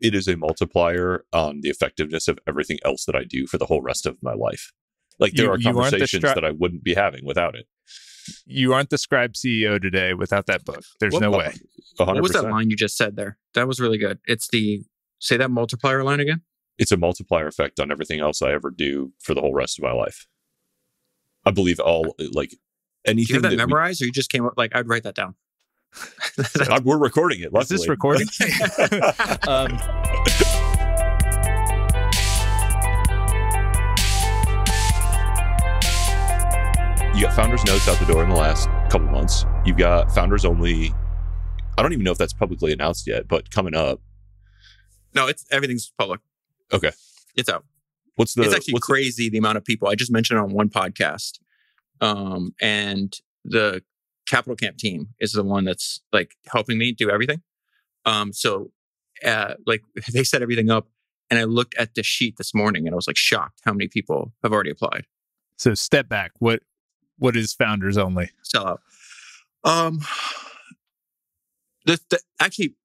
It is a multiplier on the effectiveness of everything else that I do for the whole rest of my life. Like there are conversations that I wouldn't be having without it. You aren't the Scribe CEO today without that book. There's no way. 100%. What was that line you just said there? That was really good. Say that multiplier line again. It's a multiplier effect on everything else I ever do for the whole rest of my life. I believe anything. Do you have that memorized, or you just came up? Like, I'd write that down. We're recording it. Luckily. Is this recording? You got Founders Notes out the door in the last couple months. You've got Founders Only. I don't even know if that's publicly announced yet, but coming up. No, everything's public. Okay. It's out. It's actually crazy the amount of people. I just mentioned it on one podcast. And the Capital Camp team is the one that's like helping me do everything. So they set everything up, and I looked at the sheet this morning and I was like shocked how many people have already applied. So step back. What is Founders Only? Sell out. Actually,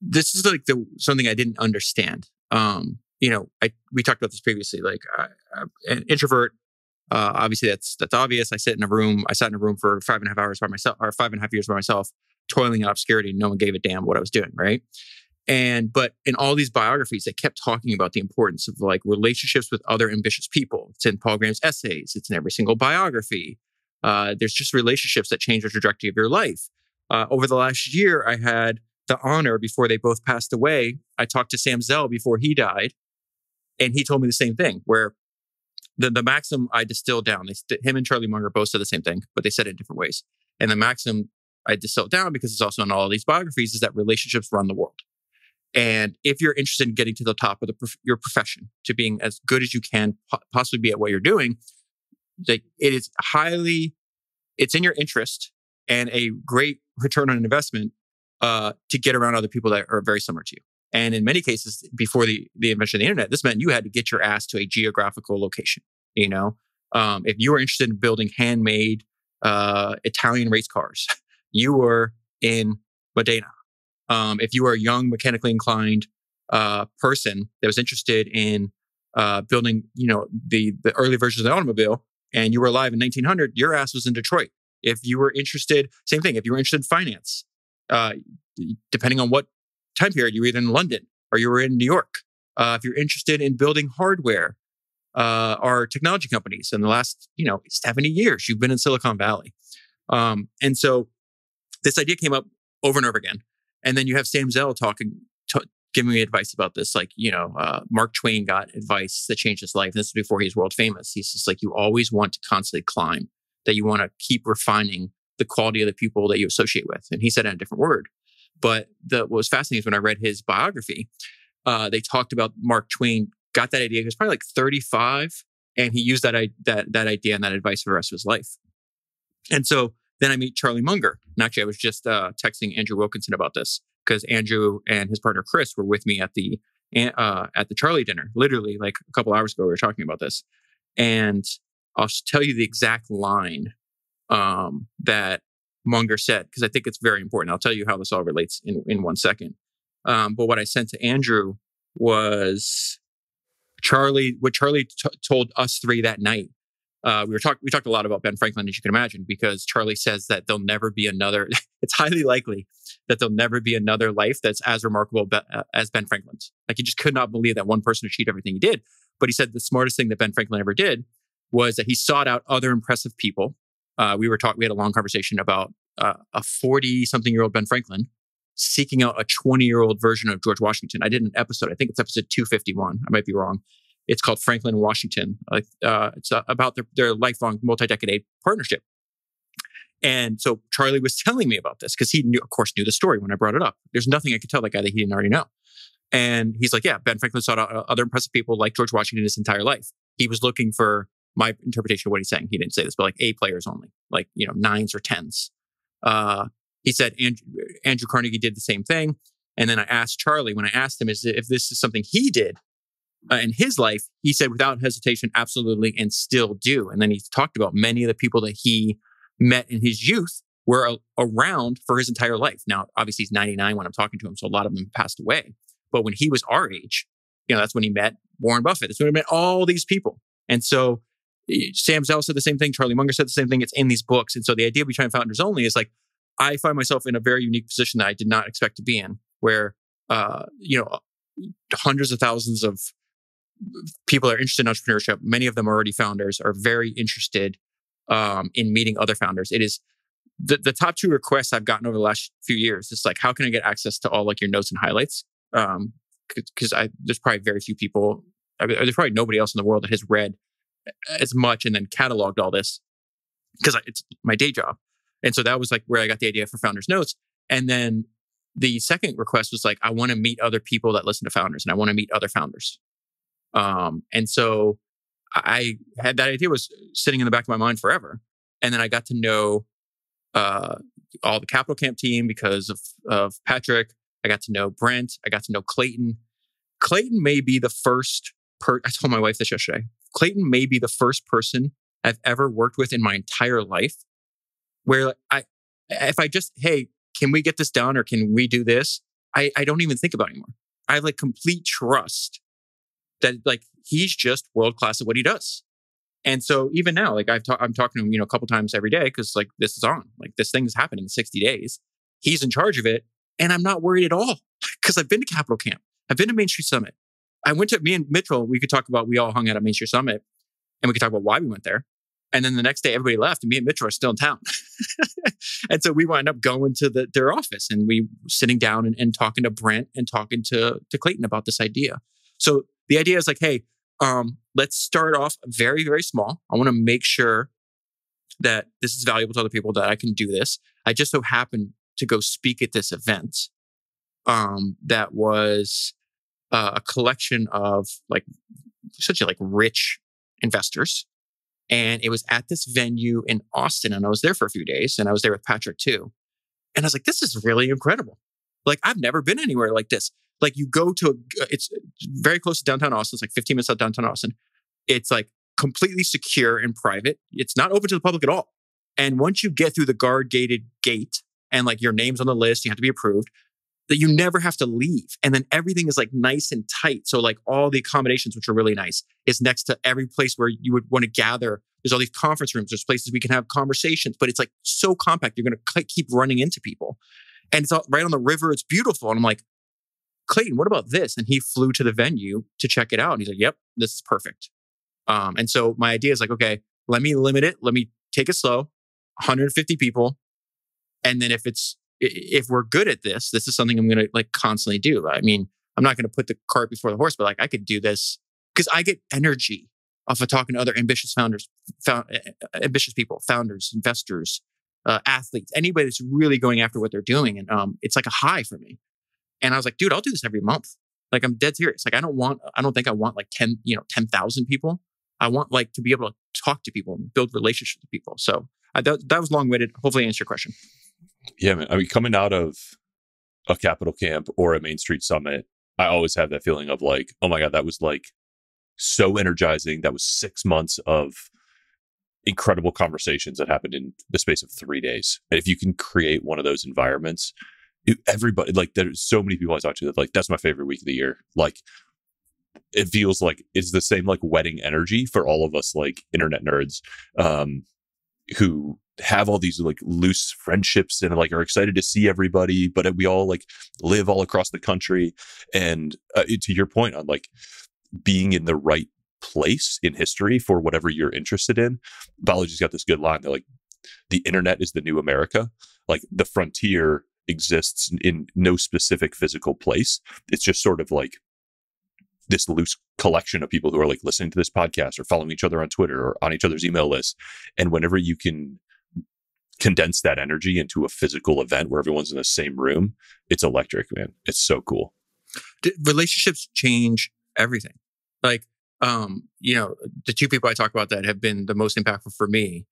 this is like something I didn't understand. We talked about this previously. Like, an introvert. Obviously, that's obvious. I sat in a room for 5.5 hours by myself, or 5.5 years by myself, toiling in obscurity. No one gave a damn what I was doing, right? But in all these biographies, they kept talking about the importance of like relationships with other ambitious people. It's in Paul Graham's essays. It's in every single biography. There's just relationships that change the trajectory of your life. Over the last year, I had the honor, before they both passed away, I talked to Sam Zell before he died, and he told me the same thing, where the maxim I distilled down, him and Charlie Munger both said the same thing, but they said it in different ways. And the maxim I distilled down, because it's also in all of these biographies, is that relationships run the world. And if you're interested in getting to the top of your profession, to being as good as you can possibly be at what you're doing, it's in your interest and a great return on investment to get around other people that are very similar to you. And in many cases, before the invention of the internet, this meant you had to get your ass to a geographical location. If you were interested in building handmade Italian race cars, you were in Modena. If you were a young, mechanically inclined person that was interested in building, the early versions of the automobile, and you were alive in 1900, your ass was in Detroit. If you were interested, same thing. If you were interested in finance, depending on what time period, you were either in London or you were in New York. If you're interested in building hardware or technology companies, in the last 70 years, you've been in Silicon Valley. And so this idea came up over and over again. And then you have Sam Zell giving me advice about this. Like, Mark Twain got advice that changed his life. And this is before he was world famous. He's just like, you always want to constantly climb, that you want to keep refining the quality of the people that you associate with. And he said it in a different word. But what was fascinating is when I read his biography, they talked about Mark Twain got that idea. He was probably like 35, and he used that idea and that advice for the rest of his life. And so then I meet Charlie Munger. And actually, I was just texting Andrew Wilkinson about this, because Andrew and his partner Chris were with me at the Charlie dinner. Literally, like a couple hours ago, we were talking about this. And I'll tell you the exact line that Munger said, because I think it's very important. I'll tell you how this all relates in 1 second. But what I sent to Andrew was what Charlie told us three that night. We talked a lot about Ben Franklin, as you can imagine, because Charlie says that there'll never be another. It's highly likely that there'll never be another life that's as remarkable as Ben Franklin's. Like, he just could not believe that one person achieved everything he did. But he said the smartest thing that Ben Franklin ever did was that he sought out other impressive people. We had a long conversation about a 40-something-year-old Ben Franklin seeking out a 20-year-old version of George Washington. I did an episode. I think it's episode 251. I might be wrong. It's called Franklin and Washington. It's about their lifelong multi-decade partnership. And so Charlie was telling me about this because he knew the story when I brought it up. There's nothing I could tell that guy that he didn't already know. And he's like, yeah, Ben Franklin sought out other impressive people like George Washington his entire life. He was looking for, my interpretation of what he's saying, he didn't say this, but like A players only, like, 9s or 10s. He said Andrew Carnegie did the same thing. And then I asked Charlie, when I asked him if this is something he did in his life, he said without hesitation, absolutely, and still do. And then he talked about many of the people that he met in his youth were around for his entire life. Now, obviously, he's 99 when I'm talking to him, so a lot of them passed away. But when he was our age, that's when he met Warren Buffett. That's when he met all these people. And so Sam Zell said the same thing. Charlie Munger said the same thing. It's in these books. And so the idea behind Founders Only is like, I find myself in a very unique position that I did not expect to be in, where, hundreds of thousands of people are interested in entrepreneurship. Many of them are already founders, are very interested in meeting other founders. It is the top 2 requests I've gotten over the last few years. It's like, how can I get access to all like your notes and highlights? Because there's probably very few people. There's probably nobody else in the world that has read as much and then cataloged all this, because it's my day job. And so that was like where I got the idea for Founders Notes. And then the second request was like, I want to meet other people that listen to founders, and I want to meet other founders. And so I had that idea was sitting in the back of my mind forever. And then I got to know all the Capital Camp team because of Patrick. I got to know Brent. I got to know Clayton. Clayton may be the first I told my wife this yesterday. Clayton may be the first person I've ever worked with in my entire life where if I just, hey, can we get this done or can we do this? I don't even think about it anymore. I have like complete trust that like he's just world class at what he does. And so even now, like I'm talking to him, a couple times every day because like this is on, like this thing is happening in 60 days. He's in charge of it, and I'm not worried at all because I've been to Capital Camp, I've been to Main Street Summit. Me and Mitchell, we all hung out at Main Street Summit, and we could talk about why we went there. And then the next day, everybody left, and me and Mitchell are still in town. And so we wound up going to their office, and we sitting down and talking to Brent and talking to Clayton about this idea. So the idea is like, hey, let's start off very, very small. I want to make sure that this is valuable to other people, that I can do this. I just so happened to go speak at this event that was a collection of like essentially like rich investors. And it was at this venue in Austin. And I was there for a few days, and I was there with Patrick too. And I was like, this is really incredible. Like, I've never been anywhere like this. Like, you go to it's very close to downtown Austin. It's like 15 minutes out downtown Austin. It's like completely secure and private. It's not open to the public at all. And once you get through the guard gated gate and like your name's on the list, you have to be approved, that you never have to leave. And then everything is like nice and tight. So like all the accommodations, which are really nice, is next to every place where you would want to gather. There's all these conference rooms. There's places we can have conversations, but it's like so compact. You're going to keep running into people. And it's all right on the river. It's beautiful. And I'm like, Clayton, what about this? And he flew to the venue to check it out. And he's like, yep, this is perfect. And so my idea is like, okay, let me limit it. Let me take it slow, 150 people. And then if we're good at this is something I'm going to like constantly do. I mean, I'm not going to put the cart before the horse, but like I could do this because I get energy off of talking to other ambitious people, founders, investors, athletes, anybody that's really going after what they're doing. And it's like a high for me. And I was like, dude, I'll do this every month. Like, I'm dead serious. Like, I don't think I want like 10,000 people. I want like to be able to talk to people and build relationships with people. So that was long-winded. Hopefully I answered your question. Yeah, man. I mean, coming out of a Capital Camp or a Main Street Summit, I always have that feeling of like, oh my God, that was like so energizing. That was 6 months of incredible conversations that happened in the space of 3 days. And if you can create one of those environments, everybody, like there's so many people I talk to that like, that's my favorite week of the year. Like, it feels like it's the same like wedding energy for all of us, like internet nerds, who have all these like loose friendships and like are excited to see everybody, but we all like live all across the country. And to your point on like being in the right place in history for whatever you're interested in, Baldridge's got this good line. They're like, the internet is the new America. Like, the frontier exists in no specific physical place. It's just sort of like this loose collection of people who are like listening to this podcast or following each other on Twitter or on each other's email lists. And whenever you can condense that energy into a physical event where everyone's in the same room, it's electric, man. It's so cool. Relationships change everything. Like, the two people I talk about that have been the most impactful for me.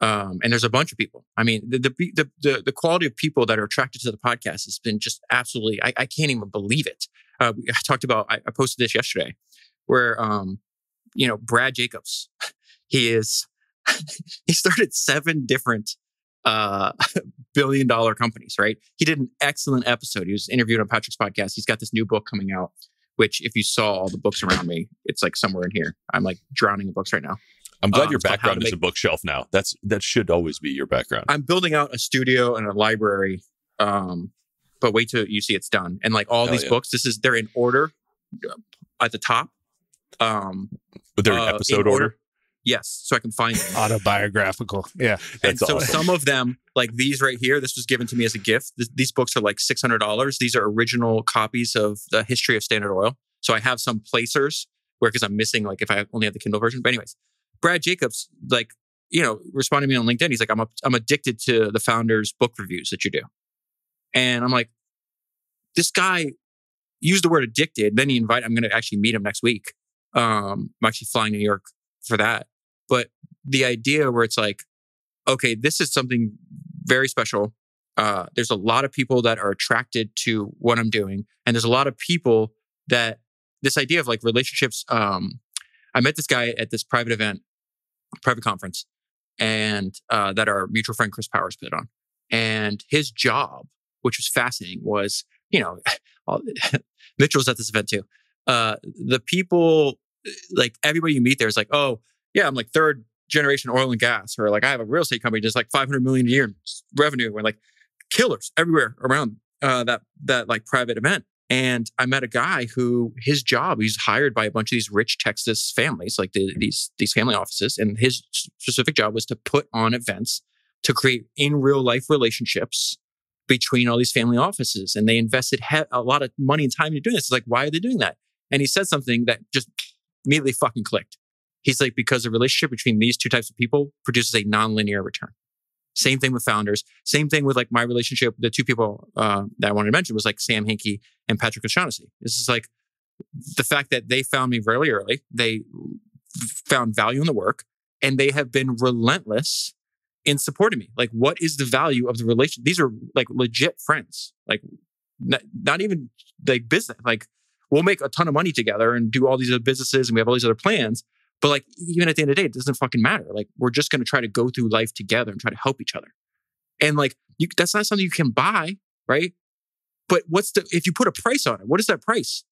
And there's a bunch of people. I mean, the quality of people that are attracted to the podcast has been just absolutely, I can't even believe it. I posted this yesterday where, Brad Jacobs, he started 7 different billion-dollar companies, right? He did an excellent episode. He was interviewed on Patrick's podcast. He's got this new book coming out, which if you saw all the books around me, it's like somewhere in here. I'm like drowning in books right now. I'm glad your background is a bookshelf now. That should always be your background. I'm building out a studio and a library, but wait till you see it's done. And like all these books, they're in order at the top. But they're in episode order? Yes, so I can find them. Autobiographical. Yeah. And so some of them, like these right here, this was given to me as a gift. These books are like $600. These are original copies of the history of Standard Oil. So I have some placers because I'm missing, like if I only have the Kindle version. But anyways, Brad Jacobs, like, responded to me on LinkedIn. He's like, I'm addicted to the founders' book reviews that you do. And I'm like, this guy used the word addicted. Then I'm going to actually meet him next week. I'm actually flying to New York for that. But the idea where it's like, okay, this is something very special. There's a lot of people that are attracted to what I'm doing. And there's a lot of people that this idea of like relationships. I met this guy at this private conference, and that our mutual friend Chris Powers put on. And his job, which was fascinating, was, Mitchell was at this event too. The people, like everybody you meet there is like, oh, yeah, I'm like third generation oil and gas, or like I have a real estate company, just like 500 million a year in revenue. We're like killers everywhere around that like private event. And I met a guy who his job, he's hired by a bunch of these rich Texas families, like these family offices. And his specific job was to put on events to create in real life relationships between all these family offices. And they invested a lot of money and time into doing this. It's like, why are they doing that? And he said something that just immediately fucking clicked. He's like, because the relationship between these two types of people produces a nonlinear return. Same thing with founders. Same thing with like my relationship. The two people that I wanted to mention was like Sam Hinkie and Patrick O'Shaughnessy. This is like the fact that they found me very early. They found value in the work, and they have been relentless in supporting me. Like, what is the value of the relation? These are like legit friends. Like, not even like business. Like, we'll make a ton of money together and do all these other businesses, and we have all these other plans. But like, even at the end of the day, it doesn't fucking matter. Like, we're just going to try to go through life together and try to help each other. And like, that's not something you can buy, right? But if you put a price on it, what is that price?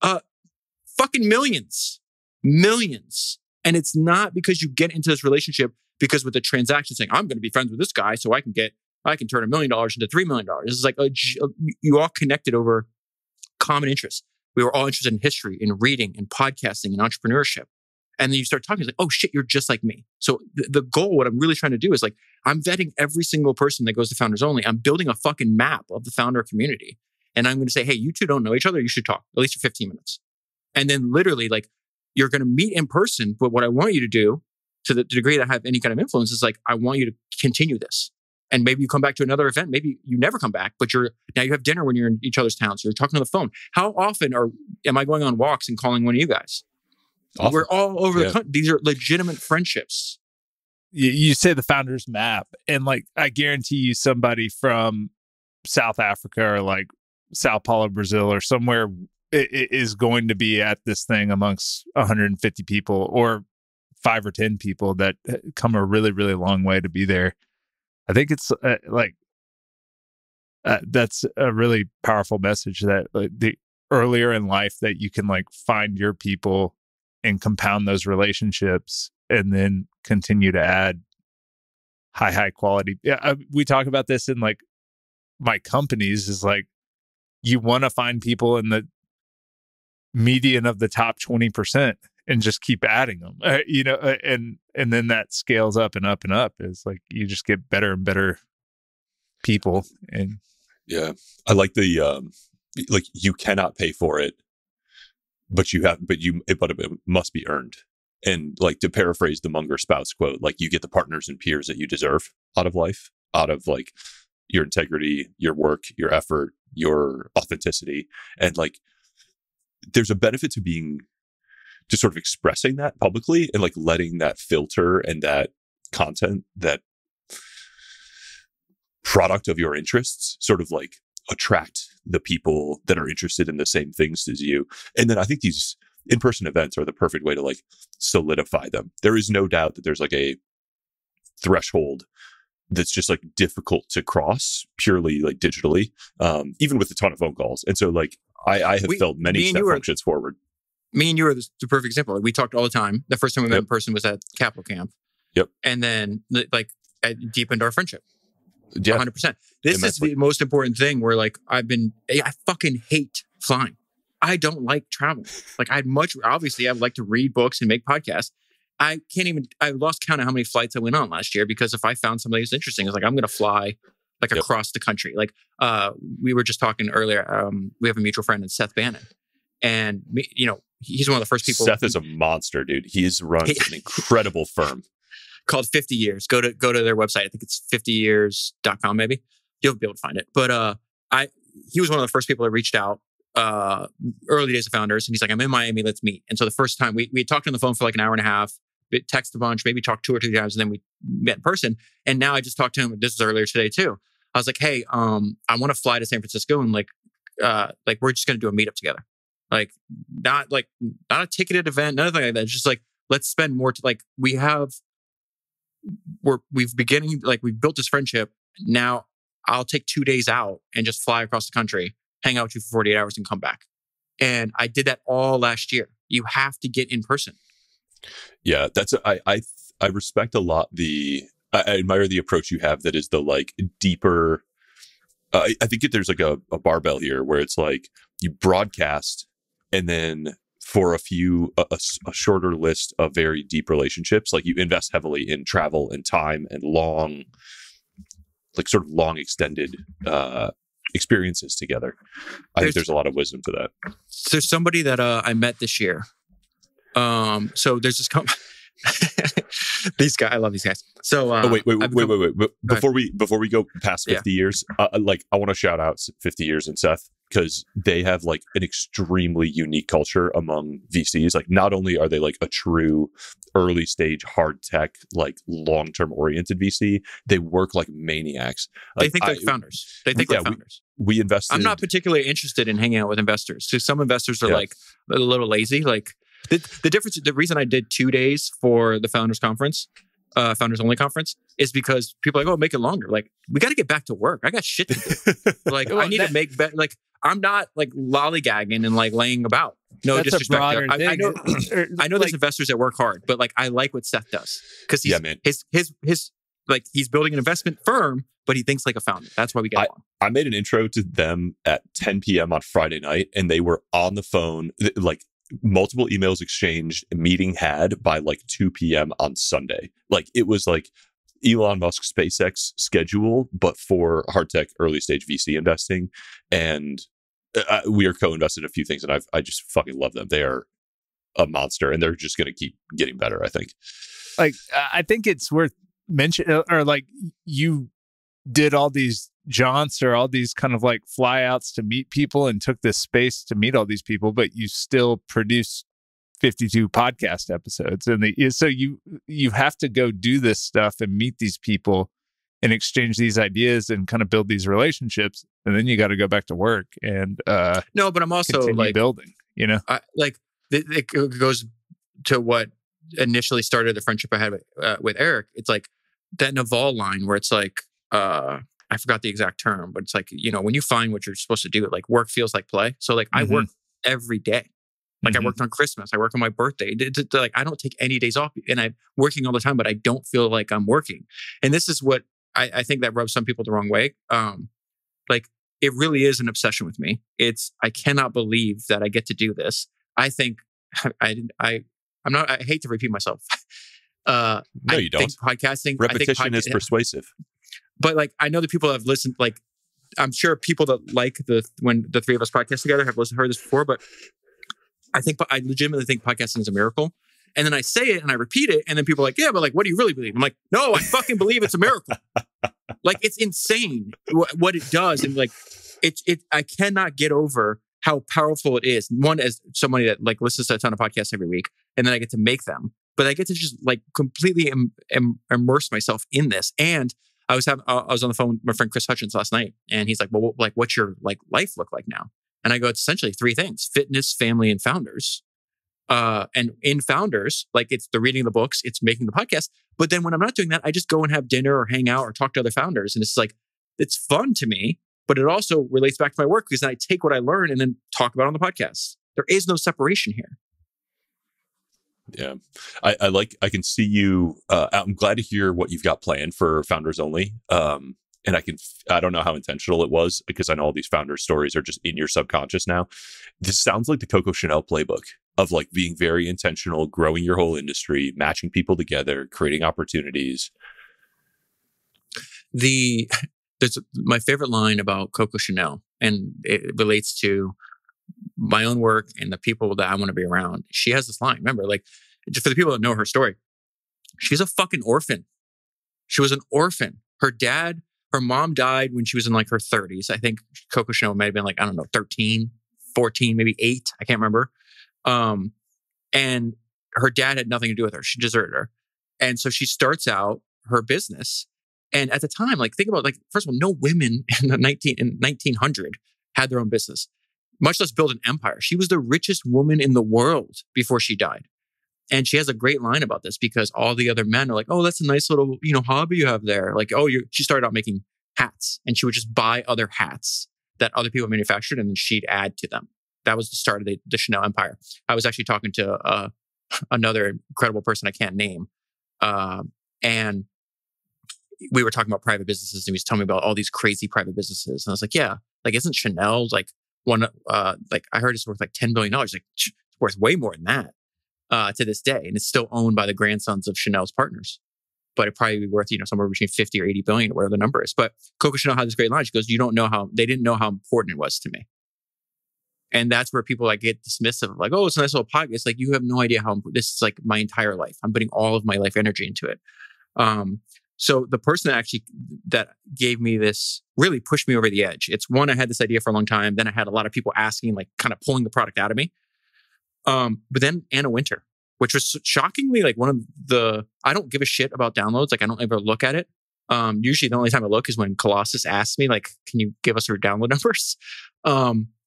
Fucking millions. And it's not because you get into this relationship because with the transaction saying, I'm going to be friends with this guy so I can turn $1 million into $3 million. This is like, you all connected over common interests. We were all interested in history, in reading, in podcasting, in entrepreneurship. And then you start talking, it's like, oh shit, you're just like me. So the goal, what I'm really trying to do is like, I'm vetting every single person that goes to Founders Only. I'm building a fucking map of the founder community. And I'm going to say, hey, you two don't know each other. You should talk at least for 15 minutes. And then literally like, you're going to meet in person. But what I want you to do to the degree that I have any kind of influence is like, I want you to continue this. And maybe you come back to another event. Maybe you never come back, but now you have dinner when you're in each other's towns. So you're talking on the phone. How often am I going on walks and calling one of you guys? Often. We're all over the country. These are legitimate friendships. You say the founder's map, and like I guarantee you, somebody from South Africa or like Sao Paulo, Brazil, or somewhere is going to be at this thing amongst 150 people or 5 or 10 people that come a really, really long way to be there. I think it's that's a really powerful message that the earlier in life that you can like find your people and compound those relationships and then continue to add high quality. Yeah. We talk about this in like my companies is like, you want to find people in the median of the top 20% and just keep adding them, and then that scales up and up and up. It's like, you just get better and better people. And yeah, I like the, like you cannot pay for it, but it must be earned. And like to paraphrase the Munger Spouts quote, like you get the partners and peers that you deserve out of life, out of like your integrity, your work, your effort, your authenticity. And like, there's a benefit to sort of expressing that publicly and like letting that filter and that content, that product of your interests sort of like attract the people that are interested in the same things as you. And then I think these in-person events are the perfect way to like solidify them. There is no doubt that there's like a threshold that's just like difficult to cross purely like digitally, even with a ton of phone calls. And so like I have felt many step functions forward. Me and you are the perfect example. Like, we talked all the time. The first time we met in person was at Capital Camp. Yep. And then like deepened our friendship. Yeah. 100%. This is the most important thing where like I fucking hate flying. I don't like traveling. Like I'd like to read books and make podcasts. I lost count of how many flights I went on last year, because if I found something that's interesting, it's like, I'm going to fly like across the country. Like we were just talking earlier. We have a mutual friend, Seth Bannon. And he's one of the first people. Seth is a monster, dude. He's run an incredible firm called 50 Years. Go to their website. I think it's 50years.com, maybe. You'll be able to find it. But he was one of the first people that reached out early days of Founders. And he's like, I'm in Miami, let's meet. And so the first time we talked on the phone for like an hour and a half, text a bunch, maybe talked 2 or 3 times, and then we met in person. And now I just talked to him. This was earlier today too. I was like, hey, I want to fly to San Francisco, and like we're just going to do a meetup together. Like not a ticketed event, nothing like that. Just like, let's spend more we've built this friendship. Now I'll take 2 days out and just fly across the country, hang out with you for 48 hours and come back. And I did that all last year. You have to get in person. Yeah, I respect a lot I admire the approach you have that is the like deeper. I think there's like a barbell here where it's like you broadcast, and then for a shorter list of very deep relationships, like you invest heavily in travel and time and long extended experiences together. I think there's a lot of wisdom to that. There's somebody that I met this year. So there's this these guys, I love these guys. So wait. Before we go past 50 years, I want to shout out 50 Years and Seth, because they have like an extremely unique culture among VCs. Like, not only are they like a true early stage hard tech, like long-term oriented VC, they work like maniacs. They think like founders. They think like founders. We invested. I'm not particularly interested in hanging out with investors. So some investors are like a little lazy. Like the reason I did 2 days for the founders conference, founders only conference, is because people are like, oh, make it longer. Like, we got to get back to work. I got shit to do. Like, I need to make like, I'm not like lollygagging and like laying about. No That's disrespect. I know there's investors that work hard, but like, I like what Seth does, because his like, he's building an investment firm, but he thinks like a founder. That's why we get along. I made an intro to them at 10 p.m. on Friday night, and they were on the phone, like multiple emails exchanged, meeting had by like 2 p.m. on Sunday. Like, it was like Elon Musk's SpaceX schedule, but for hard tech early stage VC investing. And we are co-invested in a few things, and I just fucking love them. They are a monster, and they're just going to keep getting better, I think. Like, I think it's worth mentioning, or like, you did all these jaunts or all these kind of like flyouts to meet people and took this space to meet all these people, but you still produced 52 podcast episodes. And so you have to go do this stuff and meet these people and exchange these ideas and kind of build these relationships. And then you got to go back to work and no, but I'm also like building, it goes to what initially started the friendship I had with Eric. It's like that Naval line where it's like, I forgot the exact term, but it's like, when you find what you're supposed to do, like, work feels like play. So like, I work every day. Like, I worked on Christmas. I work on my birthday. Like, I don't take any days off, and I'm working all the time, but I don't feel like I'm working. And this is what I think that rubs some people the wrong way. Like, it really is an obsession with me. I cannot believe that I get to do this. I think I hate to repeat myself. No, you don't. Podcasting, repetition is persuasive. But like, I know the people that have listened, like, I'm sure people that like when the three of us podcast together have heard this before, but I legitimately think podcasting is a miracle. And then I say it and I repeat it, and then people are like, yeah, but like, what do you really believe? I'm like, no, I fucking believe it's a miracle. Like, it's insane what it does. And like, I cannot get over how powerful it is. One, as somebody that like listens to a ton of podcasts every week, and then I get to make them, but I get to just like completely immerse myself in this. And I was on the phone with my friend Chris Hutchins last night, and he's like, well, like, what's your like life look like now? And I go, it's essentially 3 things: fitness, family, and founders. And in Founders, like it's the reading the books, it's making the podcast. But then when I'm not doing that, I just go and have dinner or hang out or talk to other founders. And it's like, it's fun to me, but it also relates back to my work because then I take what I learn and then talk about it on the podcast. There is no separation here. Yeah. I can see you, I'm glad to hear what you've got planned for Founders Only. And I don't know how intentional it was because I know all these founder stories are just in your subconscious now. This sounds like the Coco Chanel playbook of like being very intentional, growing your whole industry, matching people together, creating opportunities. There's my favorite line about Coco Chanel, and it relates to my own work and the people that I want to be around. She has this line. Remember, like, for the people that know her story, she's a fucking orphan. She was an orphan. Her mom died when she was in like her 30s. I think Coco Chanel might have been like, I don't know, 13, 14, maybe 8. I can't remember. And her dad had nothing to do with her. She deserted her. And so she starts out her business. And at the time, like, think about, like, first of all, no women in 1900 had their own business, much less build an empire. She was the richest woman in the world before she died. And she has a great line about this because all the other men are like, oh, that's a nice little, hobby you have there. Like, she started out making hats and she would just buy other hats that other people manufactured and then she'd add to them. That was the start of the Chanel empire. I was actually talking to another incredible person I can't name. And we were talking about private businesses and he was telling me about all these crazy private businesses. And I was like, yeah, like, isn't Chanel like one, like I heard it's worth like $10 billion. Like it's worth way more than that to this day. And it's still owned by the grandsons of Chanel's partners. But it'd probably be worth, somewhere between 50 or 80 billion, or whatever the number is. But Coco Chanel had this great line. She goes, they didn't know how important it was to me. And that's where people like get dismissive, like, oh, it's a nice little podcast. It's like, you have no idea how important this is. Like my entire life. I'm putting all of my life energy into it. So the person that gave me this really pushed me over the edge. It's one, I had this idea for a long time. Then I had a lot of people asking, like kind of pulling the product out of me. But then Anna Wintour, which was shockingly like one of I don't give a shit about downloads. Like I don't ever look at it. Usually the only time I look is when Colossus asks me, like, can you give us her download numbers?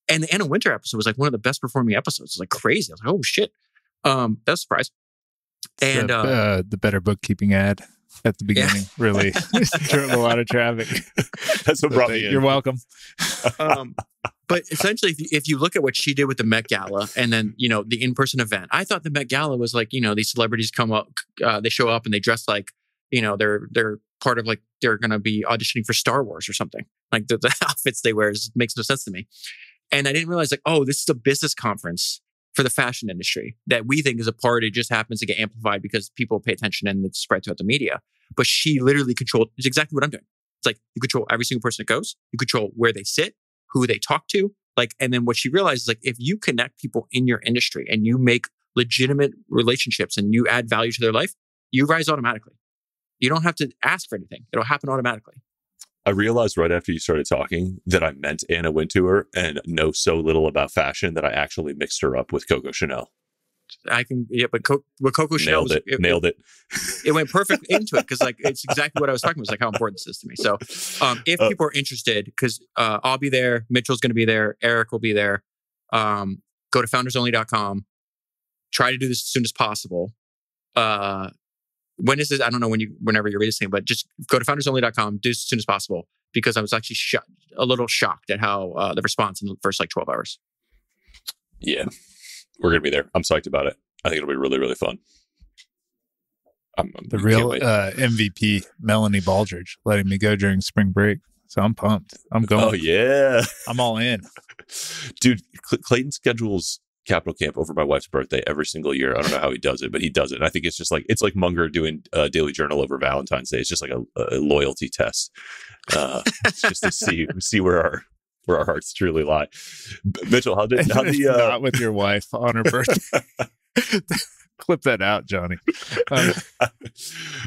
And the Anna Wintour episode was like one of the best performing episodes. It was like crazy. I was like, oh shit. That's a surprise. And the better bookkeeping ad at the beginning really drove a lot of traffic. That's what brought me in. You're welcome. But essentially, if you look at what she did with the Met Gala and then, the in-person event, I thought the Met Gala was like, these celebrities come up, they show up and they dress like, they're part of like, they're going to be auditioning for Star Wars or something. Like the outfits they wear makes no sense to me. And I didn't realize like, oh, this is a business conference for the fashion industry that we think is a part. It just happens to get amplified because people pay attention and it's spread throughout the media. But she literally controlled, it's exactly what I'm doing. It's like you control every single person that goes, you control where they sit, who they talk to. Like, and then what she realized is like, if you connect people in your industry and you make legitimate relationships and you add value to their life, you rise automatically. You don't have to ask for anything. It'll happen automatically. I realized right after you started talking that I meant Anna Wintour and know so little about fashion that I actually mixed her up with Coco Chanel. But Coco Chanel nailed it. It went perfect into it because like it's exactly what I was talking about. It's like how important this is to me. So if people are interested, because I'll be there, Mitchell's going to be there, Eric will be there. Go to foundersonly.com. Try to do this as soon as possible. When is this? I don't know whenever you're ready to sing, but just go to foundersonly.com, do this as soon as possible, because I was actually a little shocked at how the response in the first like 12 hours. Yeah, we're going to be there. I'm psyched about it. I think it'll be really, really fun. The real MVP, Melanie Baldridge, letting me go during spring break. So I'm pumped. I'm going. Oh, yeah. I'm all in. Dude, Clayton schedules Capital Camp over my wife's birthday every single year. I don't know how he does it, but he does it. And I think it's just like, it's like Munger doing Daily Journal over Valentine's Day. It's just like a loyalty test. It's just to see where our hearts truly lie. Mitchell, how did not with your wife on her birthday? Clip that out, Johnny.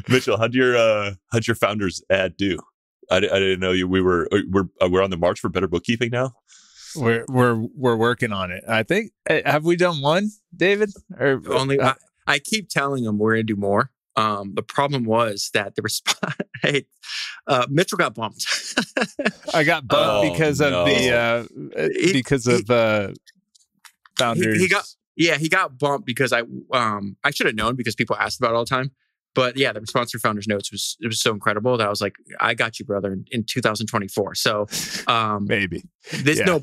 Mitchell, how'd your founders ad do? I didn't know we're on the march for better bookkeeping now. We're working on it. I think. Have we done one, David? Or only? I keep telling them we're going to do more. The problem was that the response. Mitchell got bumped. I got bumped because of founders. Yeah, he got bumped because I should have known because people asked about it all the time. But yeah, the response to Founders Notes was so incredible that I was like, I got you, brother, in 2024. So maybe this Yeah.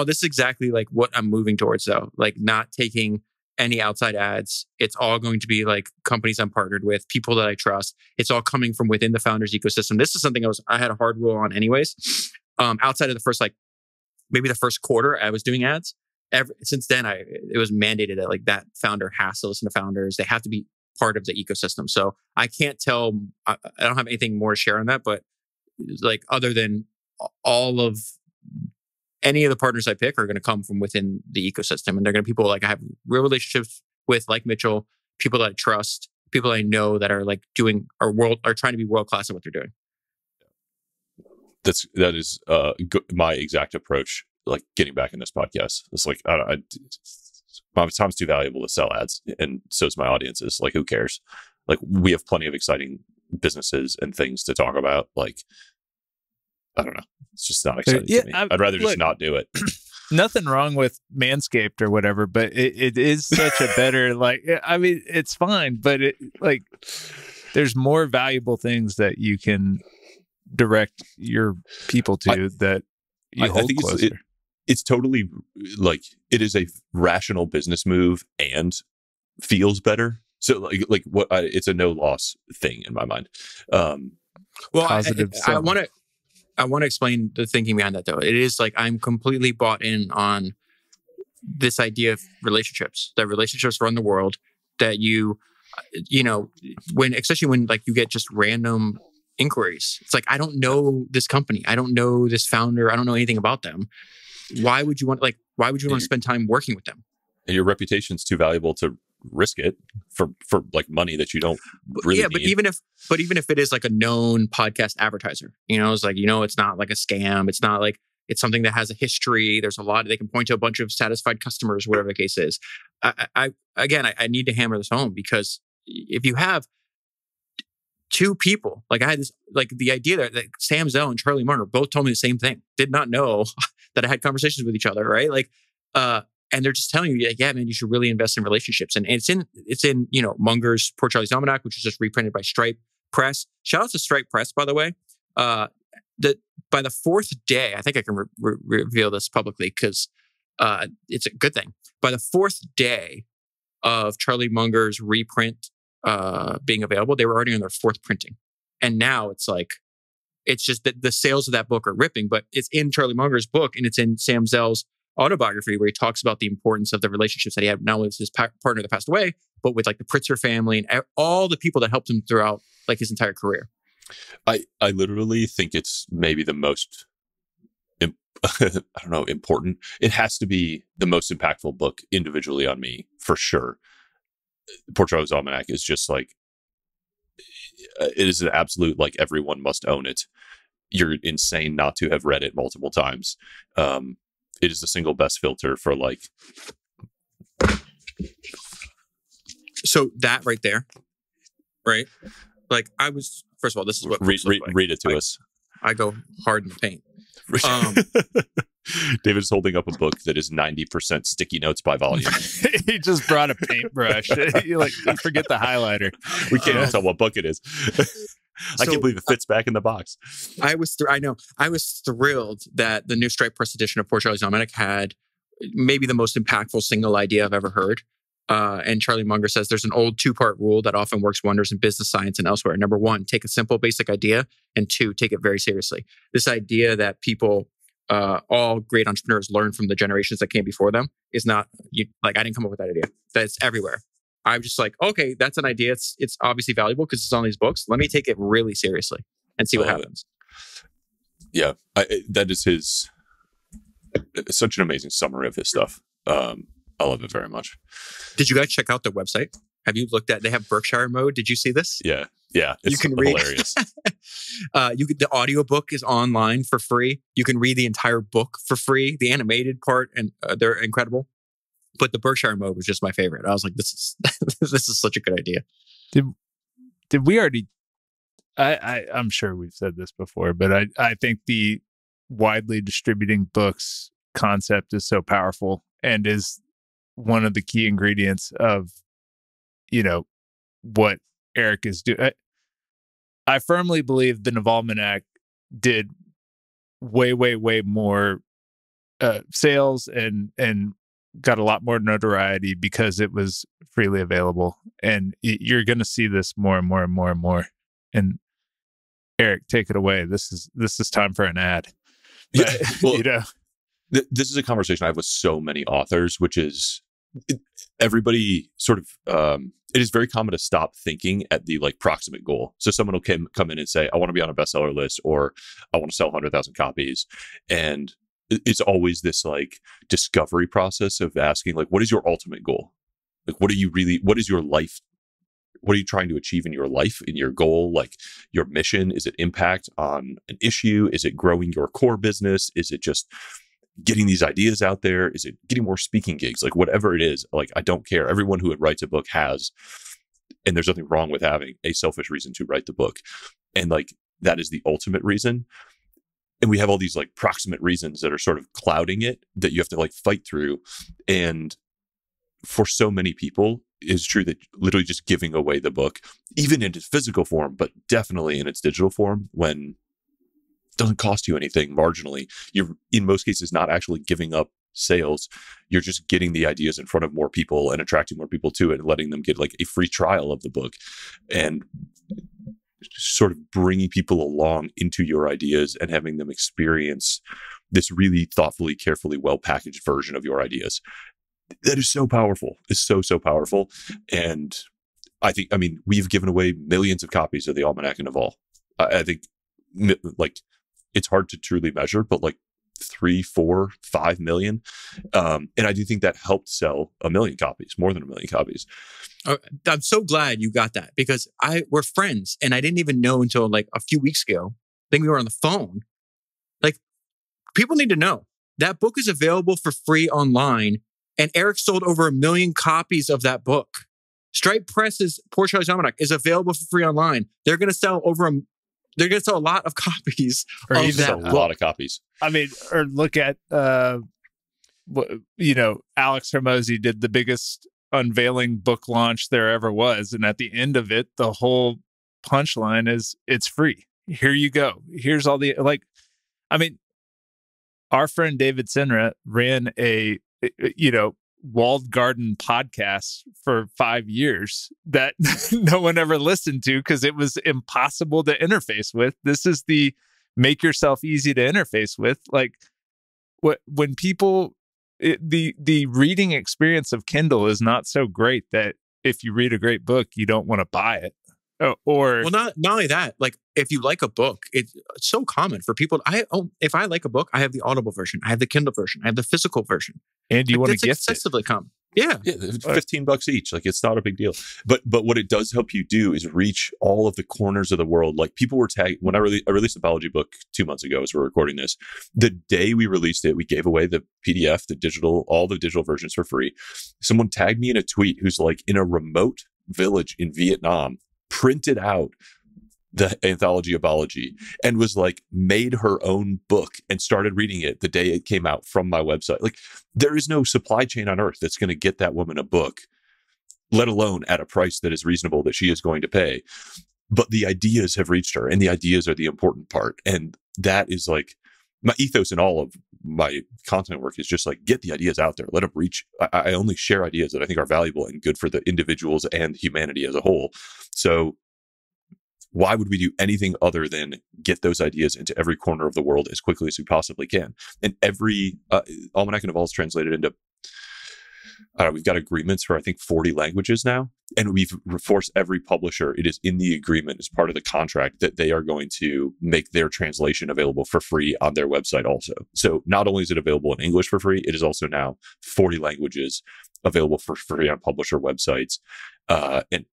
this is exactly like what I'm moving towards though. Like not taking any outside ads. It's all going to be like companies I'm partnered with, people that I trust. It's all coming from within the founders ecosystem. This is something I had a hard rule on anyways. Outside of the first maybe the first quarter I was doing ads. Since then it was mandated that like that founder has to listen to founders. They have to be part of the ecosystem. So I can't tell, I don't have anything more to share on that, but like other than any of the partners I pick are going to come from within the ecosystem. And they're going to be people like I have real relationships with, like Mitchell, people that I trust, people I know that are like are trying to be world-class at what they're doing. That is my exact approach. Like getting back in this podcast, it's like my time's too valuable to sell ads, and so is my audiences. Like, who cares? Like, we have plenty of exciting businesses and things to talk about. Like, I don't know, it's just not exciting to me. I'd rather just not do it. Nothing wrong with Manscaped or whatever, but it is such a better I mean, it's fine, but there's more valuable things that you can direct your people to that you hold closer. It's totally like it is a rational business move and feels better. So it's a no loss thing in my mind. Well, I want to explain the thinking behind that though. It is like I'm completely bought in on this idea of relationships. That relationships run the world. That especially when like you get just random inquiries. It's like I don't know this company. I don't know this founder. I don't know anything about them. Why would you want to spend time working with them? And your reputation's too valuable to risk it for like money that you don't really need. But even if it is like a known podcast advertiser, it's like, it's not like a scam. It's not like it's something that has a history. There's a lot, they can point to a bunch of satisfied customers, whatever the case is. I need to hammer this home because if you have two people, like I had this, like the idea that Sam Zell and Charlie Munger both told me the same thing, did not know that I had conversations with each other, right? Like, and they're just telling you, like, yeah, man, you should really invest in relationships. And it's in Munger's Poor Charlie's Almanac, which is just reprinted by Stripe Press. Shout out to Stripe Press, by the way. By the fourth day, I think I can reveal this publicly because it's a good thing. By the fourth day of Charlie Munger's reprint being available, they were already on their fourth printing. And now it's just that the sales of that book are ripping, but it's in Charlie Munger's book and it's in Sam Zell's autobiography where he talks about the importance of the relationships that he had, not only with his partner that passed away, but with like the Pritzker family and all the people that helped him throughout like his entire career. I literally think it's maybe the most, important. It has to be the most impactful book individually on me for sure. Poor Charlie's Almanac is just like, it is an absolute, like everyone must own it. You're insane not to have read it multiple times. It is the single best filter for like. So that right there, right? Like first of all, this is what read it to us. I go hard in the paint. David's holding up a book that is 90% sticky notes by volume. He just brought a paintbrush. You forget the highlighter. We can't even tell what book it is. I can't believe it fits back in the box. I was thrilled that the new Stripe Press edition of Poor Charlie's Almanac had maybe the most impactful single idea I've ever heard. And Charlie Munger says there's an old 2-part rule that often works wonders in business science and elsewhere. Number 1, take a simple, basic idea. And 2, take it very seriously. This idea that people, all great entrepreneurs learn from the generations that came before them is not, I didn't come up with that idea. That's everywhere. I'm just like, okay, that's an idea. It's obviously valuable because it's on these books. Let me take it really seriously and see what happens. Yeah, that is such an amazing summary of his stuff. I love it very much. Did you guys check out the website? Have you looked at? They have Berkshire mode. Did you see this? Yeah. It's you can read. Hilarious. The audiobook is online for free. You can read the entire book for free. The animated part, and they're incredible. But the Berkshire mode was just my favorite. I was like, this is such a good idea. Did we already? I'm sure we've said this before, but I think the widely distributing books concept is so powerful and is one of the key ingredients of, what Eric is doing. I firmly believe the Naval Maniac did way, way, way more sales and got a lot more notoriety because it was freely available. And you're going to see this more and more and more and more. And Eric, take it away. This is time for an ad. But, well, this is a conversation I have with so many authors, which is everybody sort of, it is very common to stop thinking at the like proximate goal. So someone will come in and say, I want to be on a bestseller list, or I want to sell 100,000 copies. And it's always this like discovery process of asking, like, what is your ultimate goal? Like, what is your life? What are you trying to achieve in your life, in your goal? Like your mission? Is it impact on an issue? Is it growing your core business? Is it just getting these ideas out there? Is it getting more speaking gigs? Like whatever it is, like, I don't care. Everyone who writes a book has, and there's nothing wrong with having a selfish reason to write the book. And like, that is the ultimate reason. And we have all these like proximate reasons that are sort of clouding it that you have to like fight through. And for so many people, it's true that literally just giving away the book, even in its physical form, but definitely in its digital form, when it doesn't cost you anything marginally, you're in most cases not actually giving up sales. You're just getting the ideas in front of more people and attracting more people to it and letting them get like a free trial of the book and sort of bringing people along into your ideas and having them experience this really thoughtfully, carefully, well-packaged version of your ideas. That is so powerful. It's so, so powerful. And I mean, we've given away millions of copies of the Almanac and Naval. I think like it's hard to truly measure, but like 3, 4, 5 million. And I do think that helped sell 1 million copies, more than 1 million copies. I'm so glad you got that, because we're friends and I didn't even know until like a few weeks ago. I think we were on the phone. Like, people need to know that book is available for free online, and Eric sold over 1 million copies of that book. Stripe Press's Poor Charlie's Almanac is available for free online. They're going to sell a lot of copies of that book. A lot of copies. I mean, or look at, Alex Hormozi did the biggest unveiling book launch there ever was. And at the end of it, the whole punchline is, it's free. Here you go. Here's all the, like, I mean, our friend David Senra ran a, walled garden podcast for 5 years that no one ever listened to because it was impossible to interface with. This is the make yourself easy to interface with. Like, when people, the reading experience of Kindle is not so great that if you read a great book, you don't want to buy it. Or well, not only that, like if you like a book, it's so common for people. If I like a book, I have the Audible version, I have the Kindle version, I have the physical version. And you want to gift it? Excessively common. Yeah, $15 each. Like, it's not a big deal. But what it does help you do is reach all of the corners of the world. Like, people were tagged when I released the biology book 2 months ago as we're recording this. The day we released it, we gave away the PDF, all the digital versions for free. Someone tagged me in a tweet who's like in a remote village in Vietnam, printed out the anthology of biology and was like, made her own book and started reading it the day it came out from my website. Like, there is no supply chain on earth that's going to get that woman a book, let alone at a price that is reasonable that she is going to pay. But the ideas have reached her, and the ideas are the important part. And that is like my ethos in all of my content work, is just like, get the ideas out there, let them reach. I only share ideas that I think are valuable and good for the individuals and humanity as a whole. So why would we do anything other than get those ideas into every corner of the world as quickly as we possibly can? And every Almanac and Naval is translated into, we've got agreements for, I think, 40 languages now. And we've forced every publisher, it is in the agreement as part of the contract, that they are going to make their translation available for free on their website also. So not only is it available in English for free, it is also now 40 languages available for free on publisher websites. And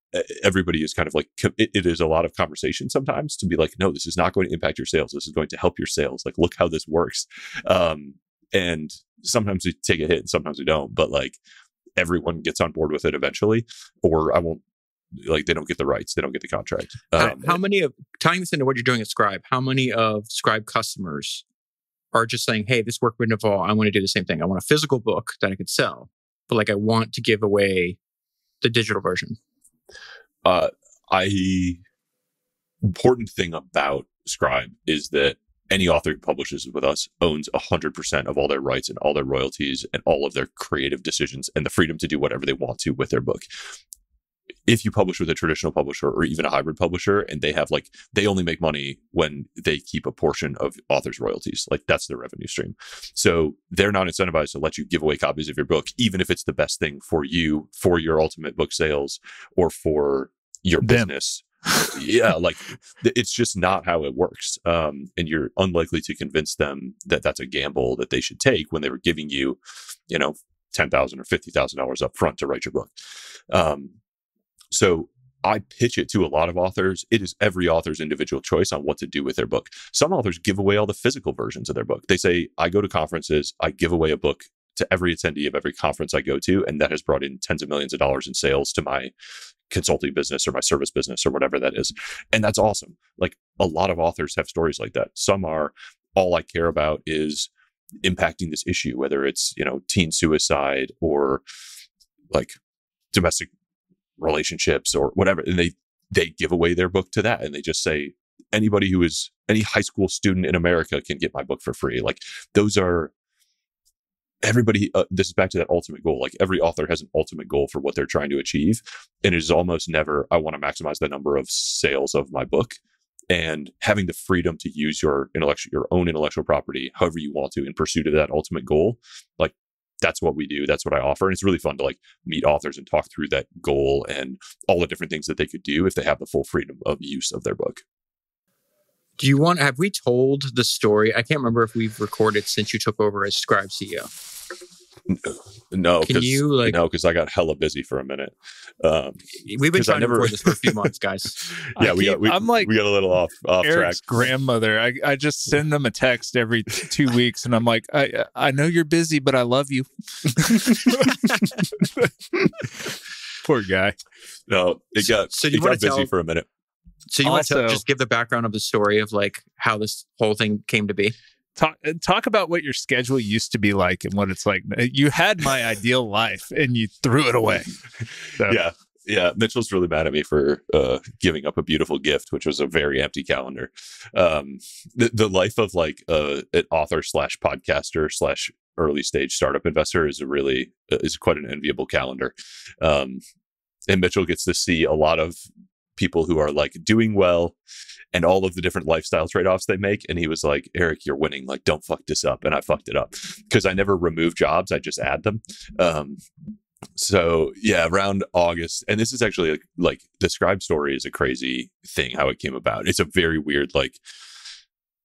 everybody is kind of like, it is a lot of conversation sometimes to be like, no, this is not going to impact your sales. This is going to help your sales. Like, look how this works. And sometimes we take a hit and sometimes we don't, but like, everyone gets on board with it eventually, or they don't get the rights. They don't get the contract. How many of, tying this into what you're doing at Scribe, how many of Scribe customers are just saying, hey, this worked with Naval, I want to do the same thing. I want a physical book that I could sell. but like I want to give away the digital version? Important thing about Scribe is that any author who publishes with us owns 100% of all their rights and all their royalties and all of their creative decisions and the freedom to do whatever they want to with their book. If you publish with a traditional publisher or even a hybrid publisher, and they only make money when they keep a portion of authors' royalties, like that's their revenue stream. So they're not incentivized to let you give away copies of your book, even if it's the best thing for you, for your ultimate book sales, or for your business. Yeah, like it's just not how it works. And you're unlikely to convince them that that's a gamble that they should take when they were giving you, $10,000 or $50,000 up front to write your book. So I pitch it to a lot of authors. It is every author's individual choice on what to do with their book. Some authors give away all the physical versions of their book. They say, I go to conferences, I give away a book to every attendee of every conference I go to, and that has brought in tens of millions of dollars in sales to my consulting business or my service business or whatever that is. And that's awesome. Like a lot of authors have stories like that. Some are, all I care about is impacting this issue, whether it's, teen suicide or like domestic relationships or whatever. And they give away their book to that. And they just say, any high school student in America can get my book for free. Like those are everybody. This is back to that ultimate goal. Like every author has an ultimate goal for what they're trying to achieve. And it is almost never, I want to maximize the number of sales of my book. And having the freedom to use your own intellectual property however you want to in pursuit of that ultimate goal, like that's what we do. That's what I offer. And it's really fun to like meet authors and talk through that goal and all the different things that they could do if they have the full freedom of use of their book. Have we told the story? I can't remember if we've recorded since you took over as Scribe CEO. No, because I got hella busy for a minute. We've been trying to record this for a few months, guys. Yeah, we got a little off Eric's track. Grandmother. I just send them a text every 2 weeks, and I'm like, I know you're busy, but I love you. Poor guy. No, it got busy for a minute. So you want to just give the background of the story of like how this whole thing came to be? Talk about what your schedule used to be like and what it's like. You had my ideal life and you threw it away. So. Yeah. Mitchell's really mad at me for giving up a beautiful gift, which was a very empty calendar. The life of like an author / podcaster / early stage startup investor is quite an enviable calendar. And Mitchell gets to see a lot of people who are like doing well and all of the different lifestyle trade-offs they make. And he was like, Eric, you're winning. Like, don't fuck this up. And I fucked it up because I never remove jobs. I just add them. So yeah, around August, and this is actually like the Scribe story is a crazy thing, how it came about. It's a very weird, like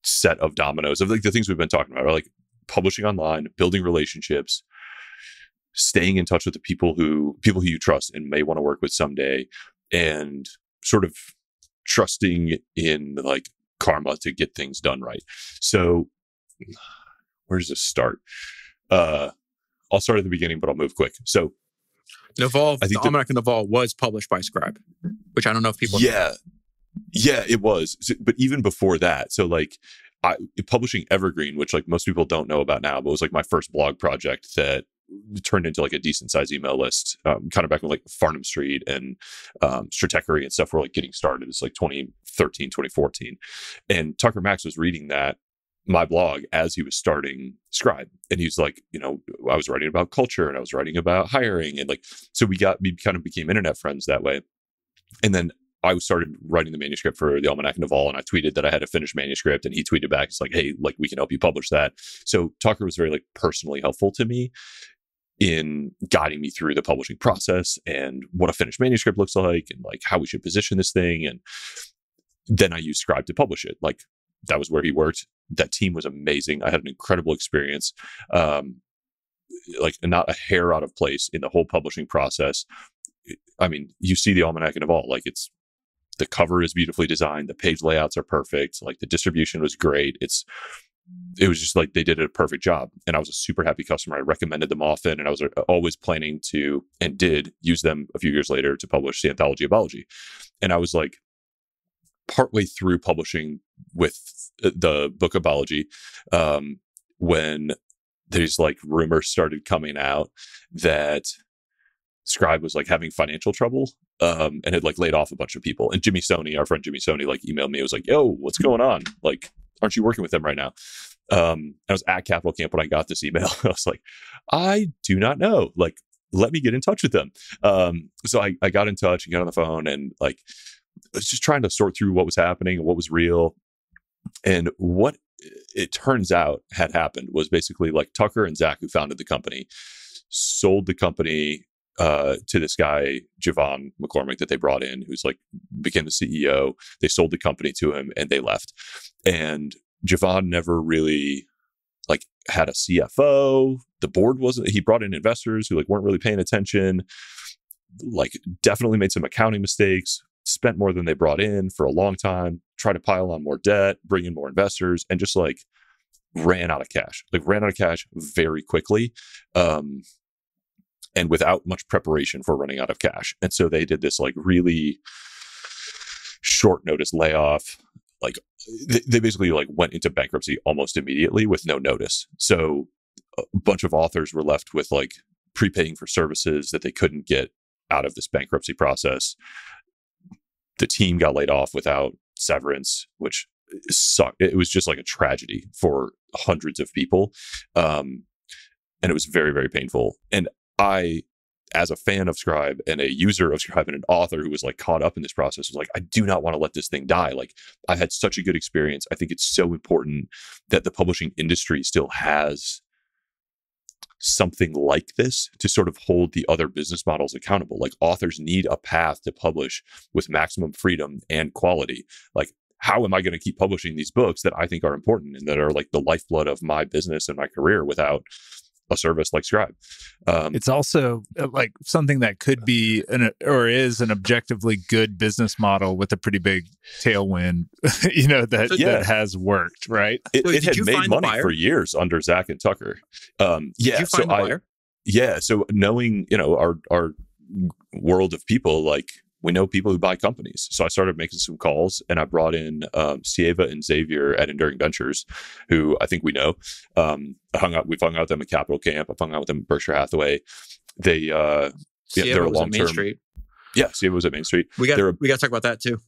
set of dominoes of like the things we've been talking about are like publishing online, building relationships, staying in touch with the people who you trust and may want to work with someday, and sort of trusting in like karma to get things done right. So where does this start? I'll start at the beginning, but I'll move quick. So Naval, the Almanac of Naval was published by Scribe, which I don't know if people know. Yeah, it was. So, but even before that, so like publishing Evergreen, which like most people don't know about now, but was like my first blog project that turned into like a decent sized email list, kind of back when like Farnham Street and Stratechery and stuff were like getting started. It's like 2013, 2014. And Tucker Max was reading my blog as he was starting Scribe. And he was like, I was writing about culture and I was writing about hiring. And like, so we kind of became internet friends that way. And then I started writing the manuscript for the Almanac of Naval, and I tweeted that I had a finished manuscript, and he tweeted back, it's like, hey, like we can help you publish that. So Tucker was very like personally helpful to me in guiding me through the publishing process and what a finished manuscript looks like and like how we should position this thing. And then I used Scribe to publish it. Like that was where he worked. That team was amazing. I had an incredible experience. Like not a hair out of place in the whole publishing process. I mean, you see the Almanac of Naval, like the cover is beautifully designed. The page layouts are perfect. Like the distribution was great. It was just like they did a perfect job. And I was a super happy customer. I recommended them often. And I was always planning to, and did use them a few years later to publish the Anthology of Biology. And I was like partway through publishing with the book of biology when there's like rumors started coming out that Scribe was like having financial trouble, and had like laid off a bunch of people. And Jimmy Stoney, our friend Jimmy Stoney, like emailed me. It was like, yo, what's going on? Like, aren't you working with them right now? I was at Capital Camp when I got this email. I was like, I do not know. Like, let me get in touch with them. So I got in touch and got on the phone, and like, I was just trying to sort through what was happening and what was real. And what it turns out had happened was basically like Tucker and Zach, who founded the company, sold the company to this guy, Javon McCormick, that they brought in, who's like became the CEO. They sold the company to him and they left. And Javon never really like had a CFO. The board wasn't, he brought in investors who like weren't really paying attention, like definitely made some accounting mistakes, spent more than they brought in for a long time, tried to pile on more debt, bring in more investors, and just like ran out of cash very quickly. And without much preparation for running out of cash. And so they did this like really short notice layoff. Like they basically like went into bankruptcy almost immediately with no notice. So a bunch of authors were left with like prepaying for services that they couldn't get out of this bankruptcy process. The team got laid off without severance, which sucked. It was just like a tragedy for hundreds of people. And it was very, very painful. And I, as a fan of Scribe and a user of Scribe and an author who was like caught up in this process, was like, I do not want to let this thing die. Like, I had such a good experience. I think it's so important that the publishing industry still has something like this to sort of hold the other business models accountable. Like, authors need a path to publish with maximum freedom and quality. Like, how am I going to keep publishing these books that I think are important and that are like the lifeblood of my business and my career without a service like Scribe? It's also like something that could be or is an objectively good business model with a pretty big tailwind, that has worked, right? It had made money for years under Zach and Tucker. Did you find the buyer? Yeah. So knowing, our world of people, like we know people who buy companies. So I started making some calls, and I brought in Sieva and Xavier at Enduring Ventures, who I think we know. We've hung out with them at Capital Camp. I've hung out with them at Berkshire Hathaway. They're a long term. Yeah, Sieva was at Main Street. We got to talk about that too.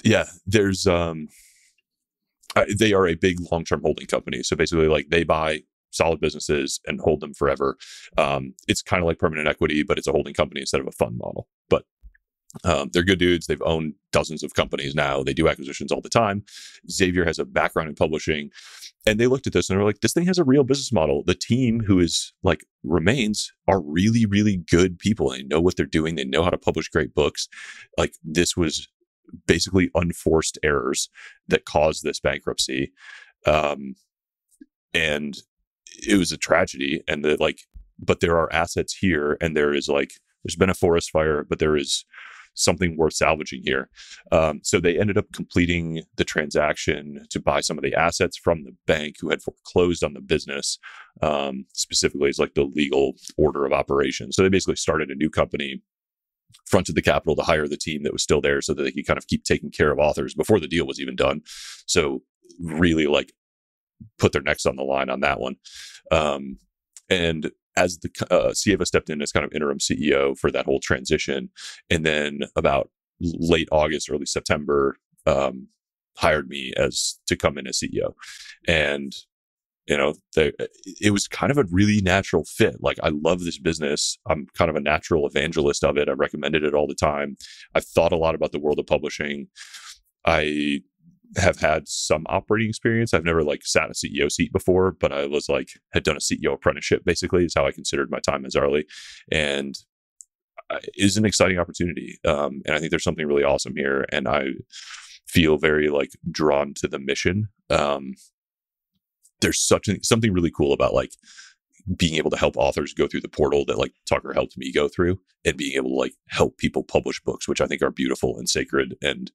Yeah, there's they are a big long term holding company. So basically, like they buy solid businesses and hold them forever. It's kind of like permanent equity, but it's a holding company instead of a fund model. But they're good dudes. They've owned dozens of companies now. They do acquisitions all the time. Xavier has a background in publishing, and they looked at this and they were like, this thing has a real business model. The team who is like remains are really, really good people. They know what they're doing. They know how to publish great books. Like, this was basically unforced errors that caused this bankruptcy. And it was a tragedy. And but there are assets here, and there's been a forest fire, but there is something worth salvaging here. So they ended up completing the transaction to buy some of the assets from the bank who had foreclosed on the business. Specifically, it's like the legal order of operations. So they basically started a new company, fronted the capital to hire the team that was still there so that they could kind of keep taking care of authors before the deal was even done. So really like put their necks on the line on that one. And as the Sieva stepped in as kind of interim CEO for that whole transition, and then about late August, early September, hired me to come in as CEO. And it was kind of a really natural fit. Like, I love this business. I'm kind of a natural evangelist of it. I recommended it all the time. I've thought a lot about the world of publishing. I have had some operating experience. I've never sat in a CEO seat before, but I was had done a CEO apprenticeship, basically, is how I considered my time as Arlie. And it is an exciting opportunity. And I think there's something really awesome here. And I feel very drawn to the mission. There's something really cool about being able to help authors go through the portal that Tucker helped me go through, and being able to help people publish books, which I think are beautiful and sacred and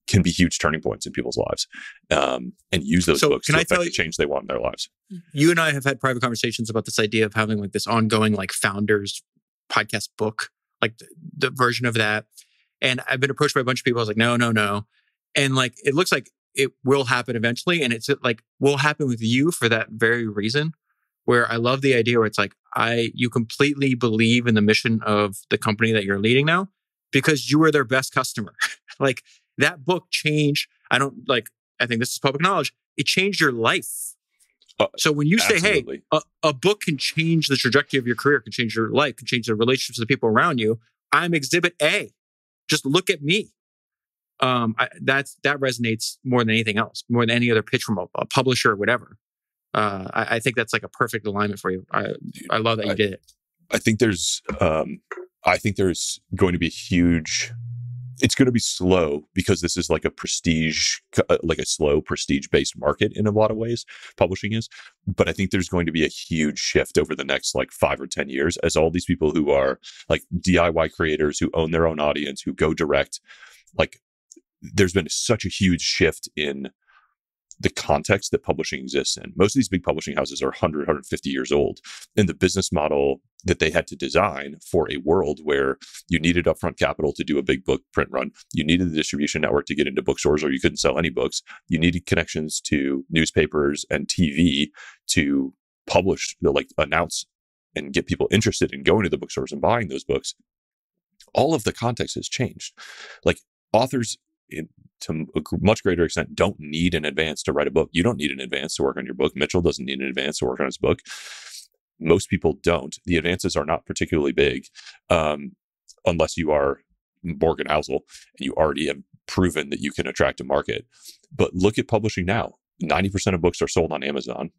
can be huge turning points in people's lives, and use those books to affect the change they want in their lives. You and I have had private conversations about this idea of having this ongoing founders podcast book, the version of that. And I've been approached by a bunch of people. I was like, no. And it looks like it will happen eventually. And it's will happen with you for that very reason. where I love the idea where it's like, you completely believe in the mission of the company that you're leading now because you were their best customer. Like that book changed. I think this is public knowledge. It changed your life. So when you say, absolutely. hey, a book can change the trajectory of your career, can change your life, can change the relationships with the people around you. I'm exhibit A. Just look at me. That resonates more than anything else, more than any other pitch from a publisher or whatever. I think that's like a perfect alignment for you. I love that you did it. I think there's going to be huge. It's going to be slow because this is like a slow prestige-based market in a lot of ways, publishing is. But I think there's going to be a huge shift over the next like 5 or 10 years as all these people who are like DIY creators who own their own audience, who go direct, like there's been such a huge shift in the context that publishing exists in. Most of these big publishing houses are 100, 150 years old. And the business model that they had to design for a world where you needed upfront capital to do a big book print run, you needed the distribution network to get into bookstores or you couldn't sell any books, you needed connections to newspapers and TV to publish, like announce and get people interested in going to the bookstores and buying those books. All of the context has changed. Like authors, to a much greater extent, don't need an advance to write a book. You don't need an advance to work on your book. Mitchell doesn't need an advance to work on his book. Most people don't. The advances are not particularly big unless you are Morgan Housel and you already have proven that you can attract a market. But look at publishing now. 90% of books are sold on Amazon.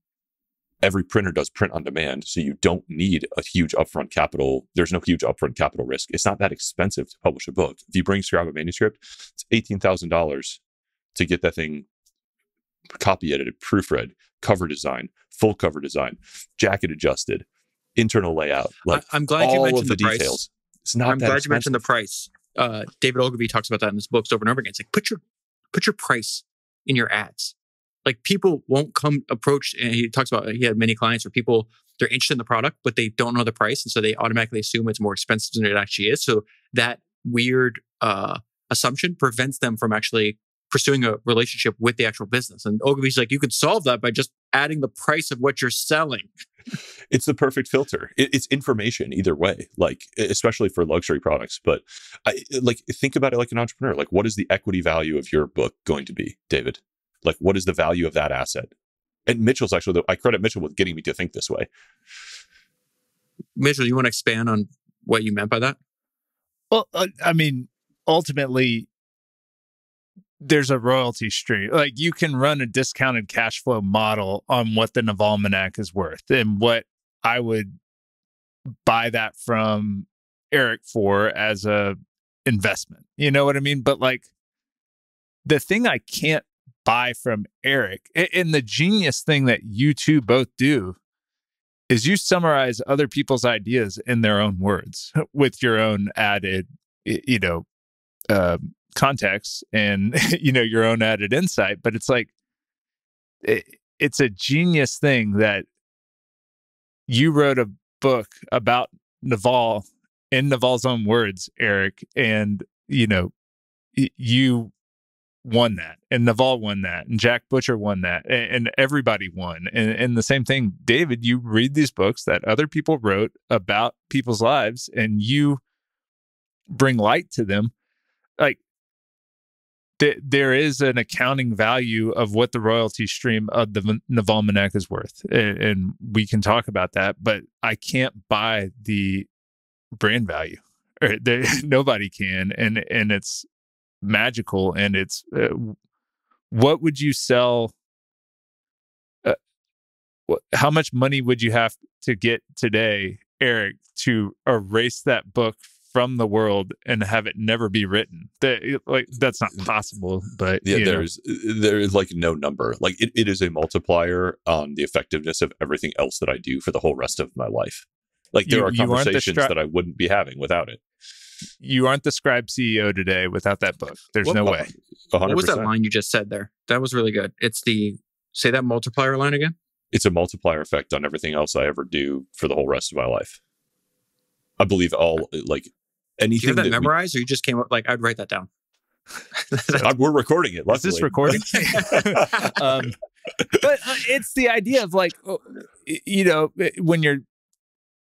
Every printer does print on demand, so you don't need a huge upfront capital. There's no huge upfront capital risk. It's not that expensive to publish a book. If you bring Scribe a manuscript, it's $18,000 to get that thing copy edited, proofread, cover design, full cover design, jacket adjusted, internal layout. Like I'm glad you mentioned the details. price. It's not. I'm that glad expensive. you mentioned the price. David Ogilvy talks about that in his books over and over again. It's like put your price in your ads. Like people won't come approach, and he talks about he had many clients where people, they're interested in the product, but they don't know the price. And so they automatically assume it's more expensive than it actually is. So that weird assumption prevents them from actually pursuing a relationship with the actual business. And Ogilvy's like, you could solve that by just adding the price of what you're selling. It's the perfect filter. It's information either way, like especially for luxury products. But think about it like an entrepreneur. Like, what is the equity value of your book going to be, David? Like, what is the value of that asset? And Mitchell's actually, I credit Mitchell with getting me to think this way. Mitchell, you want to expand on what you meant by that? Well, I mean, ultimately, there's a royalty stream. Like you can run a discounted cash flow model on what the Navalmanac is worth and what I would buy that from Eric for as a investment. You know what I mean? But like the thing I can't buy from Eric, and the genius thing that you two both do is you summarize other people's ideas in their own words with your own added, context and, your own added insight. But it's like, it's a genius thing that you wrote a book about Naval in Naval's own words, Eric, and, you won that, and Naval won that, and Jack Butcher won that, and everybody won. And the same thing, David, you read these books that other people wrote about people's lives, and you bring light to them. Like, there is an accounting value of what the royalty stream of the Navalmanac is worth, and we can talk about that, but I can't buy the brand value. Nobody can, and it's magical, and it's what would you sell? How much money would you have to get today, Eric, to erase that book from the world and have it never be written? That's not possible. But yeah, there is like no number. Like it is a multiplier on the effectiveness of everything else that I do for the whole rest of my life. Like there are conversations that I wouldn't be having without it. You aren't the Scribe CEO today without that book. There's no way. 100%. What was that line you just said there? That was really good. Say that multiplier line again. It's a multiplier effect on everything else I ever do for the whole rest of my life. I believe anything. Do you have that memorized, or you just came up like, I'd write that down? We're recording it. Luckily. Is this recording? But it's the idea of like, you know, when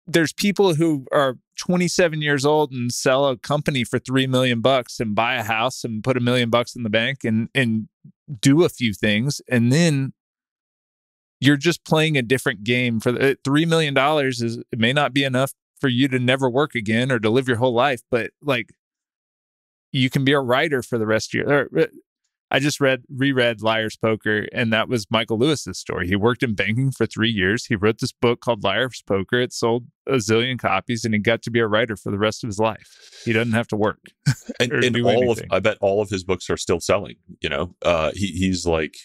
there's people who are 27 years old and sell a company for $3 million and buy a house and put $1 million in the bank and do a few things. And then you're just playing a different game. For the $3 million it may not be enough for you to never work again or to live your whole life, but like you can be a writer for the rest of your. I just reread Liar's Poker, and that was Michael Lewis's story. He worked in banking for 3 years. He wrote this book called Liar's Poker. It sold a zillion copies, and he got to be a writer for the rest of his life. He doesn't have to work. And I bet all of his books are still selling. You know, he's like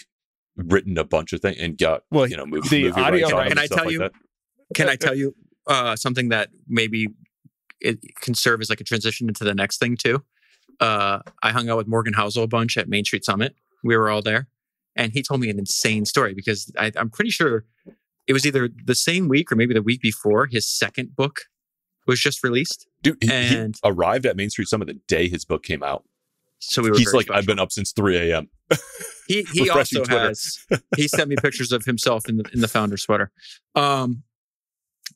written a bunch of things and got movie audio. Can I tell you? Can I tell you something that maybe it can serve as like a transition into the next thing too? I hung out with Morgan Housel a bunch at Main Street Summit. We were all there, and he told me an insane story because I'm pretty sure it was either the same week or maybe the week before his second book was just released. Dude, he arrived at Main Street Summit the day his book came out. So he's like, special. I've been up since 3 a.m. He also has. He sent me pictures of himself in the founder sweater.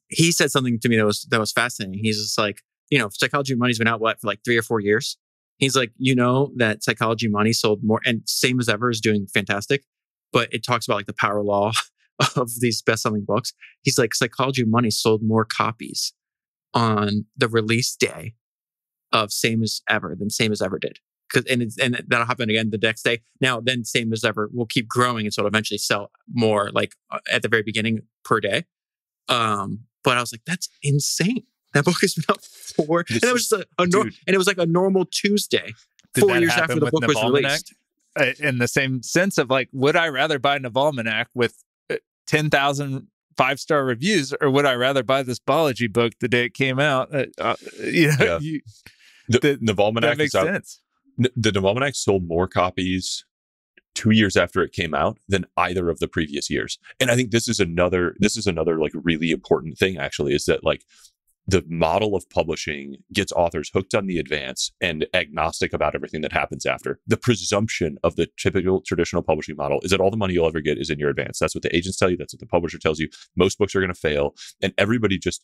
He said something to me that was fascinating. He's just like, Psychology of Money's been out for like 3 or 4 years. He's like, that Psychology of Money sold more, and Same as Ever is doing fantastic, but it talks about like the power law of these best-selling books. He's like, Psychology of Money sold more copies on the release day of Same as Ever than Same as Ever did. And that'll happen again the next day. Now, then Same as Ever will keep growing, and so it'll eventually sell more like at the very beginning per day. But I was like, that's insane. That book has been out for, and it was just and it was like a normal Tuesday, 4 years after the book was released. In the same sense of like, would I rather buy Navalmanac with 10,000 5-star reviews, or would I rather buy this biology book the day it came out? The Navalmanac that makes sense. The Navalmanac sold more copies 2 years after it came out than either of the previous years. And I think this is another like really important thing actually, is that like the model of publishing gets authors hooked on the advance and agnostic about everything that happens after. The presumption of the typical traditional publishing model is that all the money you'll ever get is in your advance. That's what the agents tell you. That's what the publisher tells you. Most books are going to fail. And everybody just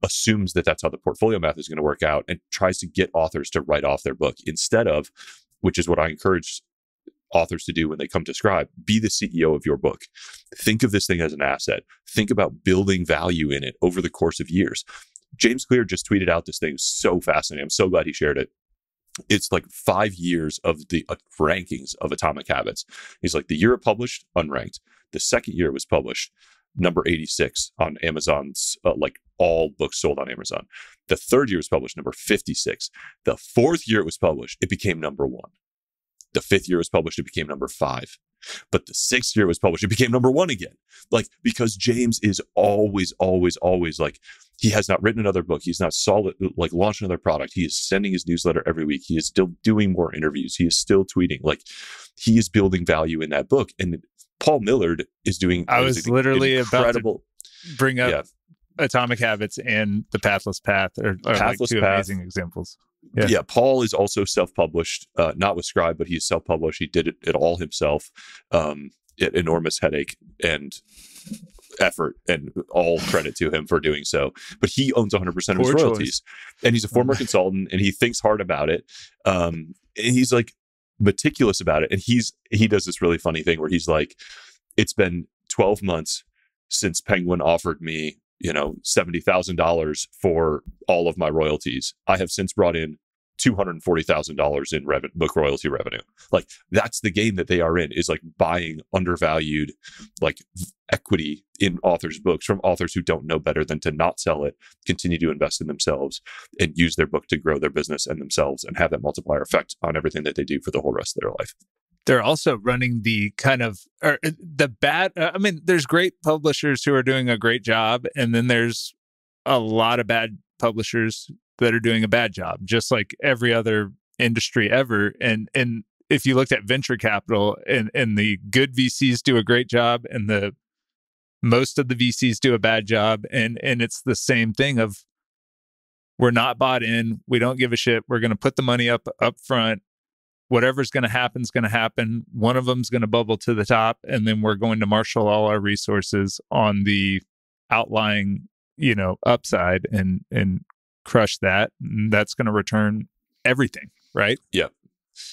assumes that that's how the portfolio math is going to work out and tries to get authors to write off their book instead of, which is what I encourage authors to do when they come to Scribe, be the CEO of your book. Think of this thing as an asset. Think about building value in it over the course of years. James Clear just tweeted out this thing. It was so fascinating. I'm so glad he shared it. It's like 5 years of the rankings of Atomic Habits. He's like, the year it published, unranked. The second year it was published, number 86 on Amazon's, like all books sold on Amazon. The third year it was published, number 56. The fourth year it was published, it became number 1. The fifth year it was published, it became number 5. But the sixth year it was published, it became number 1 again. Like, because James is always like, he has not written another book. He's not launched another product. He is sending his newsletter every week. He is still doing more interviews. He is still tweeting. Like, he is building value in that book. And Paul Millard is doing. I was literally about to bring up Atomic Habits and The Pathless Path are like two amazing examples. Yeah, Paul is also self-published, not with Scribe, but he's self-published. He did it all himself. Enormous headache and effort, and all credit to him for doing so. But he owns 100% of his royalties, and he's a former consultant, and he thinks hard about it. And he's like meticulous about it. And he does this really funny thing where he's like, it's been 12 months since Penguin offered me, $70,000 for all of my royalties. I have since brought in $240,000 in book royalty revenue. Like, that's the game that they are in, is like buying undervalued like equity in authors' books from authors who don't know better than to not sell it, continue to invest in themselves, and use their book to grow their business and themselves, and have that multiplier effect on everything that they do for the whole rest of their life. They're also running the kind of the bad. There's great publishers who are doing a great job, and then there's a lot of bad publishers that are doing a bad job, just like every other industry ever. And if you looked at venture capital, and the good VCs do a great job, and the most of the VCs do a bad job, and it's the same thing of, we're not bought in, we don't give a shit, we're going to put the money up front, whatever's going to happen is going to happen. One of them's going to bubble to the top, and then we're going to marshal all our resources on the outlying, upside and crush that. And that's going to return everything, right? Yeah.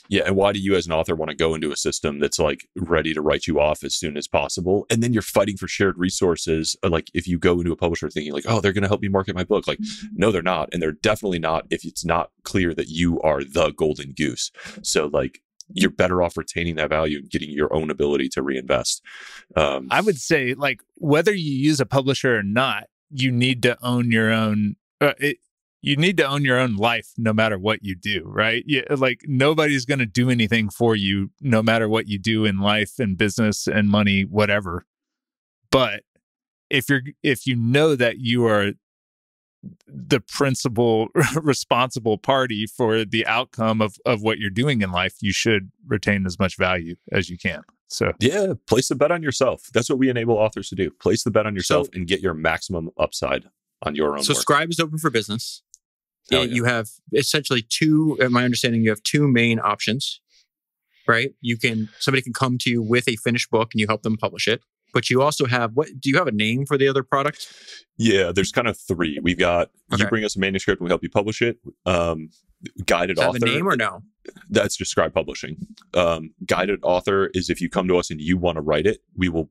Yeah. And why do you as an author want to go into a system that's like ready to write you off as soon as possible? And then you're fighting for shared resources. Like if you go into a publisher thinking like, oh, they're going to help me market my book. Like, no, they're not. And they're definitely not if it's not clear that you are the golden goose. So like, you're better off retaining that value and getting your own ability to reinvest. I would say like whether you use a publisher or not, you need to own your own, you need to own your own life no matter what you do, right? Yeah, like nobody's going to do anything for you no matter what you do in life and business and money, whatever. But if you know that you are the principal responsible party for the outcome of what you're doing in life, you should retain as much value as you can. So yeah, place the bet on yourself. That's what we enable authors to do. Place the bet on yourself and get your maximum upside on your own work. Scribe is open for business. Yeah. You have essentially two, in my understanding, you have two main options, right? Somebody can come to you with a finished book and you help them publish it. But you also have, do you have a name for the other product? Yeah, there's kind of three. We've got, you bring us a manuscript and we help you publish it. Guided author. Does it have a name or no? That's just Scribe Publishing. Guided author is if you come to us and you want to write it, we will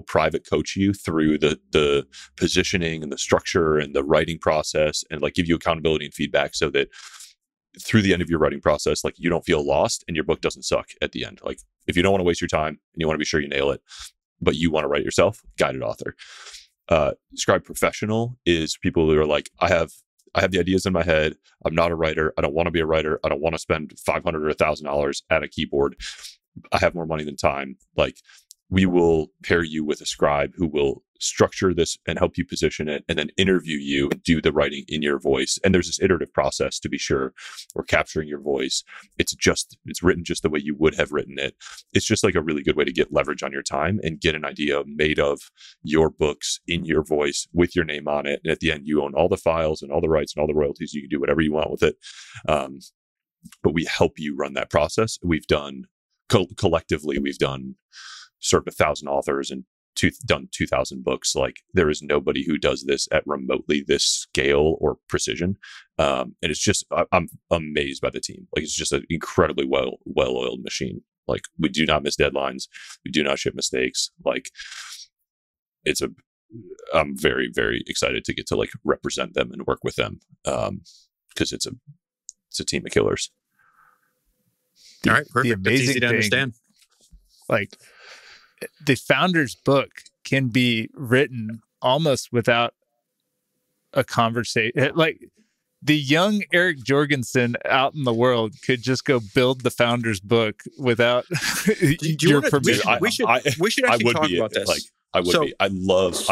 private coach you through the positioning and the structure and the writing process and like give you accountability and feedback so that through the end of your writing process, like you don't feel lost and your book doesn't suck at the end. Like if you don't want to waste your time and you want to be sure you nail it, but you want to write it yourself, guided author. Scribe Professional is people who are like, I have the ideas in my head. I'm not a writer. I don't want to be a writer. I don't want to spend $500 or $1,000 at a keyboard. I have more money than time. Like we will pair you with a scribe who will structure this and help you position it and then interview you and do the writing in your voice. And there's this iterative process to be sure we're capturing your voice. It's written just the way you would have written it. It's just like a really good way to get leverage on your time and get an idea made of your books in your voice with your name on it. And at the end, you own all the files and all the rights and all the royalties. You can do whatever you want with it. But we help you run that process. We've done collectively, we've done sort of 1,000 authors and done 2,000 books. Like there is nobody who does this at remotely this scale or precision. And it's just, I'm amazed by the team. Like it's just an incredibly well-oiled machine. Like we do not miss deadlines. We do not ship mistakes. Like I'm very, very excited to get to like represent them and work with them. Cause it's a team of killers. All right. Perfect. The amazing It's easy to understand. Like the founder's book can be written almost without a conversation. Like the young Eric Jorgensen out in the world could just go build the founder's book without your permission. We should actually talk about this. Like, I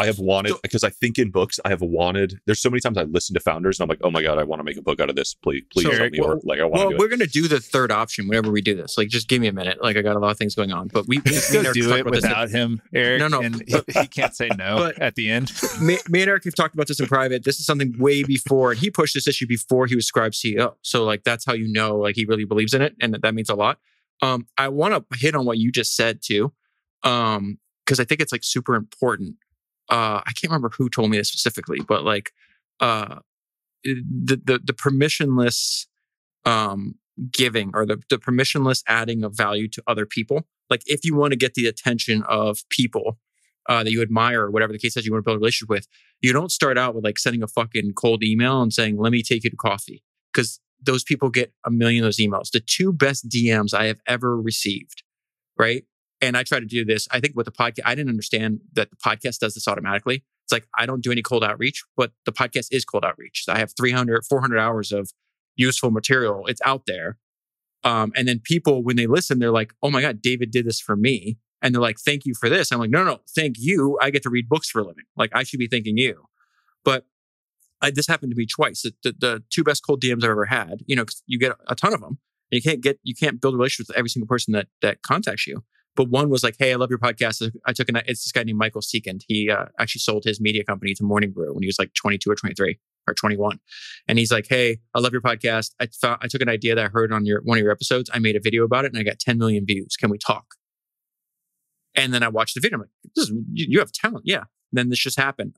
have wanted, because I think in books, there's so many times I listen to founders and I'm like, oh my God, I want to make a book out of this. Please help me. Or like, I want to do it. We're going to do the third option whenever we do this. Like, just give me a minute. Like, I got a lot of things going on, but we go do it without him, Eric. No. And he can't say no at the end. Me and Eric have talked about this in private. This is something way before, and he pushed this issue before he was Scribe CEO. So like, that's how you know, like he really believes in it. And that means a lot. I want to hit on what you just said too. Because I think it's like super important. I can't remember who told me this specifically, but like the permissionless giving or the permissionless adding of value to other people. Like if you want to get the attention of people that you admire or whatever the case is, you want to build a relationship with, you don't start out with like sending a fucking cold email and saying, let me take you to coffee. Because those people get a million of those emails. The two best DMs I have ever received, right? And I try to do this. I think with the podcast, I didn't understand that the podcast does this automatically. It's like, I don't do any cold outreach, but the podcast is cold outreach. So I have 300, 400 hours of useful material. It's out there. And then people, when they listen, they're like, oh my God, David did this for me. And they're like, thank you for this. I'm like, no, thank you. I get to read books for a living. Like I should be thanking you. But this happened to me twice. The two best cold DMs I've ever had, you know, 'cause you get a ton of them and you can't build a relationship with every single person that contacts you. But one was like, hey, I love your podcast. It's this guy named Michael Seekand. He actually sold his media company to Morning Brew when he was like 22 or 23. or 21. And he's like, hey, I love your podcast. I took an idea that I heard on one of your episodes. I made a video about it and I got 10 million views. Can we talk? And then I watched the video. I'm like, you have talent. Yeah. And then this just happened.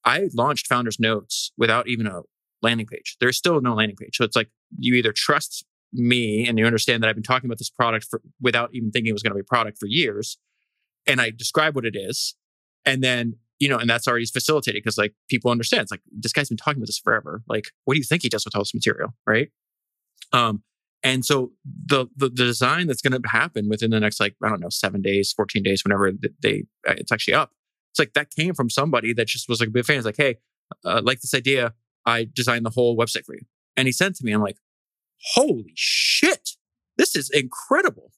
I launched Founders Notes without even a landing page. There's still no landing page. So it's like, you either trust me and you understand that I've been talking about this product without even thinking it was going to be a product for years. And I describe what it is. And then, and that's already facilitated because like people understand. It's like, this guy's been talking about this forever. Like, what do you think he does with all this material? Right. And so the design that's going to happen within the next, 7 days, 14 days, whenever it's actually up. It's like that came from somebody that just was like a big fan. It's like, hey, like this idea, I designed the whole website for you. And he sent it to me. I'm like, holy shit, this is incredible.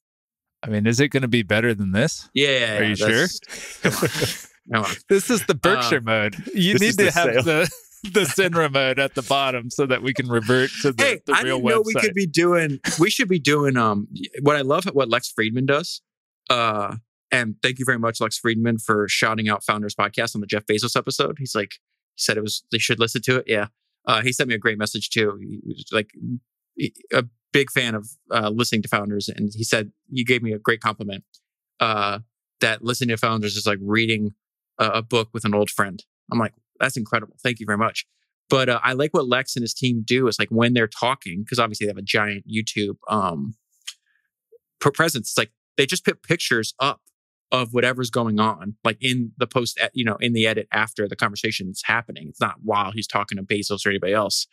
I mean, is it going to be better than this? Yeah. Are you sure? Come on. This is the Berkshire mode. You need to have the Senra mode at the bottom so that we can revert to the real website. I didn't know we should be doing what I love what Lex Friedman does. And thank you very much, Lex Friedman, for shouting out Founders Podcast on the Jeff Bezos episode. He said they should listen to it. Yeah. He sent me a great message too. He was like a big fan of listening to Founders. And he said, you gave me a great compliment that listening to Founders is like reading a book with an old friend. I'm like, that's incredible. Thank you very much. But I like what Lex and his team do is like when they're talking, because obviously they have a giant YouTube presence. It's like they just put pictures up of whatever's going on, like in the post, in the edit after the conversation is happening. It's not while he's talking to Bezos or anybody else.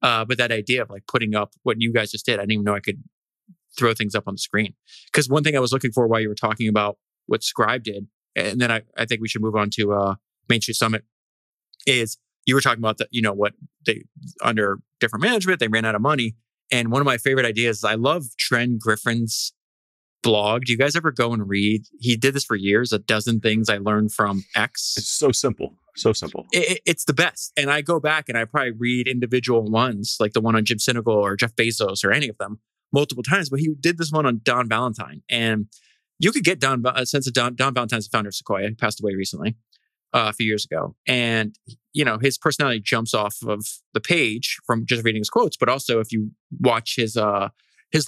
But that idea of like putting up what you guys just did, I didn't even know I could throw things up on the screen. Because one thing I was looking for while you were talking about what Scribe did, and then I think we should move on to Main Street Summit, is you were talking about what they, under different management, they ran out of money. And one of my favorite ideas is I love Trent Griffin's blog. Do you guys ever go and read? He did this for years, 12 things I learned from X. It's so simple. So simple. It's the best. And I go back and I probably read individual ones, like the one on Jim Sinegal or Jeff Bezos or any of them multiple times. But he did this one on Don Valentine. And you could get a sense of Don Valentine's the founder of Sequoia. He passed away recently, a few years ago. And, his personality jumps off of the page from just reading his quotes. But also if you watch his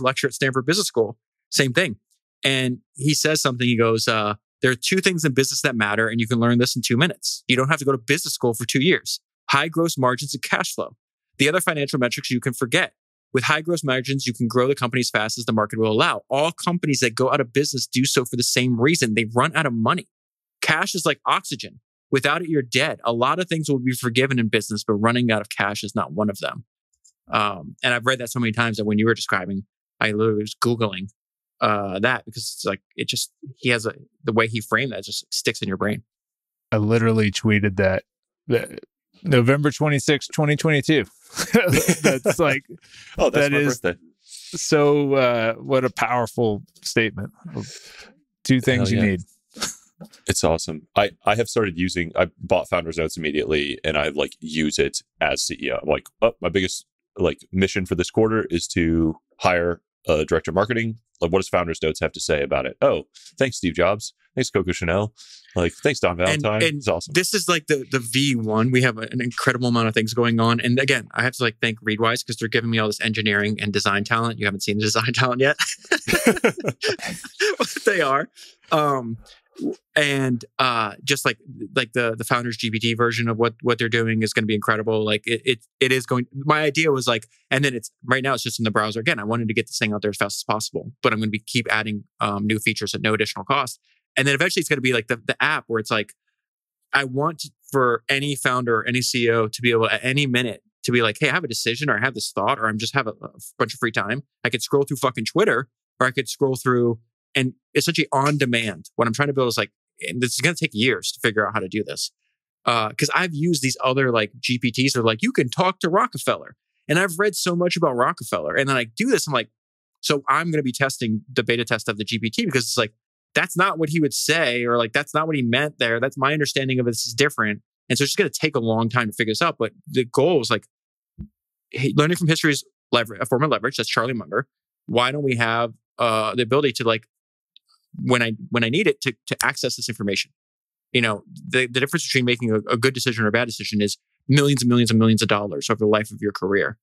lecture at Stanford Business School, same thing. And he says something, he goes, there are 2 things in business that matter, and you can learn this in 2 minutes. You don't have to go to business school for 2 years. High gross margins and cash flow. The other financial metrics you can forget. With high gross margins, you can grow the company as fast as the market will allow. All companies that go out of business do so for the same reason. They run out of money. Cash is like oxygen. Without it, you're dead. A lot of things will be forgiven in business, but running out of cash is not one of them. And I've read that so many times that when you were describing, I literally was Googling that because it's like, he has the way he framed that just sticks in your brain. I literally tweeted that November 26, 2022. That's like, oh, that's my birthday. So what a powerful statement. 2 things you need. It's awesome. I have started I bought Founders Notes immediately and I use it as CEO. I'm like, my biggest mission for this quarter is to hire a director of marketing. Like, what does Founders Notes have to say about it? Oh, thanks, Steve Jobs. Thanks, Coco Chanel. Thanks, Don Valentine. And it's awesome. This is like the V1. We have an incredible amount of things going on. And again, I have to thank Readwise because they're giving me all this engineering and design talent. You haven't seen the design talent yet. But they are. And just like the Founders GPT version of what they're doing is going to be incredible. It is going. My idea was and then right now it's just in the browser. Again, I wanted to get this thing out there as fast as possible, but I'm going to keep adding new features at no additional cost. And then eventually it's going to be the app where it's I want for any founder, any CEO to be able at any minute to be hey, I have a decision or I have this thought or I'm just have a bunch of free time. I could scroll through fucking Twitter or I could scroll through. And essentially on demand, what I'm trying to build is and this is going to take years to figure out how to do this. Because I've used these other GPTs that are you can talk to Rockefeller. And I've read so much about Rockefeller. And then I do this, I'm so I'm going to be testing the beta test of the GPT because it's that's not what he would say, or that's not what he meant there. That's my understanding of this is different. And so it's just going to take a long time to figure this out. But the goal is hey, learning from history is a form of leverage. That's Charlie Munger. Why don't we have the ability to when I need it to access this information? The difference between making a good decision or a bad decision is millions and millions and millions of dollars over the life of your career.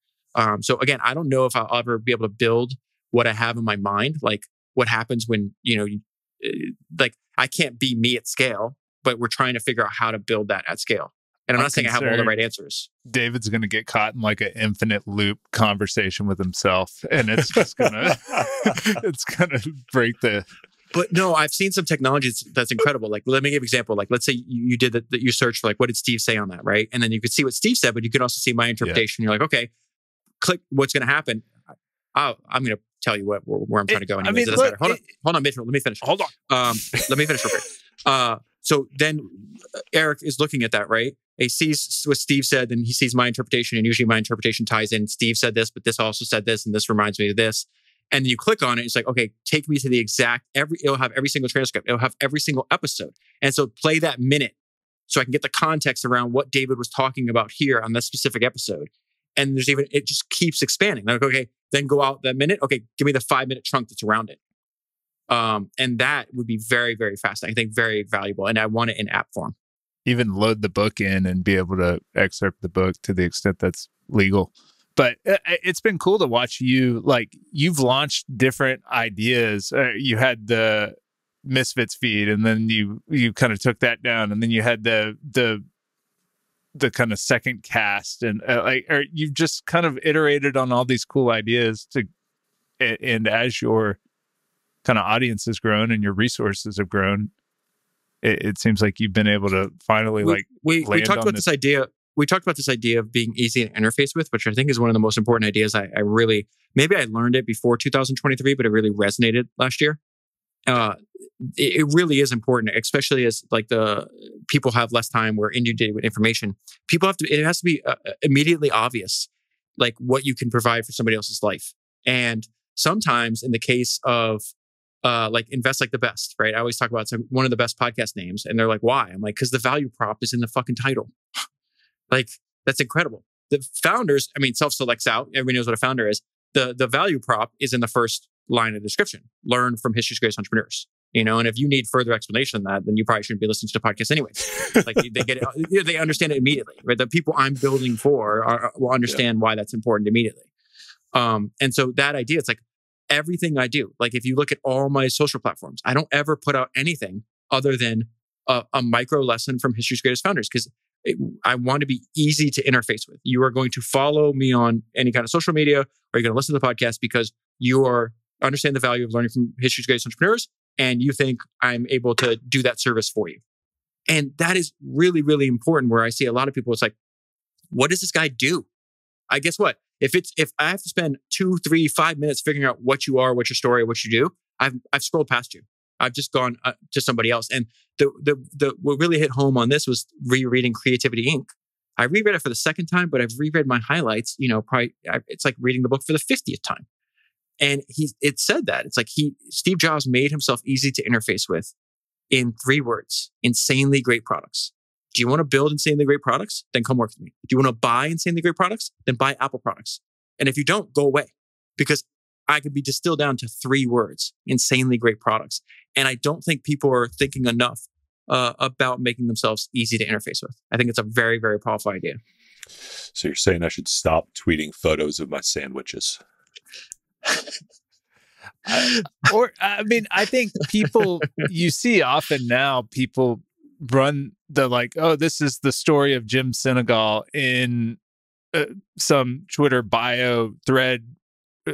So again, I don't know if I'll ever be able to build what I have in my mind. Like what happens when, like I can't be me at scale, but we're trying to figure out how to build that at scale. And I'm not saying I have all the right answers. David's going to get caught in like an infinite loop conversation with himself, and it's just going to it's going to break the. But no, I've seen some technologies that's incredible. Like, let me give an example. Like, let's say you did that you searched for like, what did Steve say on that, right? And then you could see what Steve said, but you could also see my interpretation. Yeah. You're like, okay, click. What's going to happen? I'm going to tell you where I'm trying to go. Anyways, hold on, Mitchell. Let me finish. Hold on. Let me finish real quick. So then Eric is looking at that, right? He sees what Steve said, and he sees my interpretation, and usually my interpretation ties in. Steve said this, but this also said this, and this reminds me of this. And then you click on it, it's like, okay, take me to the exact, it'll have every single transcript. It'll have every single episode. And so play that minute so I can get the context around what David was talking about here on this specific episode. And it just keeps expanding. Like, okay, then go out that minute. Okay, give me the 5-minute chunk that's around it. And that would be very, very fast. I think very valuable. And I want it in app form. Even load the book in and be able to excerpt the book to the extent that's legal. But it's been cool to watch you, like you've launched different ideas. You had the Misfits feed, and then you kind of took that down, and then you had the kind of second cast, and you've just kind of iterated on all these cool ideas and as your kind of audience has grown and your resources have grown, it seems like you've been able to finally we talked about this idea. We talked about this idea of being easy to interface with, which I think is one of the most important ideas. I really, maybe I learned it before 2023, but it really resonated last year. It really is important, especially as like the people have less time, we're inundated with information. It has to be immediately obvious, like what you can provide for somebody else's life. And sometimes in the case of like Invest Like the Best, right? I always talk about one of the best podcast names, and they're like, why? I'm like, because the value prop is in the fucking title. Like, that's incredible. The founders, self-selects out. Everybody knows what a founder is. The value prop is in the first line of the description. Learn from history's greatest entrepreneurs. And if you need further explanation than that, then you probably shouldn't be listening to the podcast anyway. Like they get it, they understand it immediately, right? The people I'm building for will understand why that's important immediately. And so that idea, it's like everything I do. Like if you look at all my social platforms, I don't ever put out anything other than a micro lesson from history's greatest founders, because I want to be easy to interface with. You are going to follow me on any kind of social media, or you're going to listen to the podcast because you understand the value of learning from history's greatest entrepreneurs, and you think I'm able to do that service for you. And that is really, really important, where I see a lot of people, it's like, what does this guy do? I guess what? If I have to spend 2, 3, 5 minutes figuring out what you are, what your story, what you do, I've scrolled past you. I've just gone to somebody else. And what really hit home on this was rereading Creativity Inc. I reread it for the second time, but I've reread my highlights. Probably it's like reading the book for the 50th time. And it said that it's like Steve Jobs made himself easy to interface with in 3 words: insanely great products. Do you want to build insanely great products? Then come work with me. Do you want to buy insanely great products? Then buy Apple products. And if you don't, go away, because I could be distilled down to 3 words: insanely great products. And I don't think people are thinking enough about making themselves easy to interface with. I think it's a very, very powerful idea. So you're saying I should stop tweeting photos of my sandwiches? I think people, you see often now, people run the like, oh, this is the story of Jim Senegal in some Twitter bio thread,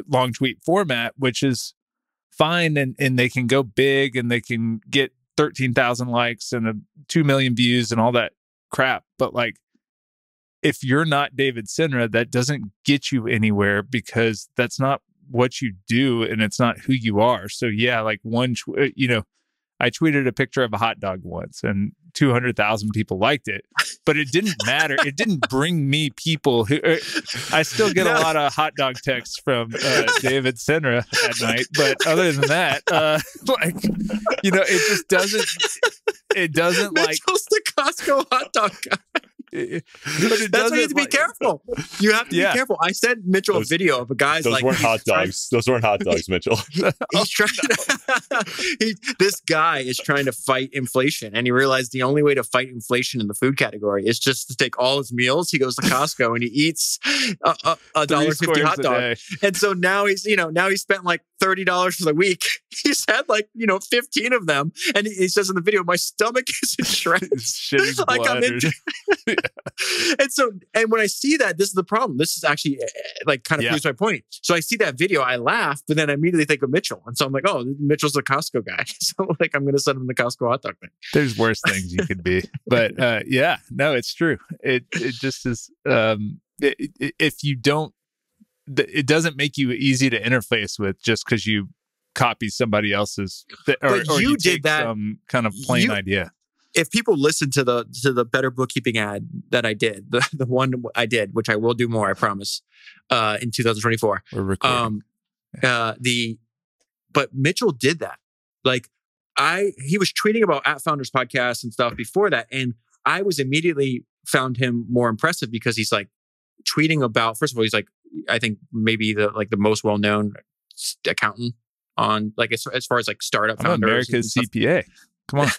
long tweet format, which is fine. And they can go big and they can get 13,000 likes and 2 million views and all that crap. But like, if you're not David Senra, that doesn't get you anywhere, because that's not what you do and it's not who you are. So yeah, like I tweeted a picture of a hot dog once and 200,000 people liked it, but it didn't matter. It didn't bring me people who I still get a lot of hot dog texts from David Senra at night. But other than that, it just doesn't, it doesn't like the Costco hot dog guy. That's why you have to be careful. You have to be careful. I sent Mitchell a video of a guy's those weren't hot dogs. Those weren't hot dogs, Mitchell. He's trying this guy is trying to fight inflation, and he realized the only way to fight inflation in the food category is just to take all his meals. He goes to Costco and he eats a $1.50 hot dog. And so now he's spent like $30 for the week. He's had 15 of them, and he says in the video, "My stomach is in shreds." Like I'm in. And when I see that, this is the problem. This is actually kind of proves my point. So I see that video, I laugh, but then I immediately think of Mitchell, and so I'm like, "Oh, Mitchell's a Costco guy." So I'm going to send him the Costco hot dog thing. There's worse things you could be, but no, it's true. It just is. If you don't, it doesn't make you easy to interface with just because you copy somebody else's, or you did that some kind of plain idea. If people listen to the Better Bookkeeping ad that I did, the one I did, which I will do more, I promise, in 2024. We're recording. But Mitchell did that. He was tweeting about at Founders Podcast and stuff before that, and I was immediately found him more impressive because he's tweeting about. First of all, he's I think maybe the most well known accountant on as far as startup founders. America's CPA. Come on.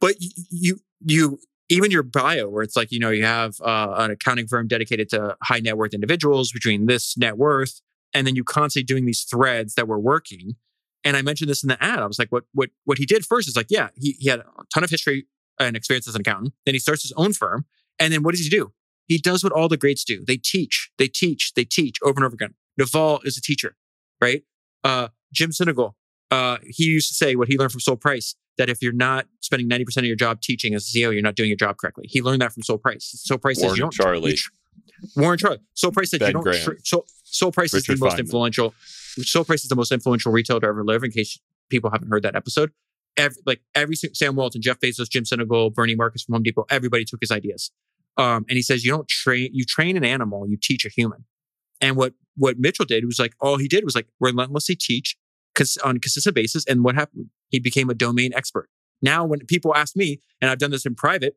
But you even your bio where it's you have an accounting firm dedicated to high net worth individuals between this net worth, and then you constantly doing these threads that were working. And I mentioned this in the ad. I was like, what he did first is he had a ton of history and experience as an accountant. Then he starts his own firm, and then what does he do? He does what all the greats do. They teach over and over again. Naval is a teacher, right? Jim Sinegal, he used to say what he learned from Soul Price, that if you're not spending 90% of your job teaching as a CEO, you're not doing your job correctly. He learned that from Soul Price. Soul Price says you don't. Warren Charlie. Soul Price said you don't. Soul Price is the most influential. Soul Price is the most influential retailer to ever live. In case people haven't heard that episode, every Sam Walton, Jeff Bezos, Jim Sinegal, Bernie Marcus from Home Depot, everybody took his ideas. And he says you don't train. You train an animal. You teach a human. And what Mitchell did was all he did was relentlessly teach on a consistent basis. And what happened? He became a domain expert. Now, when people ask me, and I've done this in private,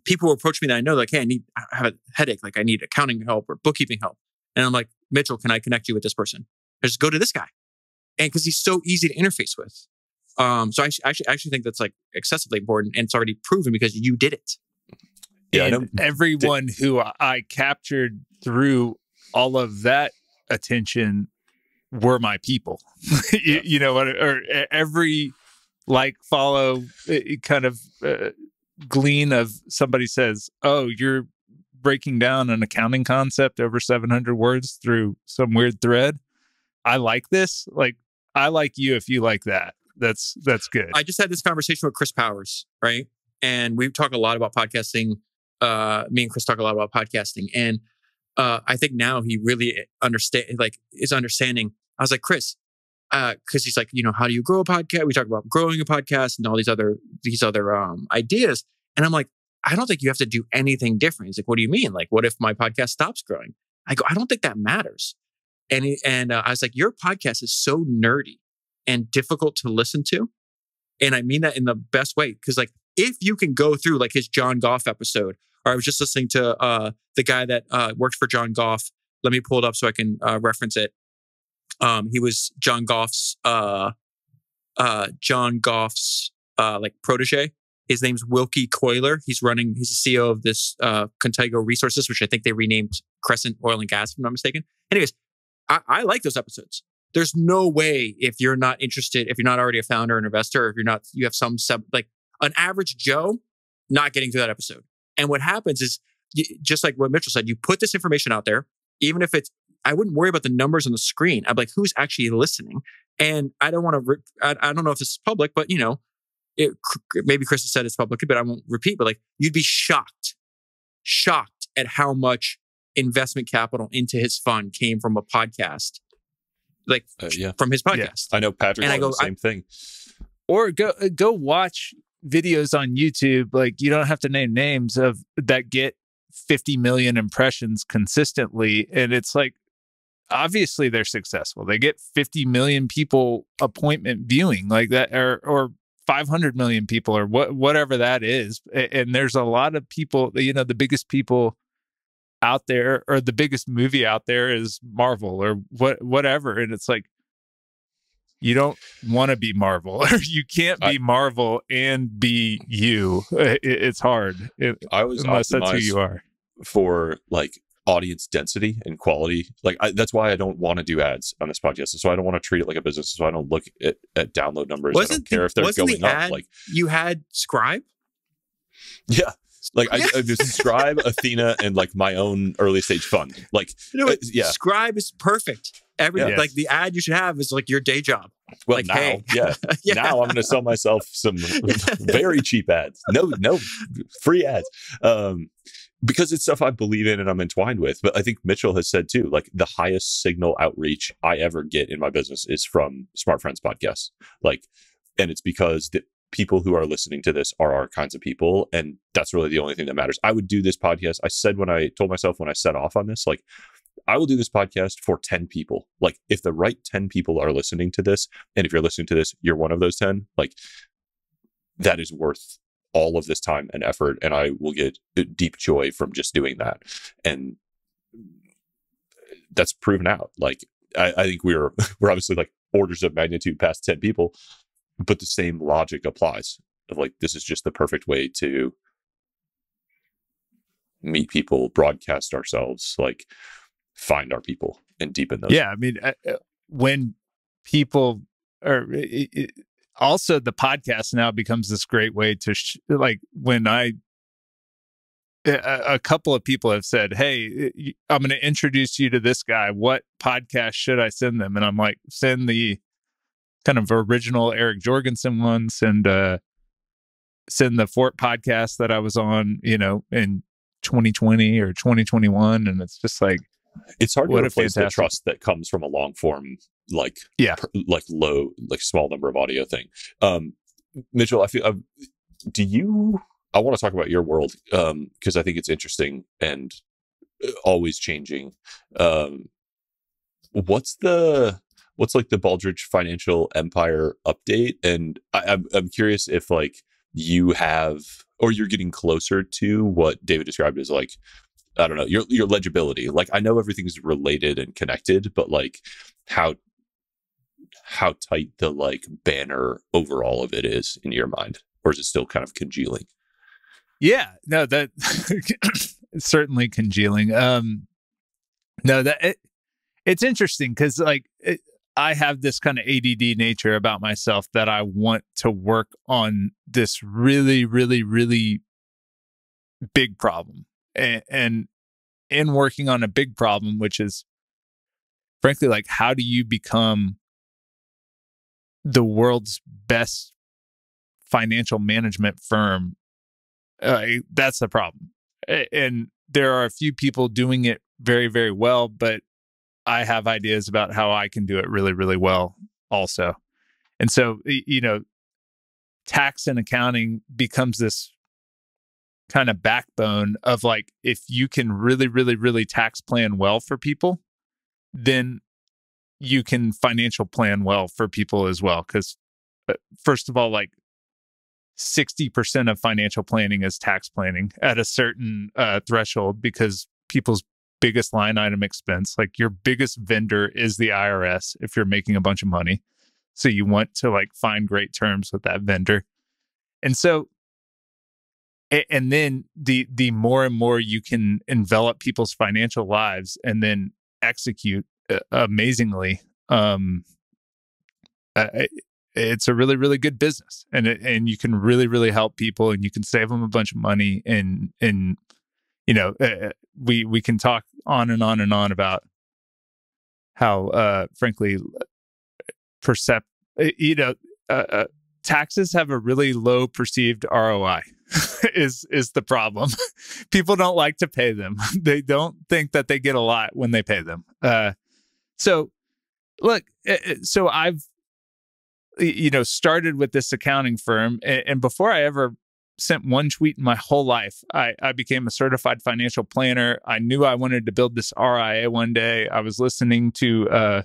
people will approach me that I know, hey, I have a headache. I need accounting help or bookkeeping help. And I'm like, Mitchell, can I connect you with this person? I just go to this guy. And because he's so easy to interface with. So I actually think that's excessively important, and it's already proven because you did it. Yeah, and everyone who I captured through all of that attention were my people. you know what? Or every follow kind of glean of somebody says, "Oh, you're breaking down an accounting concept over 700 words through some weird thread. I like this. I like you if you like that. That's good." I just had this conversation with Chris Powers, right? And we talk a lot about podcasting. Me and Chris talk a lot about podcasting, and I think now he really is understanding. I was like, Chris, because he's how do you grow a podcast? We talk about growing a podcast and all these other ideas, and I'm like, I don't think you have to do anything different. He's like, what do you mean? What if my podcast stops growing? I go, I don't think that matters. And I was like, your podcast is so nerdy and difficult to listen to, and I mean that in the best way, because if you can go through his John Goff episode, or I was just listening to the guy that worked for John Goff. Let me pull it up so I can reference it. He was John Goff's protege. His name's Wilkie Coiler. He's the CEO of this Contigo Resources, which I think they renamed Crescent Oil and Gas, if I'm not mistaken. Anyways, I like those episodes. There's no way, if you're not interested, if you're not already a founder or an investor, or if you have some an average Joe not getting through that episode. And what happens is, just like what Mitchell said, you put this information out there, even if I wouldn't worry about the numbers on the screen. I'm like, who's actually listening? And I don't want to, I don't know if this is public, but maybe Chris has said it's public, but I won't repeat, but you'd be shocked at how much investment capital into his fund came from a podcast, from his podcast. Yeah. I know Patrick said the same thing. Or go watch videos on YouTube. You don't have to name names of that get 50 million impressions consistently. And it's obviously they're successful. They get 50 million people appointment viewing that, or 500 million people or whatever that is. And there's a lot of people, the biggest people out there, or the biggest movie out there is Marvel or whatever. And it's like, you don't want to be Marvel, or you can't be Marvel and be you. It's hard. Unless that's who you are. For like audience density and quality. Like that's why I don't want to do ads on this podcast. So I don't want to treat it like a business. So I don't look at download numbers. I don't care if they're going up. Like you had Scribe. Yeah. Like I Scribe, Athena, and like my own early stage fund. Like, Scribe is perfect. Like the ad you should have is like your day job. Well, like, now, hey. Now I'm going to sell myself some very cheap ads. No free ads. Because it's stuff I believe in and I'm entwined with. But I think Mitchell has said too, like the highest signal outreach I ever get in my business is from Smart Friends podcasts. Like, and it's because the people who are listening to this are our kinds of people. And that's really the only thing that matters. I would do this podcast. I said when I told myself when I set off on this, like, I will do this podcast for 10 people. Like if the right 10 people are listening to this, and if you're listening to this, you're one of those 10, like that is worth all of this time and effort. And I will get deep joy from just doing that. And that's proven out. Like, I think we're obviously like orders of magnitude past 10 people, but the same logic applies of like, this is just the perfect way to meet people, broadcast ourselves, like find our people and deepen those. Yeah. I mean, when people are also the podcast now becomes this great way to like when a couple of people have said, hey, I'm going to introduce you to this guy. What podcast should I send them? And I'm like, send the kind of original Eric Jorgensen one, send the Fort podcast that I was on, in 2020 or 2021. And it's just like, it's hard to replace the trust that comes from a long form, like low, like small number of audio thing. Mitchell, I feel, I want to talk about your world because I think it's interesting and always changing. What's like the Baldridge Financial Empire update? And I'm curious if like you have, or you're getting closer to what David described as like, I don't know, your legibility. Like I know everything's related and connected, but like how tight the like banner overall of it is in your mind, or is it still kind of congealing? Yeah, no, that it's certainly congealing. It's interesting because like I have this kind of ADD nature about myself that I want to work on this really, really, really big problem. And in working on a big problem, which is frankly, like, how do you become the world's best financial management firm? That's the problem. And there are a few people doing it very, very well, but I have ideas about how I can do it really, really well also. And so, tax and accounting becomes this kind of backbone of like, if you can really, really, really tax plan well for people, then you can financial plan well for people as well. Because first of all, like 60% of financial planning is tax planning at a certain threshold, because people's biggest line item expense, like your biggest vendor is the IRS if you're making a bunch of money. So you want to like find great terms with that vendor. And so, and then the more and more you can envelop people's financial lives and then execute amazingly, it's a really, really good business, and you can really, really help people, and you can save them a bunch of money. And we can talk on and on and on about how, frankly, taxes have a really low perceived ROI is the problem. People don't like to pay them. They don't think that they get a lot when they pay them. So look, so I've, started with this accounting firm, and before I ever sent one tweet in my whole life, I became a certified financial planner. I knew I wanted to build this RIA one day. I was listening to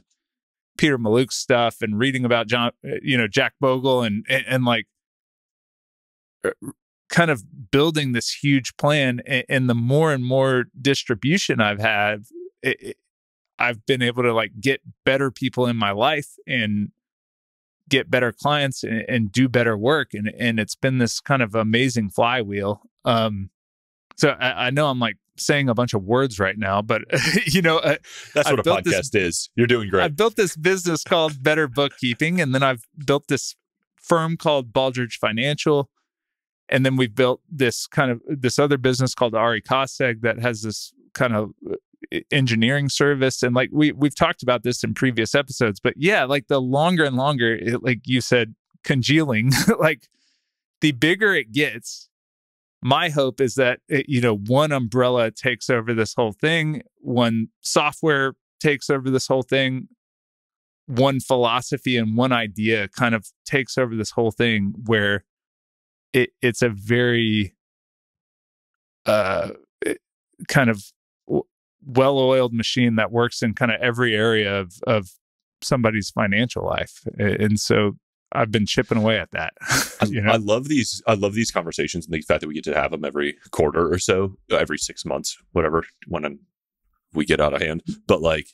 Peter Maluk's stuff and reading about Jack Bogle and like kind of building this huge plan. And the more and more distribution I've had, I've been able to like get better people in my life and get better clients and do better work. And it's been this kind of amazing flywheel. So I know I'm like saying a bunch of words right now, but that's what a podcast is. You're doing great. I built this business called Better Bookkeeping, and then I've built this firm called Baldridge Financial, and then we've built this other business called Ari Koseg that has this kind of engineering service. And like we've talked about this in previous episodes, but yeah, like the longer and longer, like you said, congealing, like the bigger it gets. My hope is that, one umbrella takes over this whole thing, one software takes over this whole thing, one philosophy and one idea kind of takes over this whole thing, where it's a very kind of well-oiled machine that works in kind of every area of somebody's financial life. And so I've been chipping away at that. I love these conversations, and the fact that we get to have them every quarter or so, every 6 months, whatever, when we get out of hand. But like,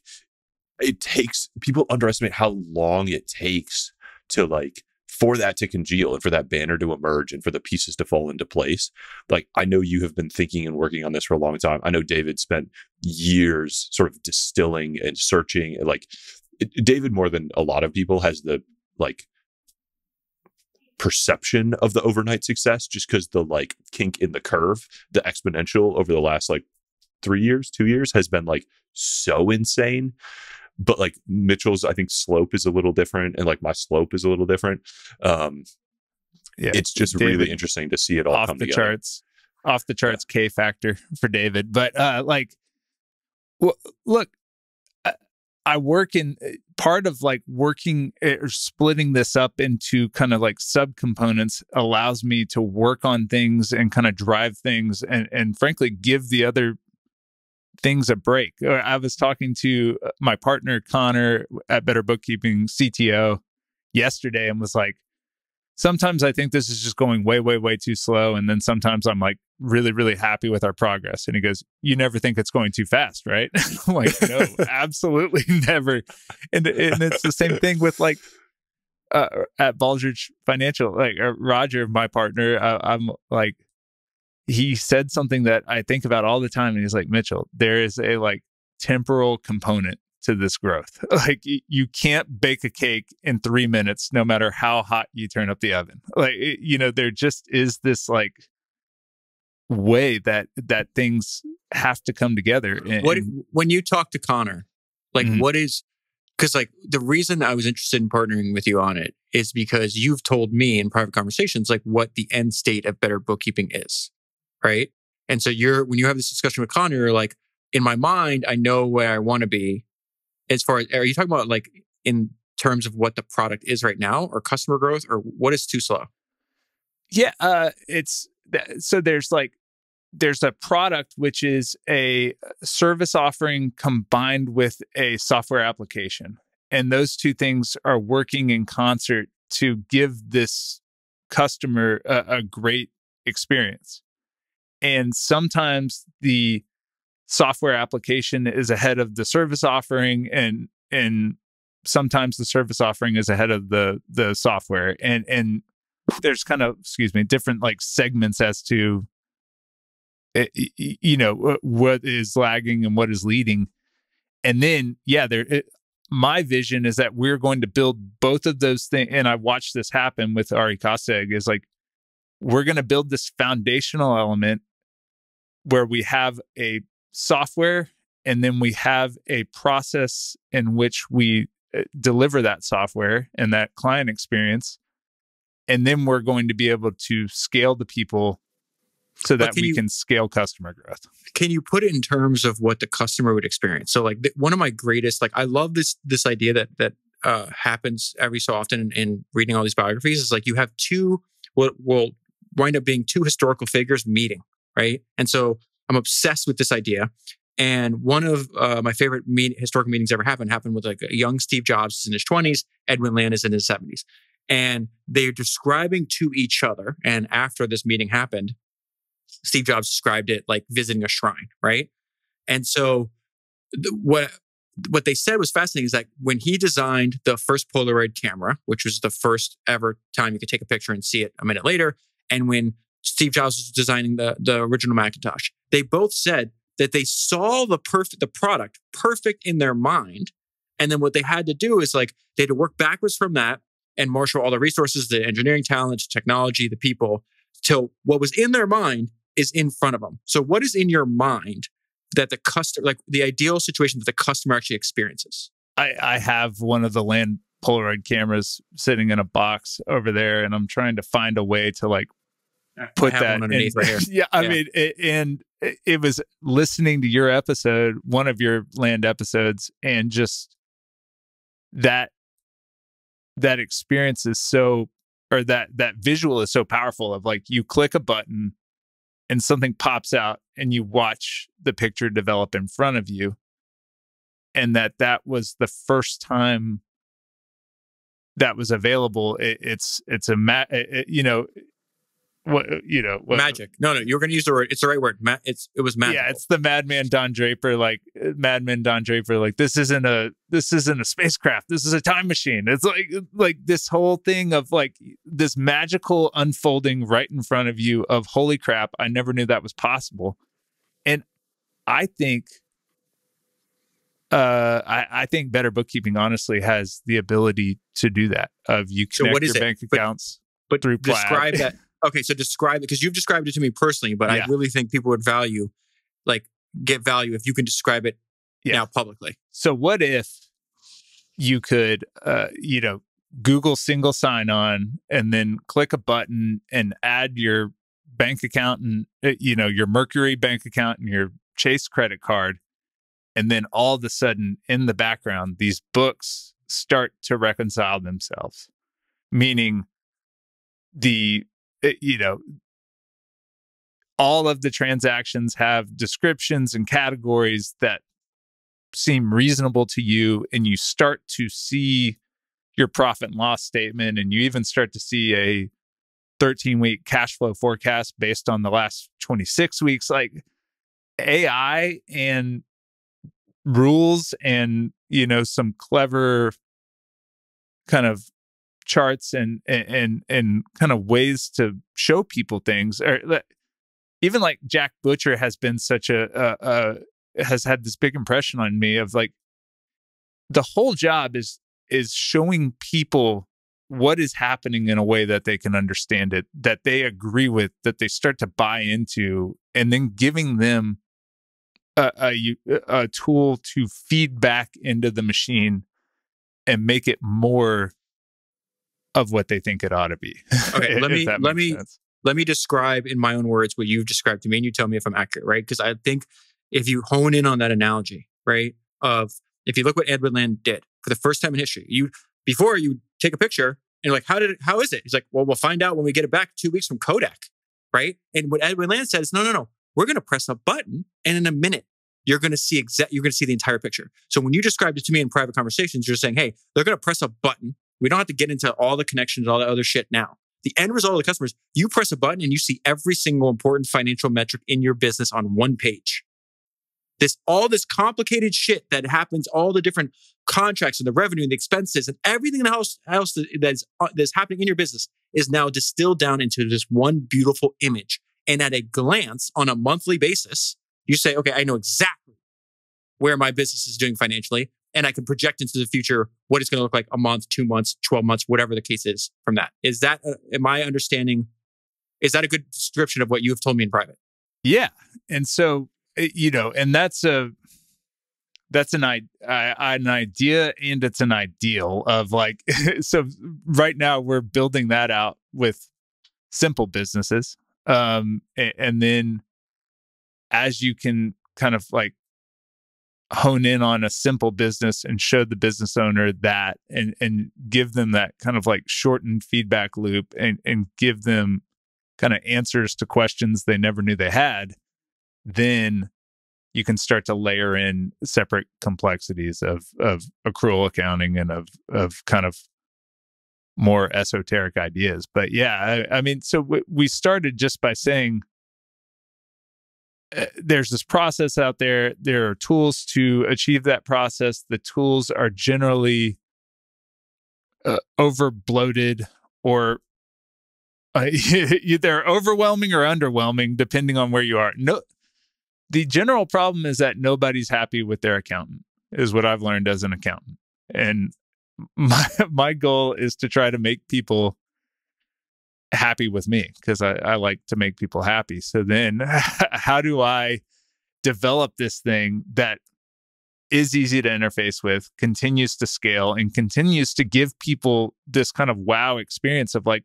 people underestimate how long it takes to like, for that to congeal and for that banner to emerge and for the pieces to fall into place. Like, I know you have been thinking and working on this for a long time. I know David spent years sort of distilling and searching. Like, David, more than a lot of people, has the like perception of the overnight success, just because the like kink in the curve, the exponential over the last like 2 years has been like so insane. But like Mitchell's, I think, slope is a little different, and like my slope is a little different. It's just David, really interesting to see it all come together. Off the charts K factor for David. But look, I work in part of like working or splitting this up into kind of like subcomponents allows me to work on things and kind of drive things and frankly give the other things a break. I was talking to my partner Connor at Better Bookkeeping, CTO, yesterday, and was like, sometimes I think this is just going way, way, way too slow. And then sometimes I'm like really, really happy with our progress. And he goes, you never think it's going too fast, right? I'm like, no, absolutely never. And it's the same thing with like at Baldridge Financial, like Roger, my partner, I'm like, he said something that I think about all the time. And he's like, Mitchell, there is a like temporal component to this growth. Like you can't bake a cake in 3 minutes, no matter how hot you turn up the oven. Like, there just is this like way that things have to come together. When you talk to Connor, like what is, because like the reason I was interested in partnering with you on it is because you've told me in private conversations, like what the end state of Better Bookkeeping is. Right. And so when you have this discussion with Connor, you're like, in my mind, I know where I want to be. As far as, are you talking about like in terms of what the product is right now, or customer growth, or what is too slow? Yeah. So there's a product, which is a service offering combined with a software application. And those two things are working in concert to give this customer a great experience. And sometimes the software application is ahead of the service offering, and sometimes the service offering is ahead of the software. And there's kind of, different like segments as to, what is lagging and what is leading. And then, my vision is that we're going to build both of those things. And I watched this happen with Ari Koseg, is like, we're going to build this foundational element where we have a software and then we have a process in which we deliver that software and that client experience. And then we're going to be able to scale the people so that we can scale customer growth. Can you put it in terms of what the customer would experience? So like one of my greatest, like I love this idea that happens every so often in reading all these biographies, is like you have two, what will wind up being two historical figures meeting, right? And so I'm obsessed with this idea. And one of my favorite historical meetings ever happened with like a young Steve Jobs in his 20s, Edwin Land is in his 70s. and they're describing to each other. And after this meeting happened, Steve Jobs described it like visiting a shrine, right? And so what they said was fascinating is that when he designed the first Polaroid camera, which was the first ever time you could take a picture and see it a minute later, and when Steve Jobs was designing the original Macintosh, they both said that they saw the product perfect in their mind. And then what they had to do is like, they had to work backwards from that and marshal all the resources, the engineering talent, technology, the people, till what was in their mind is in front of them. So what is in your mind that the customer, like the ideal situation that the customer actually experiences? I have one of the land Polaroid cameras sitting in a box over there, and I'm trying to find a way to like put that underneath right here. Yeah, I mean, it was listening to your episode, one of your land episodes, and just that experience is so, or that visual is so powerful of like, you click a button and something pops out and you watch the picture develop in front of you. And that was the first time that was available. It's magic. No, you were going to use the word. It's the right word. It was magical. Yeah, it's the Madman Don Draper, like this isn't a spacecraft. This is a time machine. It's like this whole thing of like this magical unfolding right in front of you of holy crap, I never knew that was possible. And I think I think Better Bookkeeping honestly has the ability to do that. Of you connect your bank accounts through Plaid. Describe that. Okay, so describe it, because you've described it to me personally, but I really think people would get value if you can describe it now publicly. So what if you could, Google single sign-on and then click a button and add your bank account and, your Mercury bank account and your Chase credit card. And then all of a sudden in the background, these books start to reconcile themselves, meaning all of the transactions have descriptions and categories that seem reasonable to you, and you start to see your profit and loss statement, and you even start to see a 13-week cash flow forecast based on the last 26 weeks. Like AI and rules and some clever kind of charts and kind of ways to show people things, or even like Jack Butcher has been such has had this big impression on me of like, the whole job is showing people what is happening in a way that they can understand it, that they agree with, that they start to buy into, and then giving them a tool to feed back into the machine and make it more of what they think it ought to be. Okay, let me describe in my own words what you've described to me, and you tell me if I'm accurate, right? Because I think if you hone in on that analogy, right, of if you look what Edwin Land did for the first time in history, before you take a picture and you're like, how is it? He's like, well, we'll find out when we get it back 2 weeks from Kodak, right? And what Edwin Land said is, no, we're going to press a button, and in a minute you're going to see the entire picture. So when you described it to me in private conversations, you're saying, hey, they're going to press a button. We don't have to get into all the connections, all the other shit now. The end result of the customers, you press a button and you see every single important financial metric in your business on one page. All this complicated shit that happens, all the different contracts and the revenue and the expenses and everything else that's happening in your business is now distilled down into this one beautiful image. And at a glance, on a monthly basis, you say, okay, I know exactly where my business is doing financially, and I can project into the future what it's going to look like a month, 2 months, 12 months, whatever the case is from that. Is that, am I understanding, is that a good description of what you have told me in private? Yeah. And so, and that's an idea, and it's an ideal of like, so right now we're building that out with simple businesses. And then as you can kind of like hone in on a simple business and show the business owner that and give them that kind of like shortened feedback loop and give them kind of answers to questions they never knew they had, then you can start to layer in separate complexities of accrual accounting and of kind of more esoteric ideas. But yeah, I mean, so we started just by saying there's this process out there. There are tools to achieve that process. The tools are generally over bloated or they're overwhelming or underwhelming, depending on where you are. No, the general problem is that nobody's happy with their accountant, is what I've learned as an accountant. And my goal is to try to make people happy with me, because I like to make people happy. So then how do I develop this thing that is easy to interface with, continues to scale, and continues to give people this kind of wow experience of like,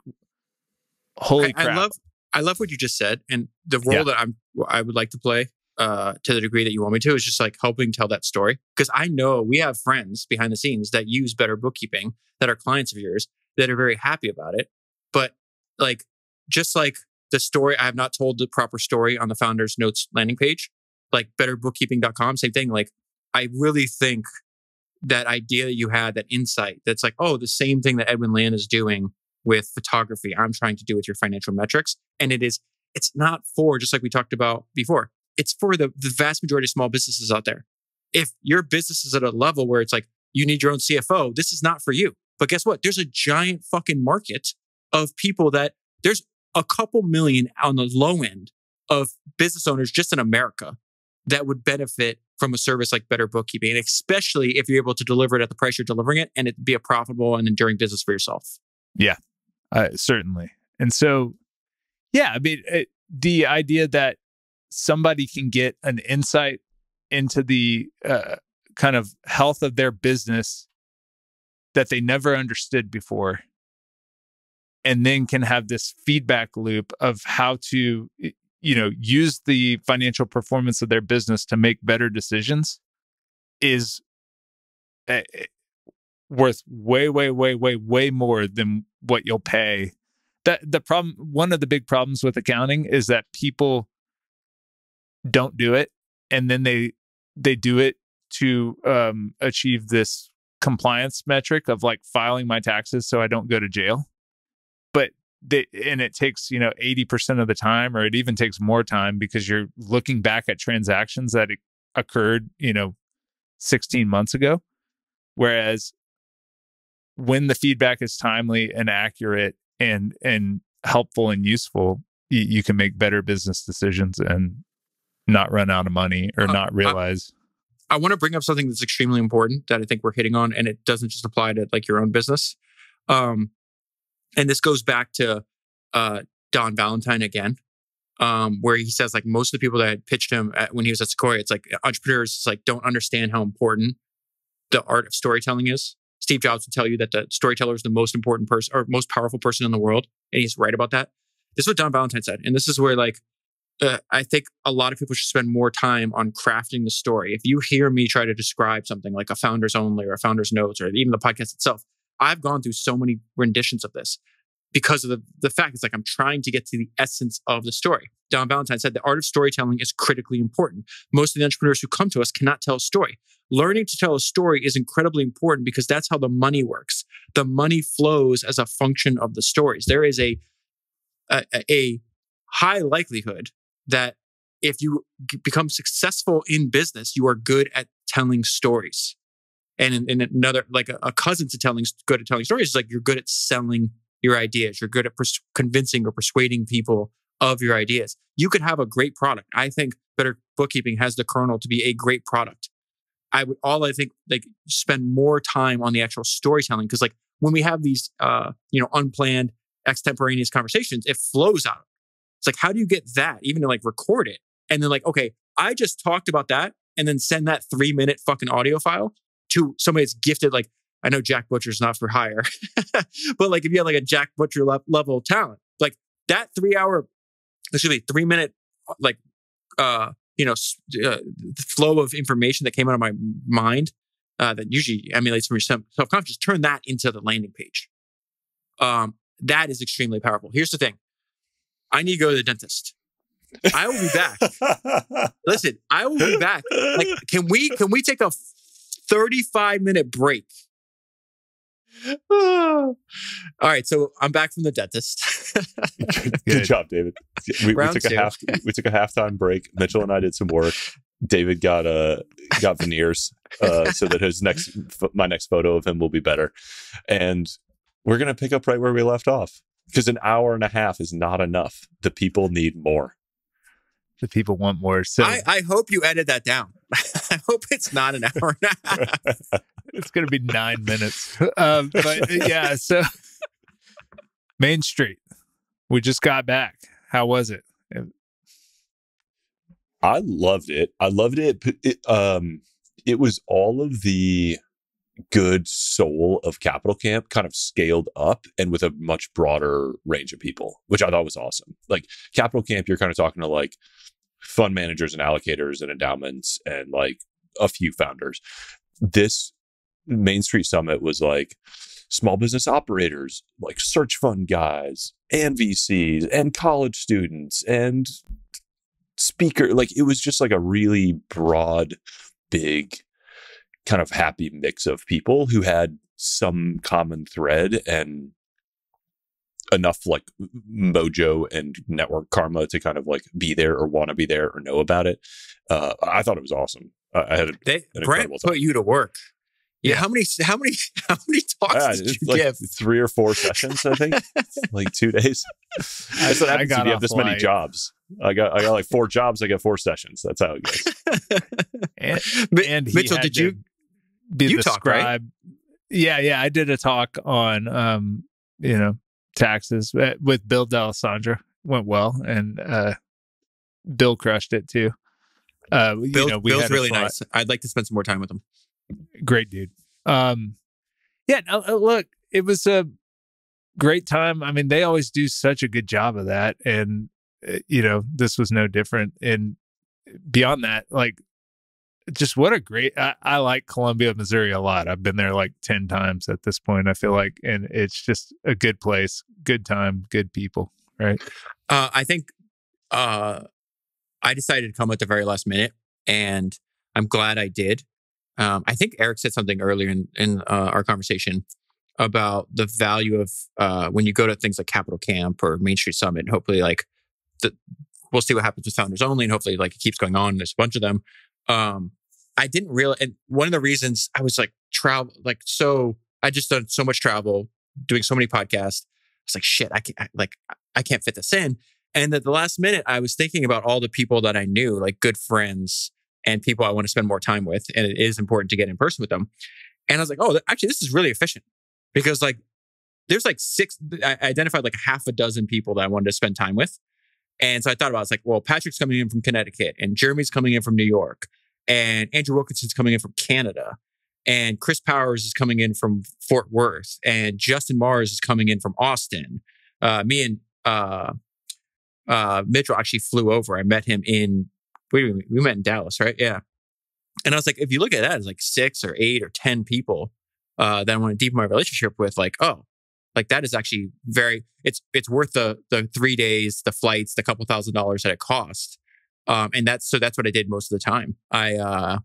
holy crap. I love what you just said. And the role that I would like to play to the degree that you want me to is just like helping tell that story. Because I know we have friends behind the scenes that use Better Bookkeeping, that are clients of yours, that are very happy about it. But like, just like the story, I have not told the proper story on the Founders Notes landing page, like betterbookkeeping.com, same thing. Like, I really think that idea that you had, that insight, that's like, oh, the same thing that Edwin Land is doing with photography, I'm trying to do with your financial metrics. And it's not for, just like we talked about before, it's for the vast majority of small businesses out there. If your business is at a level where it's like, you need your own CFO, this is not for you. But guess what? There's a giant fucking market of people that there's a couple million on the low end of business owners just in America that would benefit from a service like Better Bookkeeping. And especially if you're able to deliver it at the price you're delivering it and it be a profitable and enduring business for yourself. Yeah, certainly. And so, yeah, I mean, the idea that somebody can get an insight into the kind of health of their business that they never understood before, and then can have this feedback loop of how to, use the financial performance of their business to make better decisions, is worth way, way, way, way, way more than what you'll pay. One of the big problems with accounting is that people don't do it, and then they do it to achieve this compliance metric of like filing my taxes so I don't go to jail. But it takes 80% of the time, or it even takes more time, because you're looking back at transactions that occurred 16 months ago. Whereas when the feedback is timely and accurate and helpful and useful, you can make better business decisions and not run out of money or not realize. I want to bring up something that's extremely important that I think we're hitting on, and it doesn't just apply to like your own business. And this goes back to Don Valentine again, where he says like most of the people that had pitched him when he was at Sequoia, it's like entrepreneurs like don't understand how important the art of storytelling is. Steve Jobs would tell you that the storyteller is the most important person or most powerful person in the world, and he's right about that. This is what Don Valentine said, and this is where like I think a lot of people should spend more time on crafting the story. If you hear me try to describe something like a Founders Only or a Founders Notes or even the podcast itself, I've gone through so many renditions of this because of the fact it's like I'm trying to get to the essence of the story. Don Valentine said the art of storytelling is critically important. Most of the entrepreneurs who come to us cannot tell a story. Learning to tell a story is incredibly important because that's how the money works. The money flows as a function of the stories. There is a high likelihood that if you become successful in business, you are good at telling stories. And in another, like a cousin to good at telling stories is like you're good at selling your ideas. You're good at convincing or persuading people of your ideas. You could have a great product. I think Better Bookkeeping has the kernel to be a great product. I think like spend more time on the actual storytelling, because like when we have these unplanned extemporaneous conversations, it flows out. It's like, how do you get that even to like record it? And then like, okay, I just talked about that, and then send that 3-minute fucking audio file to somebody that's gifted. Like, I know Jack Butcher's not for hire, but like if you have like a Jack Butcher level talent, like that 3-minute, like, flow of information that came out of my mind that usually emulates from your self-conscious, turn that into the landing page. That is extremely powerful. Here's the thing. I need to go to the dentist. I will be back. Listen, I will be back. Like, can we take a 35-minute break All right, so I'm back from the dentist. Good job, David. We Round took a halftime break. Mitchell and I did some work. David got veneers so that my next photo of him will be better. And we're gonna pick up right where we left off, because an hour and a half is not enough. The people need more. The people want more. So I hope you edit that down. I hope it's not an hour and a half. It's going to be 9 minutes. But yeah, so Main Street, we just got back. How was it? I loved it. It was all of the good soul of Capital Camp kind of scaled up and with a much broader range of people, which I thought was awesome. Like Capital Camp, you're kind of talking to like fund managers and allocators and endowments and like a few founders. This Main Street Summit was like small business operators, like search fund guys and VCs and college students and speaker. Like it was just like a really broad, big kind of happy mix of people who had some common thread and enough like mojo and network karma to kind of like be there or want to be there or know about it. I thought it was awesome. I had an incredible time. Put you to work. Yeah. How many talks did you give? 3 or 4 sessions, I think. Like 2 days. That's what happens if you have this many jobs. I got like 4 jobs. I got 4 sessions. That's how it goes. and Mitchell, did you be you the talk, scribe? Right? Yeah. I did a talk on taxes with Bill D'Alessandro. Went well, and Bill crushed it too. Bill's really nice. I'd like to spend some more time with him. Great dude. Look, it was a great time. I mean, they always do such a good job of that, and this was no different. And beyond that, like, just what a great. I like Columbia, Missouri a lot. I've been there like 10 times at this point, I feel like, and it's just a good place, good time, good people. Right. I think I decided to come at the very last minute, and I'm glad I did. I think Eric said something earlier in our conversation about the value of when you go to things like Capital Camp or Main Street Summit, and hopefully like we'll see what happens with Founders Only, and hopefully like it keeps going on. There's a bunch of them. I didn't realize, and one of the reasons I was like I just done so much travel, doing so many podcasts. I was like, shit, I can't fit this in. And at the last minute, I was thinking about all the people that I knew, like good friends and people I want to spend more time with. And it is important to get in person with them. And I was like, oh, actually, this is really efficient, because like there's like 6, I identified like 6 people that I wanted to spend time with. And so I thought about it. I was like, well, Patrick's coming in from Connecticut, and Jeremy's coming in from New York, and Andrew Wilkinson's coming in from Canada, and Chris Powers is coming in from Fort Worth, and Justin Mars is coming in from Austin. Me and Mitchell actually flew over. I met him we met in Dallas, right? Yeah. And I was like, if you look at that, it's like 6 or 8 or 10 people that I want to deepen my relationship with. Like, oh, like that is actually it's worth the 3 days, the flights, the couple $1,000s that it cost. And that's what I did most of the time. I,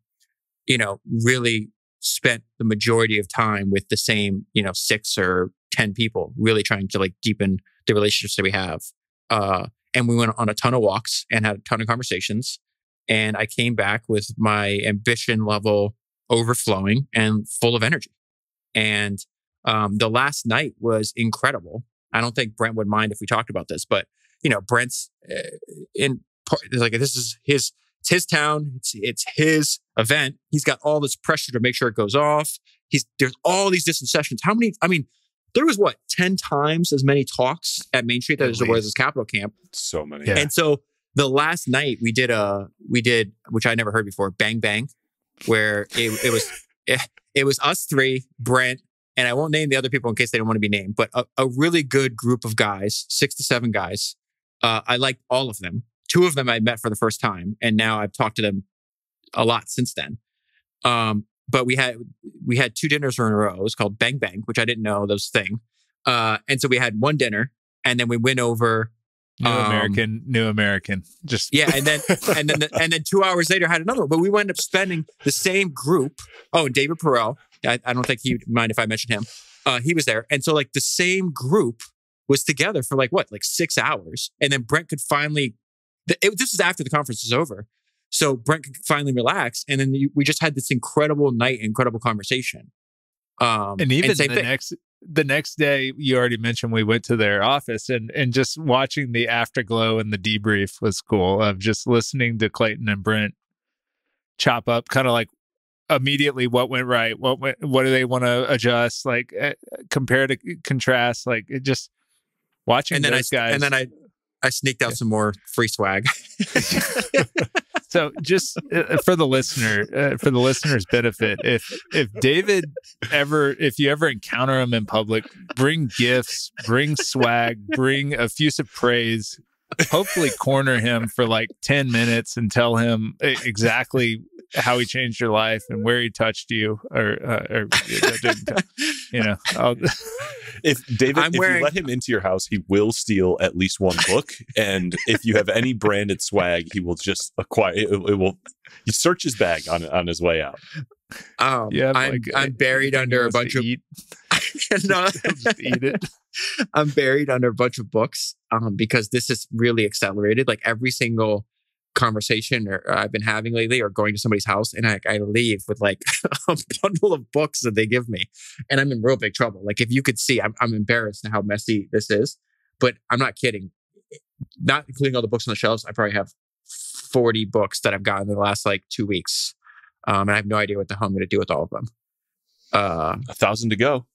really spent the majority of time with the same, 6 or 10 people, really trying to like deepen the relationships that we have. And we went on a ton of walks and had a ton of conversations. And I came back with my ambition level overflowing and full of energy. And the last night was incredible. I don't think Brent would mind if we talked about this, but Brent's this is it's his town. It's his event. He's got all this pressure to make sure it goes off. There's all these different sessions. How many? I mean, there was 10 times as many talks at Main Street as there was at Capital Camp. So many. Yeah. And so the last night we did which I never heard before, Bang Bang, where it was us 3, Brent, and I won't name the other people in case they don't want to be named, but a really good group of guys, 6 to 7 guys. I liked all of them. 2 of them I met for the first time, and now I've talked to them a lot since then. But we had 2 dinners in a row. It was called Bang Bang, which I didn't know that was a thing. And so we had one dinner, and then we went over New American. Just yeah, and then 2 hours later had another one. But we wound up spending the same group. Oh, and David Perel. I don't think he'd mind if I mentioned him. He was there. And so like the same group was together for like 6 hours. And then Brent could finally, this was after the conference was over. So Brent could finally relax. And then we just had this incredible night, incredible conversation. And even the next day, you already mentioned we went to their office and just watching the afterglow and the debrief was cool, of just listening to Clayton and Brent chop up kind of like immediately what went right, what do they want to adjust, like compare to contrast, like it just watching those guys. And then I sneaked out some more free swag. So just for the listener's benefit, if you ever encounter him in public, bring gifts, bring swag, bring effusive praise, hopefully corner him for like 10 minutes and tell him exactly how he changed your life and where he touched you If David, you let him into your house, he will steal at least one book. And if you have any branded swag, he will just acquire it. He search his bag on his way out. I'm buried under a bunch of no, just eat it. I'm buried under a bunch of books because this is really accelerated. Like every single conversation I've been having lately, or going to somebody's house, and I leave with like a bundle of books that they give me, and I'm in real big trouble. Like if you could see, I'm embarrassed at how messy this is, but I'm not kidding. Not including all the books on the shelves, I probably have 40 books that I've gotten in the last like 2 weeks, and I have no idea what the hell I'm going to do with all of them. 1,000 to go.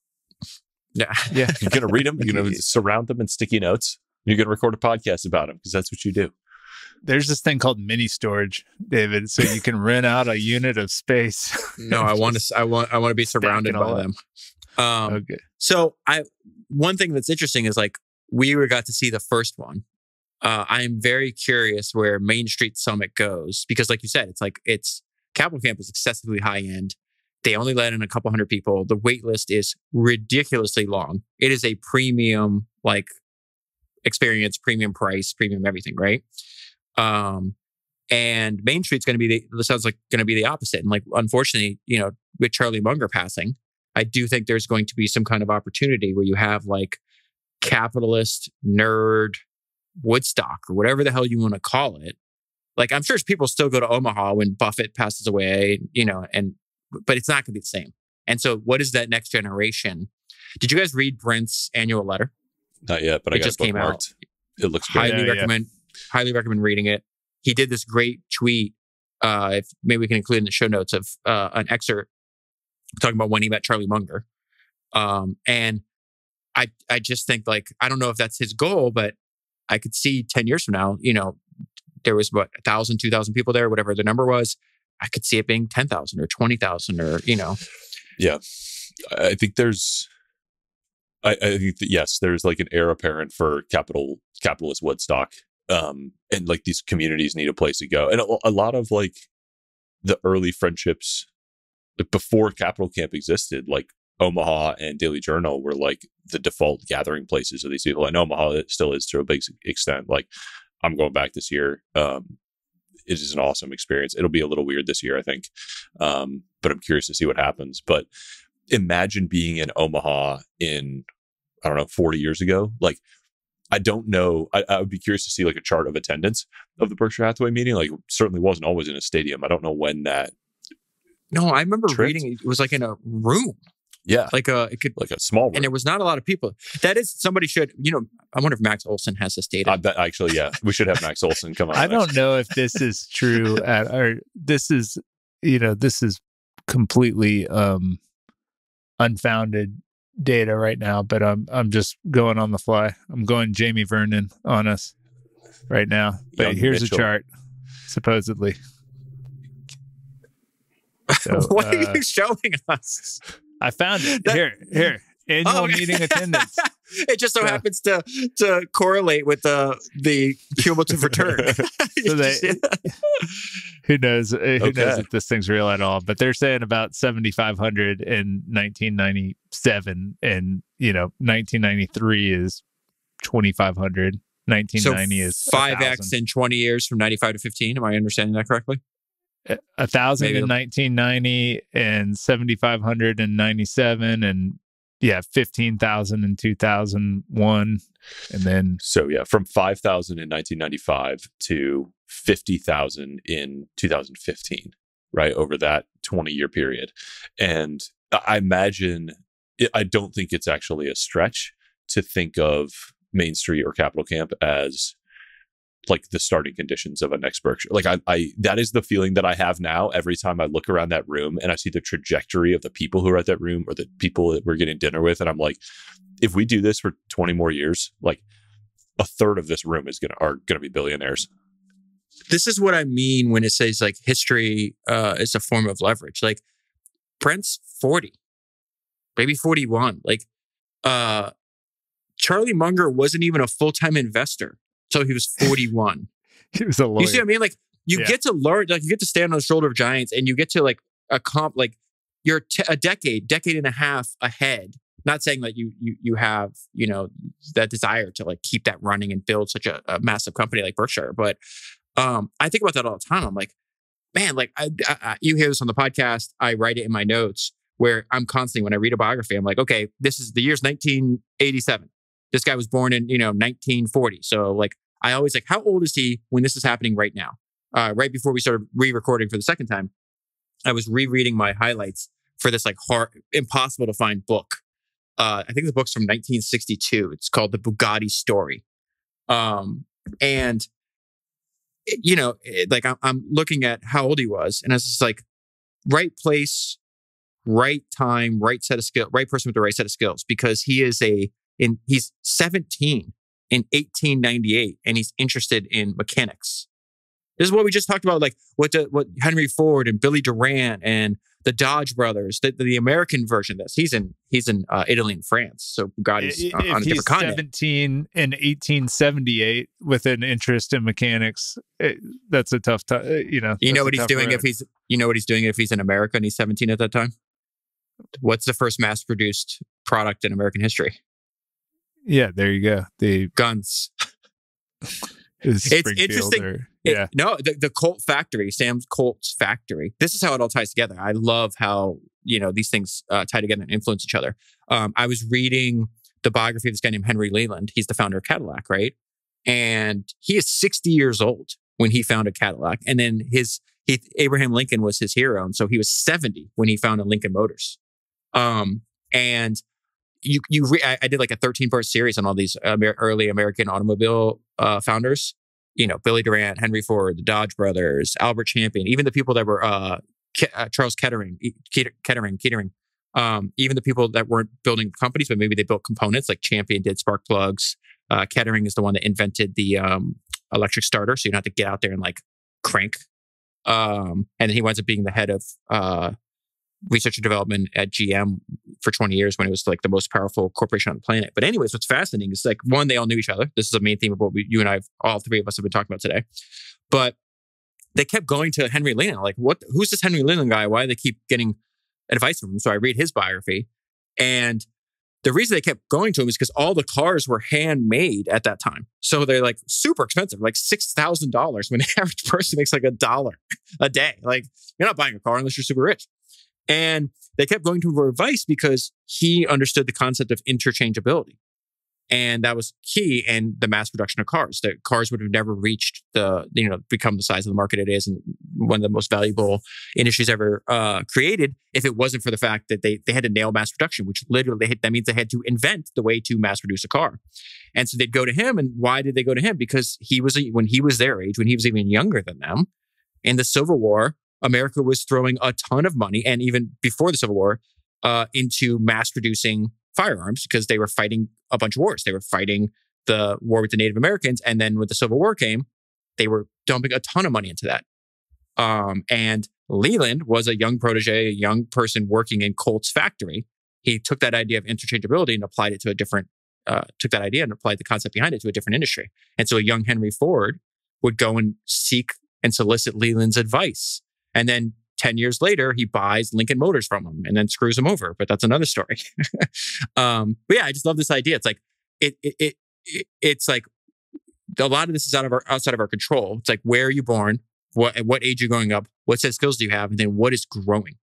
Yeah. You're going to read them. You're going to surround them in sticky notes. You're going to record a podcast about them because that's what you do. There's this thing called mini storage, David, so you can rent out a unit of space. No, I want to be surrounded by them. Okay. So one thing that's interesting is like we got to see the first one. I'm very curious where Main Street Summit goes because, like you said, it's Capital Camp is excessively high end. They only let in a couple hundred people. The wait list is ridiculously long. It is a premium like experience, premium price, premium everything, right? And Main Street's going to be sounds like going to be the opposite. And like, unfortunately, with Charlie Munger passing, I do think there's going to be some kind of opportunity where you have like capitalist nerd Woodstock or whatever the hell you want to call it. Like, I'm sure people still go to Omaha when Buffett passes away, but it's not going to be the same. And so what is that next generation? Did you guys read Brent's annual letter? Not yet, but I got it bookmarked. Out. It looks great. Highly recommend reading it. He did this great tweet. If maybe we can include in the show notes of an excerpt talking about when he met Charlie Munger. And I just think like, I don't know if that's his goal, but I could see 10 years from now, there was 1,000, 2,000 people there, whatever the number was. I could see it being 10,000 or 20,000 or, Yeah. I think there's like an heir apparent for capitalist Woodstock. And like these communities need a place to go. And a lot of like the early friendships before Capital Camp existed, like Omaha and Daily Journal were like the default gathering places of these people. And Omaha it still is to a big extent. Like I'm going back this year. It is an awesome experience. It'll be a little weird this year, I think. But I'm curious to see what happens. But imagine being in Omaha in, 40 years ago. Like, I don't know. I would be curious to see like a chart of attendance of the Berkshire Hathaway meeting. Like, certainly wasn't always in a stadium. I don't know when that. No, I remember reading it was like in a room. Yeah, like a small room, and there was not a lot of people. That is, somebody should, I wonder if Max Olson has this data. I bet actually, yeah, we should have Max Olson come on. I don't know if this is true this is completely unfounded data right now, but I'm just going on the fly. I'm going Jamie Vernon on us right now. But Young here's Mitchell. a chart, supposedly. So, what are you showing us? I found it. Here. Annual meeting attendance. It just so happens to correlate with the cumulative return. So who knows? Who knows if this thing's real at all? But they're saying about 7,500 in 1997, and 1993 is 2,500. 1990 is 5x in 20 years from 95 to 15. Am I understanding that correctly? 1,000 Maybe in 1990 and 7,500 in 97 and 15,000 in 2001 and then So yeah, from 5,000 in 1995 to 50,000 in 2015, right? Over that 20-year period. And I imagine, I don't think it's actually a stretch to think of Main Street or Capital Camp as like the starting conditions of a next Berkshire. Like I that is the feeling that I have now every time I look around that room and I see the trajectory of the people who are at that room or the people that we're getting dinner with. And I'm like, if we do this for 20 more years, like a third of this room are gonna be billionaires. This is what I mean when it says like history is a form of leverage. Like Brent's 40, maybe 41. Like Charlie Munger wasn't even a full-time investor until he was 41. he was a lawyer. You see what I mean? Like you get to learn, like you get to stand on the shoulder of giants and you get to like like you're a decade and a half ahead. Not saying that you have, that desire to like keep that running and build such a massive company like Berkshire. But I think about that all the time. I'm like, man, like you hear this on the podcast. I write it in my notes where I'm constantly, when I read a biography, I'm like, okay, this is the year's 1987. This guy was born in, 1940. So like, I always like, how old is he when this is happening right now? Right before we started re-recording for the second time, I was rereading my highlights for this like impossible to find book. I think the book's from 1962. It's called The Bugatti Story. Like I'm looking at how old he was, and I was just like, right place, right time, right set of skills, right person with the right set of skills, because he's 17 in 1898, and he's interested in mechanics. This is what we just talked about, like what Henry Ford and Billy Durant and the Dodge brothers, the American version of this. He's in Italy and France, so Bugatti's on a different continent. 17 in 1878 with an interest in mechanics, that's a tough time. You know what he's doing if he's in America and he's 17 at that time. What's the first mass-produced product in American history? Yeah, there you go. The guns. It's interesting. The Colt factory, Sam's Colt's factory. This is how it all ties together. I love how, these things tie together and influence each other. I was reading the biography of this guy named Henry Leland. He's the founder of Cadillac, right? And he is 60 years old when he founded Cadillac. And then Abraham Lincoln was his hero. And so he was 70 when he founded Lincoln Motors. And I did like a 13-part series on all these early American automobile founders. Billy Durant, Henry Ford, the Dodge brothers, Albert Champion, even the people that were Charles Kettering, even the people that weren't building companies, but maybe they built components, like Champion did spark plugs. Kettering is the one that invented the electric starter, so you don't have to get out there and like crank. And then he winds up being the head of research and development at GM for 20 years when it was like the most powerful corporation on the planet. But anyways, what's fascinating is like, one, they all knew each other. This is the main theme of what you and I, all three of us have been talking about today. But they kept going to Henry Leland. Like, who's this Henry Leland guy? Why do they keep getting advice from him? So I read his biography. And the reason they kept going to him is because all the cars were handmade at that time. So they're like super expensive, like $6,000 when the average person makes like $1 a day. Like, you're not buying a car unless you're super rich. And they kept going to him for advice because he understood the concept of interchangeability. And that was key in the mass production of cars. That cars would have never reached become the size of the market it is and one of the most valuable industries ever created if it wasn't for the fact that they had to nail mass production, which literally that means they had to invent the way to mass produce a car. And so they'd go to him. And why did they go to him? Because when he was their age, when he was even younger than them, in the Civil War, America was throwing a ton of money, and even before the Civil War, into mass producing firearms because they were fighting a bunch of wars. They were fighting the war with the Native Americans, and then when the Civil War came, they were dumping a ton of money into that. And Leland was a young protege, a young person working in Colt's factory. He took that idea of interchangeability and applied it to applied the concept behind it to a different industry. And so a young Henry Ford would go and seek and solicit Leland's advice. And then 10 years later, he buys Lincoln Motors from him and then screws him over. But that's another story. But yeah, I just love this idea. It's like, it's like a lot of this is outside of our control. It's like, where are you born? at what age you're going up, what set of skills do you have, and then what is growing.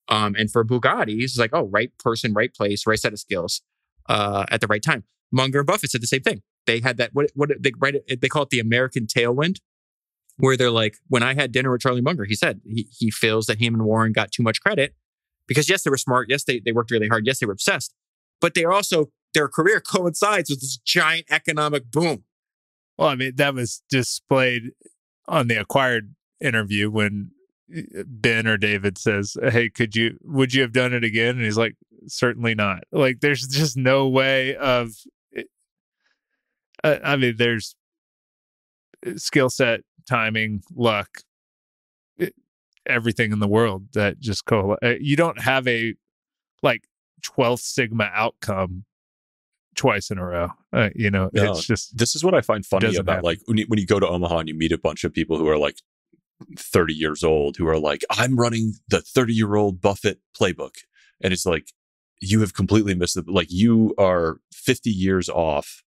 And for Bugatti, it's like, oh, right person, right place, right set of skills at the right time. Munger and Buffett said the same thing. They had that, they call it the American tailwind, where they're like, when I had dinner with Charlie Munger, he said he feels that him and Warren got too much credit because, yes, they were smart. Yes, they worked really hard. Yes, they were obsessed. But they also, their career coincides with this giant economic boom. Well, I mean, that was displayed on the Acquired interview when Ben or David says, hey, would you have done it again? And he's like, certainly not. Like, there's just no way of, I mean, there's skill set, timing, luck, everything in the world that just you don't have a like 12th Sigma outcome twice in a row. No, it's just, this is what I find funny about happen. Like when you go to Omaha and you meet a bunch of people who are like 30 years old who are like, I'm running the 30-year-old Buffett playbook. And it's like, you have completely missed it. Like, you are 50 years off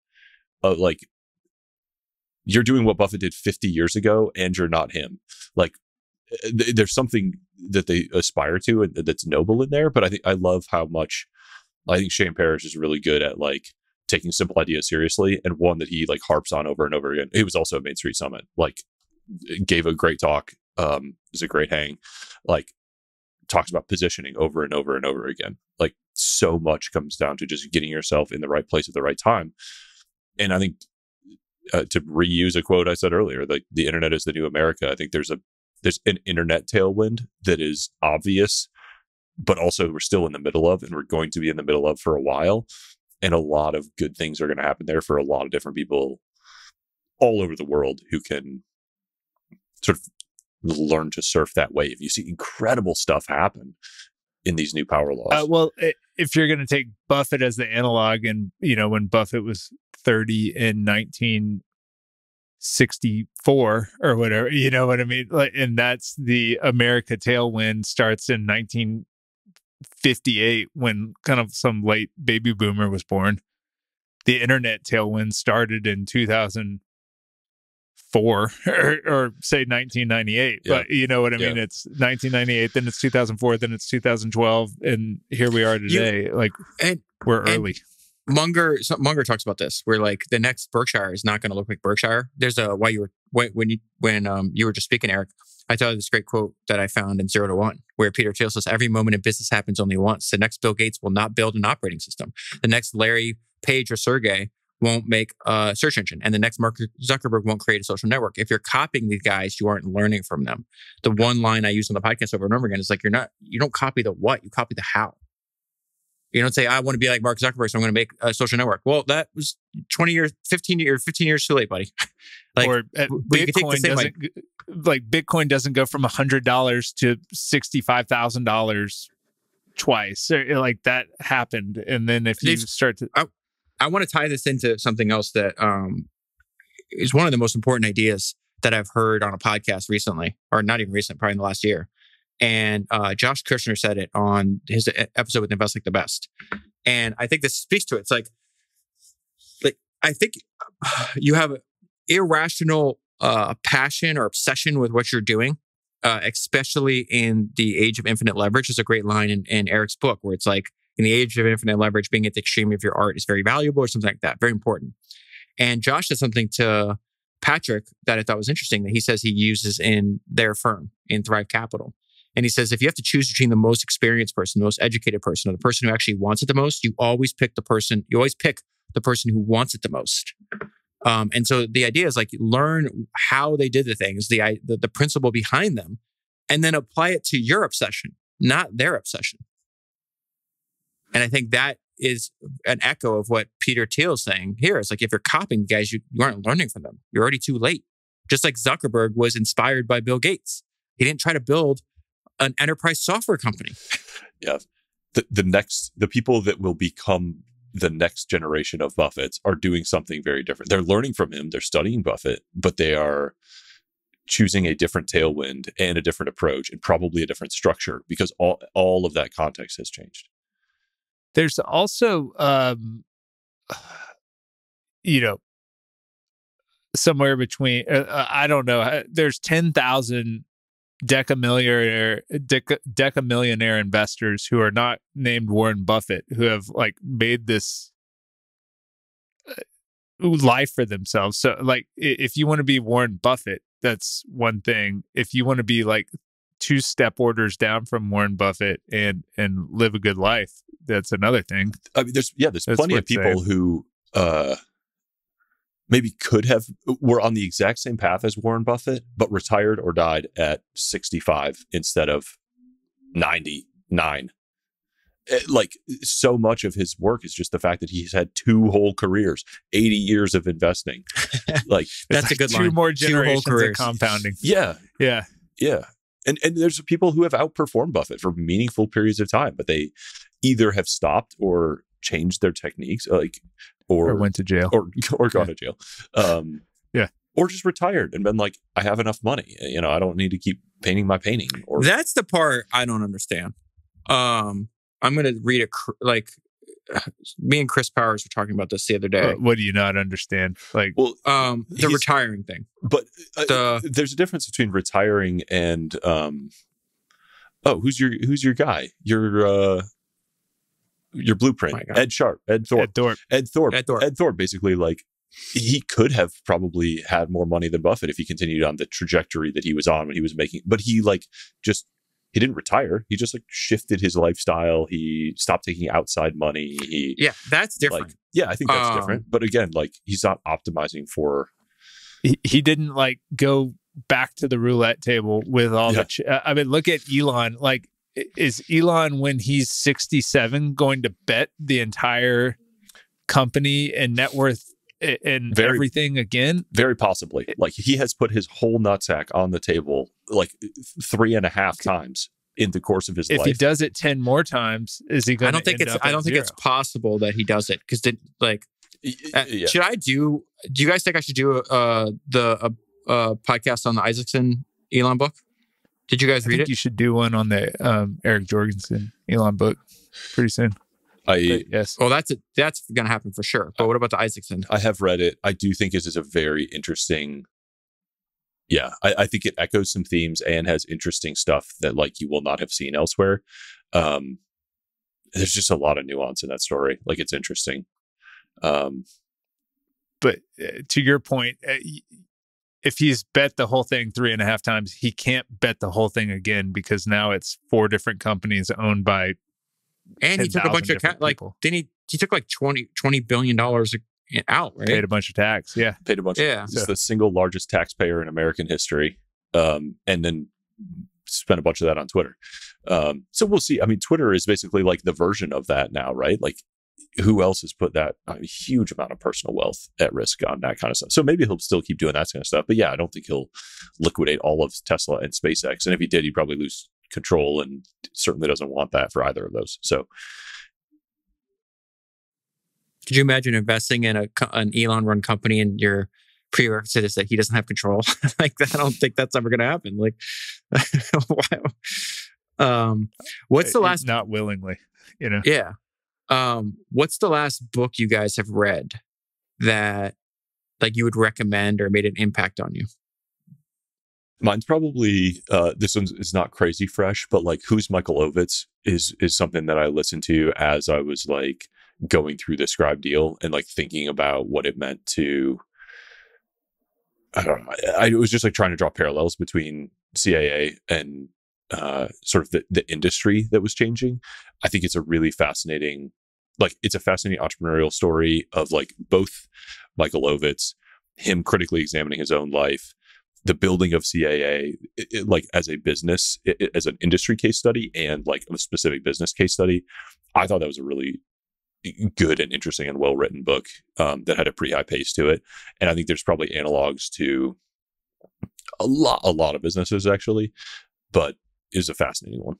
of like, you're doing what Buffett did 50 years ago and you're not him. Like, there's something that they aspire to and that's noble in there. But I love how much, I think Shane Parrish is really good at like taking simple ideas seriously, and one that he like harps on over and over again. He was also at Main Street Summit, like gave a great talk. It was a great hang, like talks about positioning over and over and over again. Like, so much comes down to just getting yourself in the right place at the right time. And I think to reuse a quote I said earlier, like the internet is the new America. I think there's an internet tailwind that is obvious, but also we're still in the middle of, and we're going to be in the middle of for a while. And a lot of good things are going to happen there for a lot of different people all over the world who can sort of learn to surf that wave. You see incredible stuff happen in these new power laws. Well, if you're going to take Buffett as the analog, and when Buffett was 30 in 1964 or whatever, you know what I mean? Like, and that's the America tailwind starts in 1958 when kind of some late baby boomer was born. The internet tailwind started in 2004 or say 1998, yeah. But you know what I mean? It's 1998, then it's 2004, then it's 2012, and here we are today. We're early. Munger talks about this, where like the next Berkshire is not going to look like Berkshire. There's when you were just speaking, Eric, I thought of this great quote that I found in 0 to 1, where Peter Thiel says, every moment in business happens only once. The next Bill Gates will not build an operating system. The next Larry Page or Sergey won't make a search engine. And the next Mark Zuckerberg won't create a social network. If you're copying these guys, you aren't learning from them. The one line I use on the podcast over and over again is like, you don't copy the what, you copy the how. You don't say, I want to be like Mark Zuckerberg, so I'm going to make a social network. Well, that was 15 years too late, buddy. Bitcoin doesn't go from $100 to $65,000 twice. Like, that happened. And then if you start to... I want to tie this into something else that is one of the most important ideas that I've heard on a podcast recently, or not even recent, probably in the last year. And Josh Kushner said it on his episode with Invest Like the Best. And I think this speaks to it. It's like I think you have an irrational passion or obsession with what you're doing, especially in the age of infinite leverage. There's a great line in Eric's book where it's like, in the age of infinite leverage, being at the extreme of your art is very valuable, or something like that. Very important. And Josh said something to Patrick that I thought was interesting, that he says he uses in their firm, in Thrive Capital. And he says, if you have to choose between the most experienced person, the most educated person, or the person who actually wants it the most, you always pick the person who wants it the most. And so the idea is like, learn how they did the things, the principle behind them, and then apply it to your obsession, not their obsession. And I think that is an echo of what Peter Thiel is saying here. It's like, if you're copying guys, you aren't learning from them. You're already too late. Just like Zuckerberg was inspired by Bill Gates. He didn't try to build an enterprise software company. Yeah. The people that will become the next generation of Buffetts are doing something very different. They're learning from him. They're studying Buffett, but they are choosing a different tailwind and a different approach, and probably a different structure, because all of that context has changed. There's also, somewhere between, I don't know, there's 10,000 decamillionaire investors who are not named Warren Buffett, who have like made this life for themselves. So like, if you want to be Warren Buffett, that's one thing. If you want to be like 2 step orders down from Warren Buffett and live a good life, that's another thing. I mean, there's plenty of people who maybe were on the exact same path as Warren Buffett, but retired or died at 65 instead of 99. Like, so much of his work is just the fact that he's had 2 whole careers, 80 years of investing. Like, that's like a good 2 line. more generations 2 whole careers of compounding. Yeah. Yeah. And there's people who have outperformed Buffett for meaningful periods of time, but they either have stopped or changed their techniques, or went to jail, or gone to jail. Or just retired and been like, I have enough money. I don't need to keep painting my painting. Or that's the part I don't understand. I'm going to read me and Chris Powers were talking about this the other day. What do you not understand? Like, the retiring thing. But there's a difference between retiring and who's your guy? Your blueprint. Ed Thorpe. Basically, like, he could have probably had more money than Buffett if he continued on the trajectory that he was on when he was making. But he he didn't retire. He just shifted his lifestyle. He stopped taking outside money. That's different. I think that's different. But again, he's not optimizing for. He didn't go back to the roulette table with all the. I mean, look at Elon. Like, is Elon, when he's 67, going to bet the entire company and net worth and everything again? Very possibly. He has put his whole nutsack on the table 3.5 times in the course of his life. If he does it 10 more times, is he going to I don't think it's possible that he does it, because should I do you guys think I should do the podcast on the Isaacson Elon book? Did you guys read it? You should do one on the Eric Jorgensen Elon book pretty soon. Yes. Well, that's going to happen for sure. But what about the Isaacson? I have read it. I do think this is a very interesting. Yeah, I think it echoes some themes and has interesting stuff that you will not have seen elsewhere. There's just a lot of nuance in that story. It's interesting. But to your point, if he's bet the whole thing 3.5 times, he can't bet the whole thing again, because now it's 4 different companies owned by. And he took a bunch of he took $20 billion out, right? Paid a bunch of tax. Yeah. Paid a bunch. Yeah. He's the single largest taxpayer in American history. And then spent a bunch of that on Twitter. So we'll see. I mean, Twitter is basically the version of that now, right? Who else has put that huge amount of personal wealth at risk on that kind of stuff? So maybe he'll still keep doing that kind of stuff. But yeah, I don't think he'll liquidate all of Tesla and SpaceX. And if he did, he'd probably lose control, and certainly doesn't want that for either of those. So could you imagine investing in an Elon run company and your prerequisite is that he doesn't have control? I don't think that's ever going to happen. What's the last? Not willingly, Yeah. What's the last book you guys have read that you would recommend or made an impact on you? Mine's probably this one is not crazy fresh, but Who's Michael Ovitz is something that I listened to as I was going through the Scribe deal and thinking about what it meant to. I don't know. I was just trying to draw parallels between CAA and sort of the industry that was changing. I think it's a really fascinating, it's a fascinating entrepreneurial story of both Michael Ovitz, him critically examining his own life, the building of CAA, as a business, as an industry case study, and a specific business case study. I thought that was a really good and interesting and well-written book that had a pretty high pace to it. And I think there's probably analogs to a lot of businesses actually, but it was a fascinating one.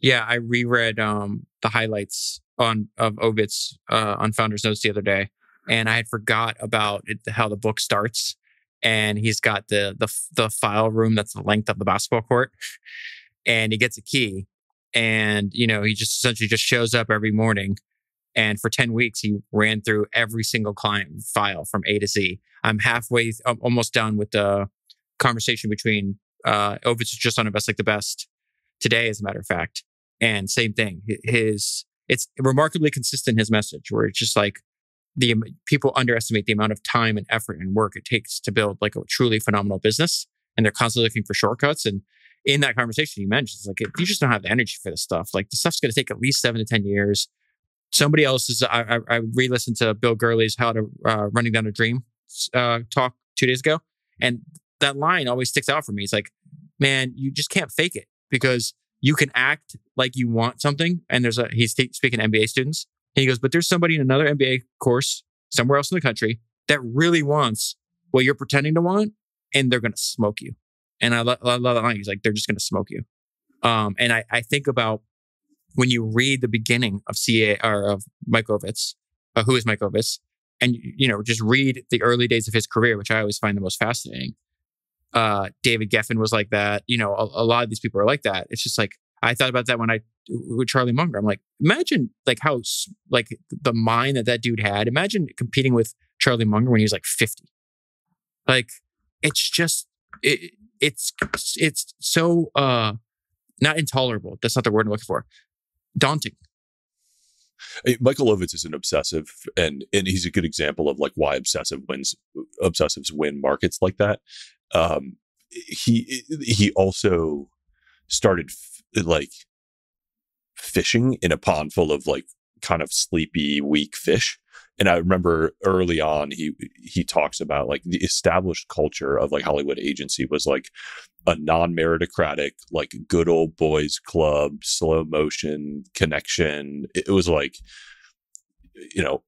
Yeah, I reread the highlights of Ovitz on Founders Notes the other day, and I had forgot about how the book starts. And he's got the file room that's the length of the basketball court, and he gets a key, and he just essentially just shows up every morning And for 10 weeks, he ran through every single client file from A to Z. I'm halfway, almost done with the conversation between Ovitz just on Invest Like the Best today, as a matter of fact. And same thing. It's remarkably consistent, his message, where it's just like people underestimate the amount of time and effort and work it takes to build like a truly phenomenal business. And they're constantly looking for shortcuts. And in that conversation, he mentions like, if you just don't have the energy for this stuff, like the stuff's going to take at least 7 to 10 years. Somebody else is, I re-listened to Bill Gurley's How to Running Down a Dream talk 2 days ago. And that line always sticks out for me. It's like, man, you just can't fake it, because you can act like you want something. And he's speaking to MBA students. And he goes, but there's somebody in another MBA course somewhere else in the country that really wants what you're pretending to want, and they're going to smoke you. And I love that line. He's like, they're just going to smoke you. And I think about when you read the beginning of of Mike Ovitz, who is Mike Ovitz, and just read the early days of his career, which I always find the most fascinating. David Geffen was like that. A lot of these people are like that. It's just like, I thought about that with Charlie Munger. I'm like, imagine like how like the mind that dude had. Imagine competing with Charlie Munger when he was like 50. Like, it's just it's so not intolerable. That's not the word I'm looking for. Daunting. Michael Ovitz is an obsessive, and he's a good example of like why obsessives win markets like that. He also started like fishing in a pond full of like kind of sleepy, weak fish. And I remember early on, he talks about like the established culture of like Hollywood agency was like a non-meritocratic, like good old boys club, slow motion connection. It was like,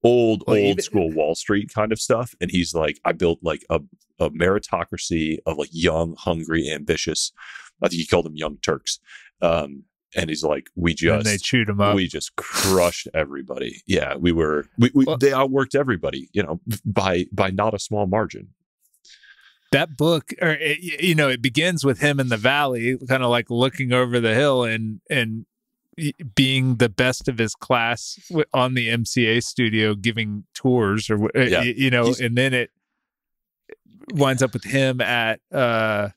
old school Wall Street kind of stuff. And he's like, I built like a meritocracy of like young, hungry, ambitious. I think he called them young Turks. And he's like, and they chewed him up. We just crushed everybody. Yeah, they outworked everybody, by not a small margin. That book, it begins with him in the valley, kind of like looking over the hill and being the best of his class on the MCA studio, giving tours, and then it winds up with him at the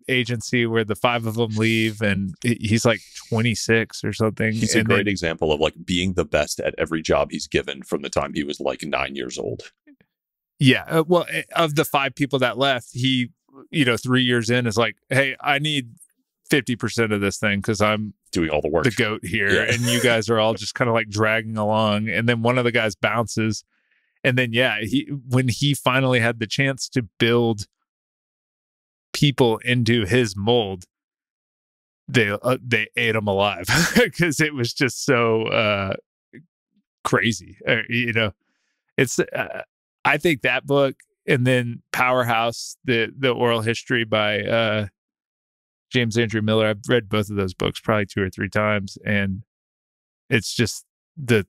agency where the 5 of them leave, and he's like 26 or something. He's a great example of like being the best at every job he's given from the time he was like 9 years old. Yeah. Well, of the 5 people that left, he, 3 years in is like, hey, I need 50% of this thing because I'm doing all the work, the goat here. Yeah. And you guys are all just kind of like dragging along. And then one of the guys bounces. And then, when he finally had the chance to build people into his mold, they ate him alive because it was just so crazy. It's I think that book, and then Powerhouse, the oral history by James Andrew Miller. I've read both of those books probably 2 or 3 times, and it's just the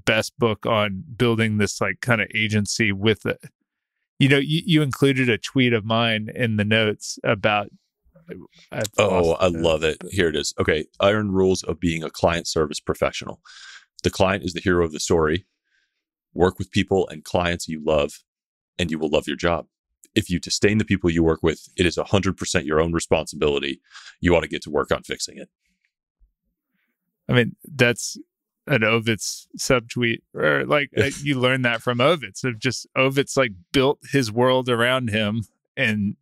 best book on building this like kind of agency with it. You included a tweet of mine in the notes about. I love it. Here it is. Okay. Iron rules of being a client service professional. The client is the hero of the story. Work with people and clients you love, and you will love your job. If you disdain the people you work with, it is 100% your own responsibility. You ought to get to work on fixing it. I mean, that's an Ovitz subtweet, or like you learn that from Ovitz, of just Ovitz like built his world around him, and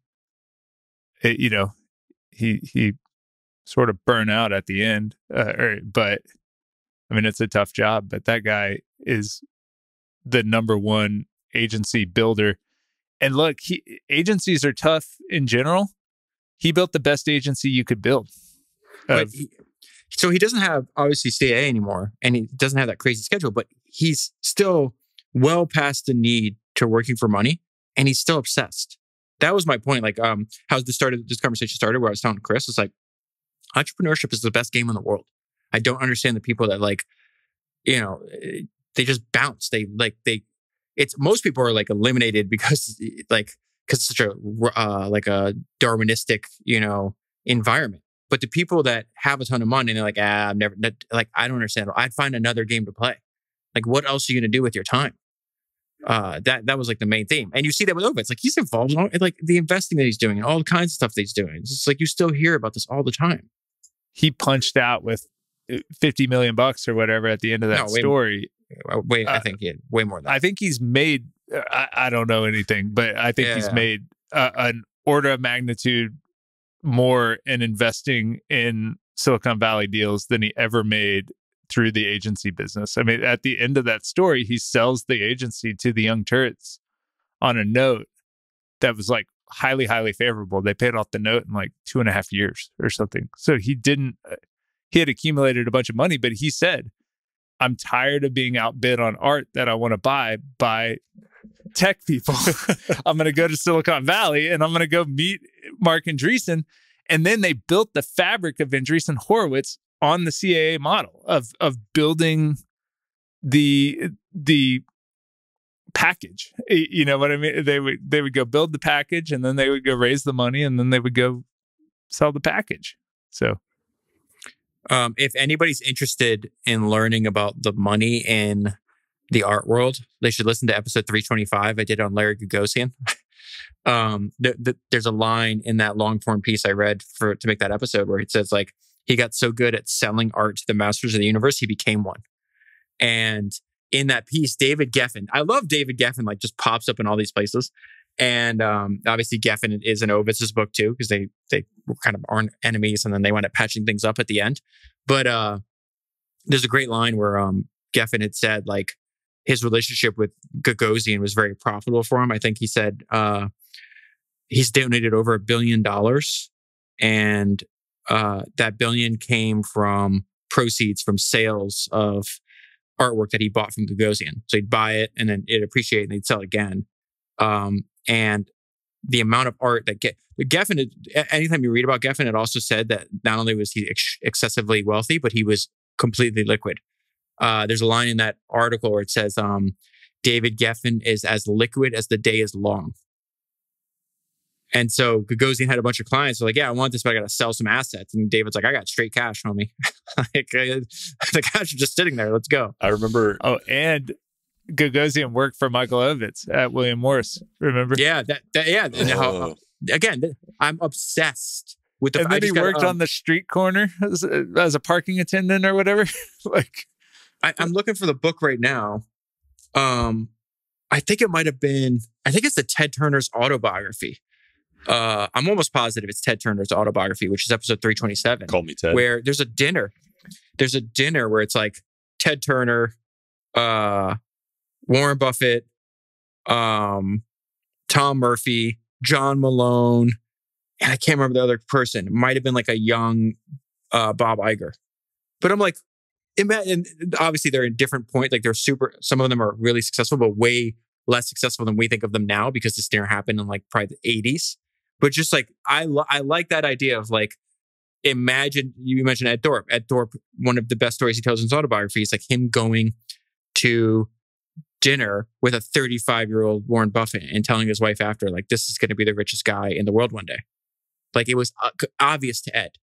he sort of burn out at the end. But I mean, it's a tough job, but that guy is the #1 agency builder. And look, agencies are tough in general. He built the best agency you could build. So he doesn't have, obviously, CAA anymore, and he doesn't have that crazy schedule, but he's still well past the need to working for money, and he's still obsessed. That was my point. Like, how this conversation started, where I was telling Chris, it's like, entrepreneurship is the best game in the world. I don't understand the people that like, they just bounce. Most people are like eliminated because it's such a like a Darwinistic, environment. But the people that have a ton of money, and they're like, I'm never, like, I don't understand. I'd find another game to play. Like, what else are you going to do with your time? That was like the main theme. And you see that with Ovid. It's like he's involved in all, like the investing that he's doing and all kinds of stuff that he's doing. It's just like you still hear about this all the time. He punched out with $50 million or whatever at the end of that story. I think way more than that. I think he's made, I don't know anything, but I think he's made an order of magnitude more in investing in Silicon Valley deals than he ever made through the agency business. I mean, at the end of that story, he sells the agency to the Young Turrets on a note that was like highly, highly favorable. They paid off the note in like 2.5 years or something. So he had accumulated a bunch of money, but he said, I'm tired of being outbid on art that I want to buy by tech people. I'm going to go to Silicon Valley and I'm going to go meet Mark Andreessen. And then they built the fabric of Andreessen Horowitz on the CAA model of building the package. You know what I mean? They would go build the package and then they would go raise the money and then they would go sell the package. So if anybody's interested in learning about the money in the art world, they should listen to episode 325. I did on Larry Gagosian. There's a line in that long form piece I read to make that episode where it says like, he got so good at selling art to the masters of the universe, he became one. And in that piece, David Geffen, I love David Geffen, like just pops up in all these places. And obviously Geffen is in Ovitz's book too, because they were kind of aren't enemies and then they wound up patching things up at the end. But there's a great line where Geffen had said like his relationship with Gagosian was very profitable for him. I think he said he's donated over $1 billion and that $1 billion came from proceeds from sales of artwork that he bought from Gagosian. So he'd buy it and then it'd appreciate and they'd sell it again. And the amount of art that Geffen, anytime you read about Geffen, it also said that not only was he excessively wealthy, but he was completely liquid. There's a line in that article where it says, David Geffen is as liquid as the day is long. And so Gagosian had a bunch of clients. They're like, yeah, I want this, but I got to sell some assets. And David's like, I got straight cash, homie. Like, the cash is just sitting there. Let's go. I remember. Oh, and Gagosian worked for Michael Ovitz at William Morris. Remember? Yeah. And how, again, I'm obsessed with the. And then he worked on the street corner as a parking attendant or whatever. Like, I'm looking for the book right now. I think it might have been. I think it's the Ted Turner's autobiography. I'm almost positive it's Ted Turner's autobiography, which is episode 327. Call me Ted. Where there's a dinner. There's a dinner where it's like Ted Turner, Warren Buffett, Tom Murphy, John Malone, and I can't remember the other person. It might have been like a young Bob Iger. But I'm like, and obviously they're in different points. Like some of them are really successful, but way less successful than we think of them now because this dinner happened in like probably the 80s. But just like, I like that idea of like, imagine, you mentioned Ed Thorpe. Ed Thorpe, one of the best stories he tells in his autobiography is like him going to dinner with a 35-year-old Warren Buffett and telling his wife after, like, this is going to be the richest guy in the world one day. Like, it was obvious to Ed.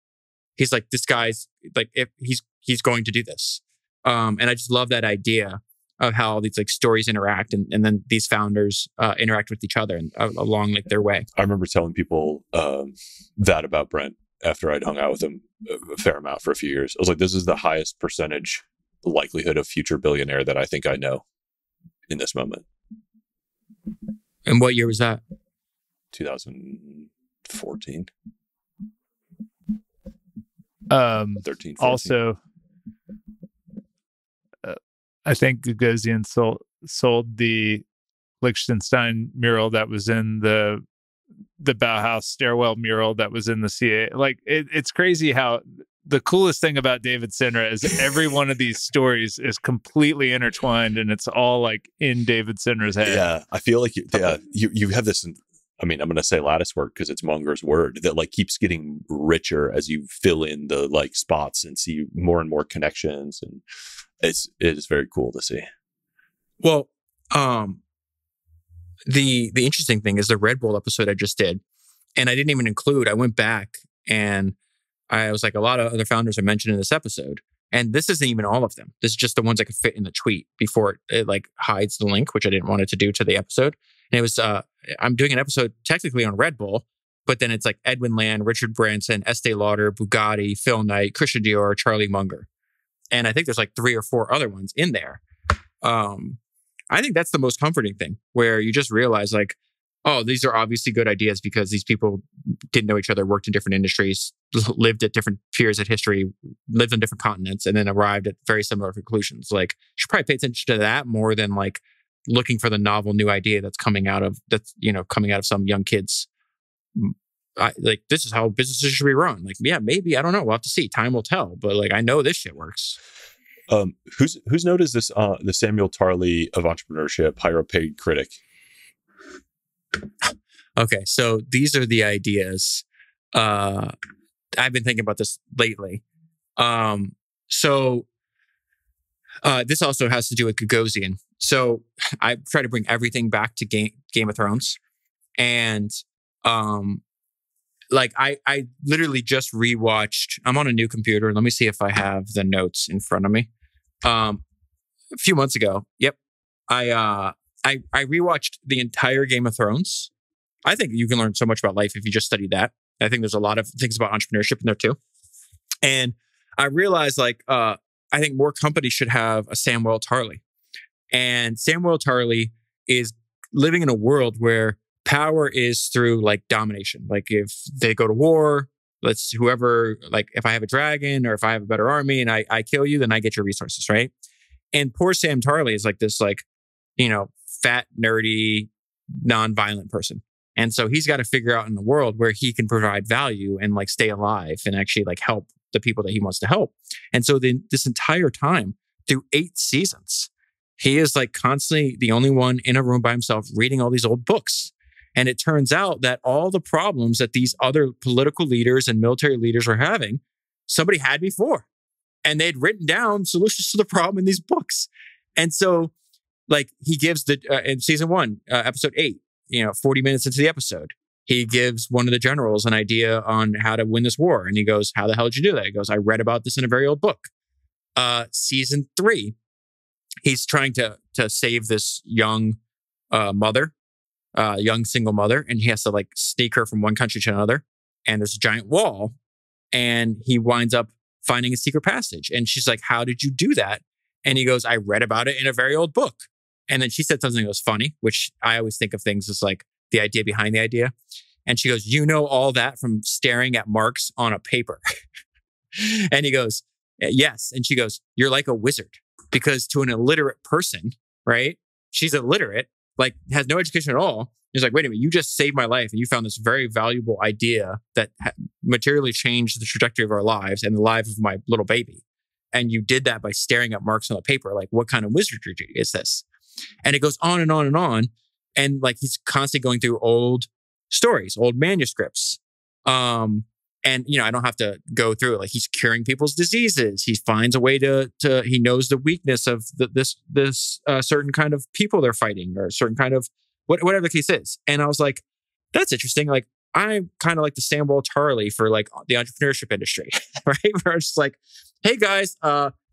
He's like, this guy's like, if he's going to do this. And I just love that idea of how these like stories interact and then these founders interact with each other and along like their way. I remember telling people that about Brent after I'd hung out with him a fair amount for a few years. I was like, this is the highest percentage likelihood of future billionaire that I think I know in this moment. And what year was that? 2014. 13, 14. Also, I think Gagosian sold the Liechtenstein mural that was in the Bauhaus stairwell mural that was in the CA. Like, it's crazy how the coolest thing about David Senra is every one of these stories is completely intertwined and it's all like in David Senra's head. Yeah, I feel like you have this. I mean, I'm going to say lattice work because it's Munger's word that like keeps getting richer as you fill in the like spots and see more and more connections, and it is very cool to see. Well, the interesting thing is the Red Bull episode I just did, and I didn't even include. I went back and I was like, a lot of other founders are mentioned in this episode. And this isn't even all of them. This is just the ones that could fit in the tweet before it like hides the link, which I didn't want it to do to the episode. And it was, I'm doing an episode technically on Red Bull, but then it's like Edwin Land, Richard Branson, Estee Lauder, Bugatti, Phil Knight, Christian Dior, Charlie Munger. And I think there's like 3 or 4 other ones in there. I think that's the most comforting thing, where you just realize like, oh, these are obviously good ideas because these people didn't know each other, worked in different industries, lived at different periods of history, lived on different continents, and then arrived at very similar conclusions. Like, you should probably pay attention to that more than like looking for the novel new idea that's coming out of some young kids. Like, this is how businesses should be run. Like, yeah, maybe, I don't know. We'll have to see. Time will tell. But like, I know this shit works. Whose note is this? The Samuel Tarly of entrepreneurship, higher paid critic. Okay, so these are the ideas. I've been thinking about this lately. So this also has to do with Gagosian. So I try to bring everything back to Game of Thrones, and like I literally just rewatched. I'm on a new computer. Let me see if I have the notes in front of me. A few months ago, yep, I rewatched the entire Game of Thrones. I think you can learn so much about life if you just study that. I think there's a lot of things about entrepreneurship in there too. And I realized like, I think more companies should have a Samuel Tarly. And Samuel Tarly is living in a world where power is through like domination. Like if they go to war, whoever, like if I have a dragon or if I have a better army and I kill you, then I get your resources, right? And poor Sam Tarly is like this, like, you know, fat, nerdy, non-violent person. And so he's got to figure out in the world where he can provide value and like stay alive and actually like help the people that he wants to help. And so then this entire time through 8 seasons, he is like constantly the only one in a room by himself reading all these old books. And it turns out that all the problems that these other political leaders and military leaders are having, somebody had before. And they'd written down solutions to the problem in these books. And so like he gives in season 1, episode 8, 40 minutes into the episode, he gives one of the generals an idea on how to win this war. And he goes, how the hell did you do that? He goes, I read about this in a very old book. Season 3, he's trying to save this young mother, young single mother. And he has to like sneak her from one country to another. And there's a giant wall. And he winds up finding a secret passage. And she's like, how did you do that? And he goes, I read about it in a very old book. And then she said something that was funny, which I always think of things as like the idea behind the idea. And she goes, you know all that from staring at marks on a paper. And he goes, yes. And she goes, you're like a wizard. Because to an illiterate person, right? She's illiterate, like has no education at all. He's like, wait a minute, you just saved my life. And you found this very valuable idea that materially changed the trajectory of our lives and the life of my little baby. And you did that by staring at marks on the paper. Like, what kind of wizardry is this? And it goes on and on and on. And like, he's constantly going through old stories, old manuscripts. And, I don't have to go through it. Like, he's curing people's diseases. He finds a way he knows the weakness of this certain kind of people they're fighting, or certain kind of whatever the case is. And I was like, that's interesting. Like, I'm kind of like the Samuel Tarly for like the entrepreneurship industry, right? Where it's like, hey guys,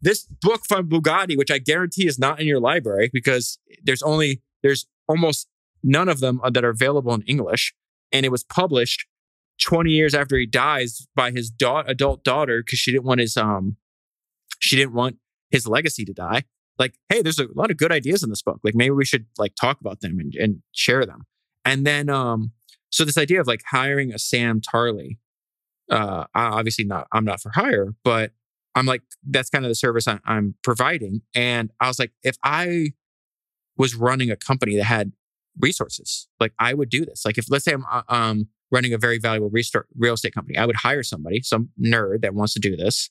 this book from Bugatti, which I guarantee is not in your library because there's almost none of them that are available in English. And it was published 20 years after he dies by his adult daughter because she didn't want his legacy to die. Like, hey, there's a lot of good ideas in this book. Like, maybe we should like talk about them and share them. And then, so this idea of like hiring a Sam Tarly, I'm not for hire, but I'm like, that's kind of the service I'm providing. And I was like, if I was running a company that had resources, like I would do this. Like if, let's say I'm running a very valuable real estate company, I would hire somebody, some nerd that wants to do this.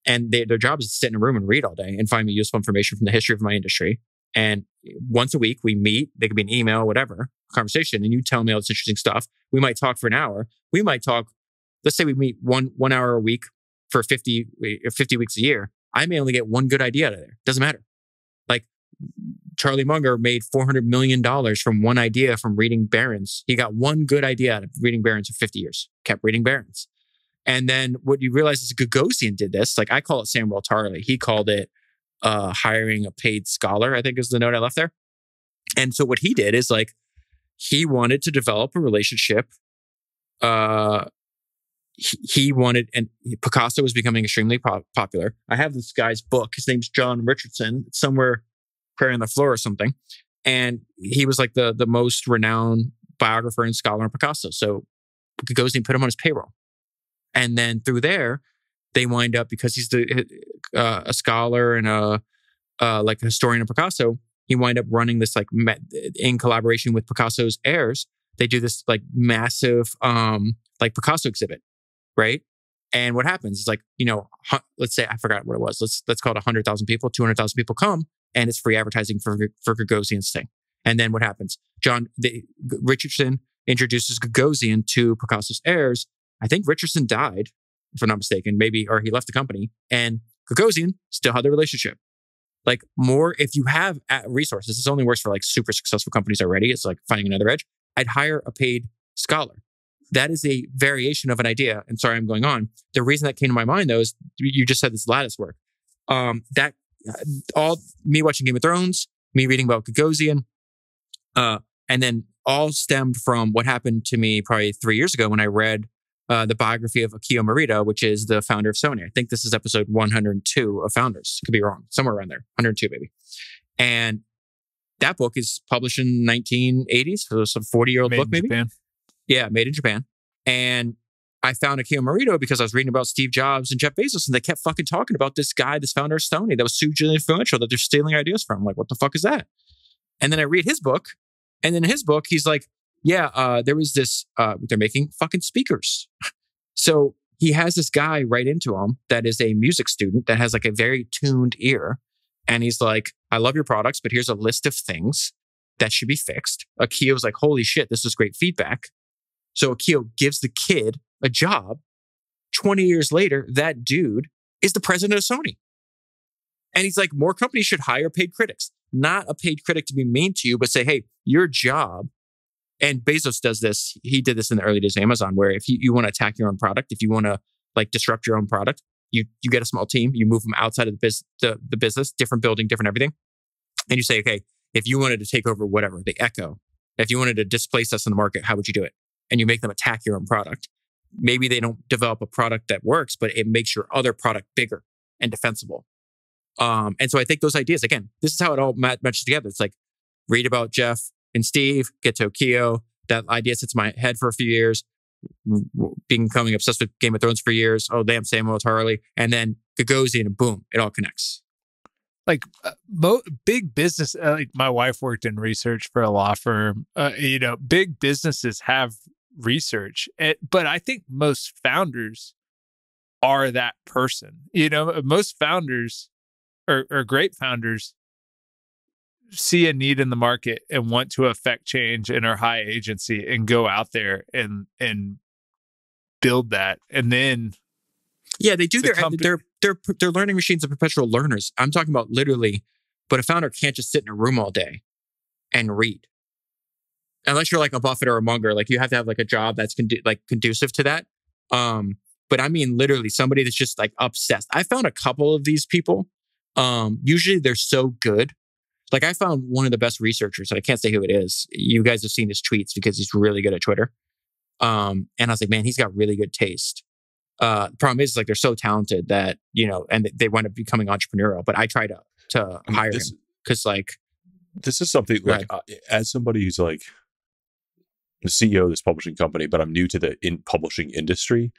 And their job is to sit in a room and read all day and find me useful information from the history of my industry. And once a week we meet, they could be an email, whatever, conversation. And you tell me all this interesting stuff. We might talk for an hour. We might talk, let's say we meet one hour a week for 50 weeks a year. I may only get one good idea out of there. Doesn't matter. Like Charlie Munger made $400 million from one idea from reading Barron's. He got one good idea out of reading Barron's for 50 years, kept reading Barron's. And then what you realize is Gagosian did this. Like I call it Samuel Tarley. He called it hiring a paid scholar, I think is the note I left there. And so what he did is like, he wanted to develop a relationship. He wanted, and Picasso was becoming extremely popular. I have this guy's book. His name's John Richardson. It's somewhere Prairie on the Floor or something. And he was like the most renowned biographer and scholar on Picasso. So Gagosian put him on his payroll. And then through there, they wind up, because he's a scholar and like a historian of Picasso, he wind up running this like in collaboration with Picasso's heirs. They do this like massive like Picasso exhibit, right? And what happens is like, you know, let's say, I forgot what it was. Let's call it 100,000 people, 200,000 people come, and it's free advertising for Gagosian's thing. And then what happens? Richardson introduces Gagosian to Picasso's heirs. I think Richardson died, if I'm not mistaken, maybe, or he left the company, and Gagosian still had the relationship. Like more, if you have resources, this only works for like super successful companies already. It's like finding another edge. I'd hire a paid scholar. That is a variation of an idea. And sorry, I'm going on. The reason that came to my mind though is you just said this lattice work. That all me watching Game of Thrones, me reading about Gagosian, and then all stemmed from what happened to me probably 3 years ago when I read the biography of Akio Morita, which is the founder of Sony. I think this is episode 102 of Founders. Could be wrong. Somewhere around there. 102 maybe. And that book is published in 1980s. So it's a 40-year-old book maybe. Japan. Yeah, made in Japan. And I found Akio Morita because I was reading about Steve Jobs and Jeff Bezos, and they kept fucking talking about this guy, this founder of Sony that was hugely influential that they're stealing ideas from. I'm like, what the fuck is that? And then I read his book. And in his book, he's like, yeah, there was this, they're making fucking speakers. So he has this guy write into him that is a music student that has like a very tuned ear. And he's like, I love your products, but here's a list of things that should be fixed. Akio's like, holy shit, this is great feedback. So Akio gives the kid a job. 20 years later, that dude is the president of Sony. And he's like, more companies should hire paid critics, not a paid critic to be mean to you, but say, hey, your job. And Bezos does this. He did this in the early days of Amazon, where if you want to attack your own product, if you want to like disrupt your own product, you get a small team, you move them outside of the business, different building, different everything. And you say, okay, if you wanted to take over whatever, the Echo, if you wanted to displace us in the market, how would you do it? And you make them attack your own product. Maybe they don't develop a product that works, but it makes your other product bigger and defensible. And so I think those ideas, again, this is how it all matches together. It's like, read about Jeff and Steve, get to Akio. That idea sits in my head for a few years, becoming obsessed with Game of Thrones for years. Oh, damn, Samuel Tarley. And then Gagosian, and boom, it all connects. Like big business, like my wife worked in research for a law firm. You know, big businesses have research, but I think most founders are that person. You know, most founders or great founders see a need in the market and want to affect change and are high agency and go out there and build that. And then they do they're learning machines and perpetual learners. I'm talking about literally, but a founder can't just sit in a room all day and read. Unless you're like a Buffett or a Munger, like you have to have like a job that's conducive to that. But I mean, literally somebody that's just like obsessed. I found a couple of these people. Usually they're so good. Like I found one of the best researchers, and I can't say who it is. You guys have seen his tweets because he's really good at Twitter. And I was like, man, he's got really good taste. The problem is like they're so talented that, you know, and they wind up becoming entrepreneurial. But I try to hire him because like this is something like as somebody who's like the CEO of this publishing company, but I'm new to the publishing industry.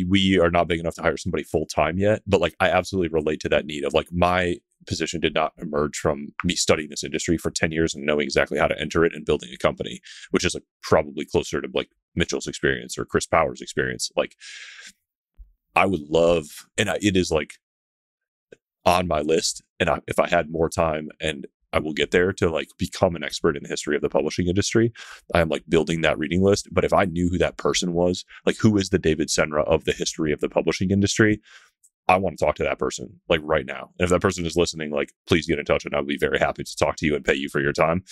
We are not big enough to hire somebody full time yet, but like I absolutely relate to that need of like my position did not emerge from me studying this industry for 10 years and knowing exactly how to enter it and building a company, which is like probably closer to like Mitchell's experience or Chris Powers' experience. Like I would love, and it is like on my list, and if I had more time, and I will get there, to like become an expert in the history of the publishing industry. I am like building that reading list. But if I knew who that person was, like who is the David Senra of the history of the publishing industry, I want to talk to that person like right now. And if that person is listening, like please get in touch and I'll be very happy to talk to you and pay you for your time.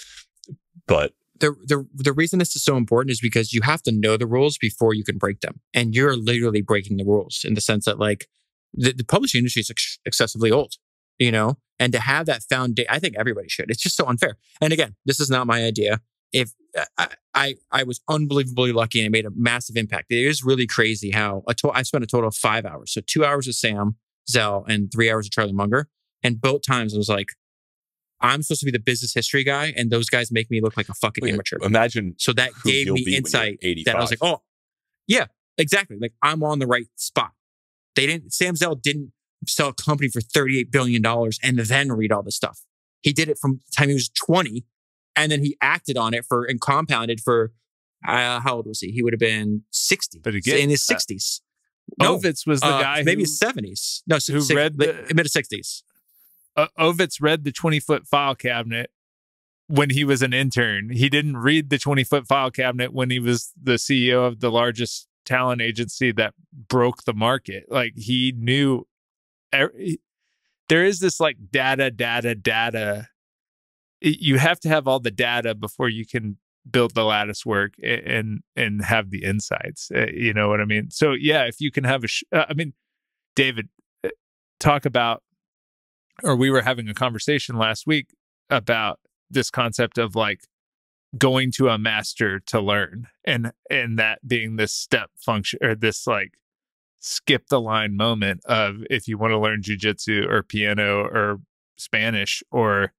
But the reason this is so important is because you have to know the rules before you can break them. And you're literally breaking the rules in the sense that like the publishing industry is excessively old, you know, and to have that foundation, I think everybody should. It's just so unfair. And again, this is not my idea. If I was unbelievably lucky and it made a massive impact. It is really crazy how I spent a total of 5 hours. So 2 hours with Sam Zell and 3 hours with Charlie Munger. And both times I was like, I'm supposed to be the business history guy, and those guys make me look like a fucking amateur. Imagine. So that gave me insight that I was like, oh, yeah, exactly. Like I'm on the right spot. Sam Zell didn't sell a company for $38 billion and then read all this stuff. He did it from the time he was 20, and then he acted on it and compounded for, how old was he? He would have been 60, but again, in his 60s. Ovitz was the guy maybe his 70s. No, who read the mid-60s. Ovitz read the 20-foot file cabinet when he was an intern. He didn't read the 20-foot file cabinet when he was the CEO of the largest talent agency that broke the market. Like he knew there is this like data. You have to have all the data before you can build the lattice work and have the insights. You know what I mean? So yeah, if you can have David, talk about, or we were having a conversation last week about this concept of like going to a master to learn and that being this step function or this like skip the line moment of if you want to learn jujitsu or piano or Spanish or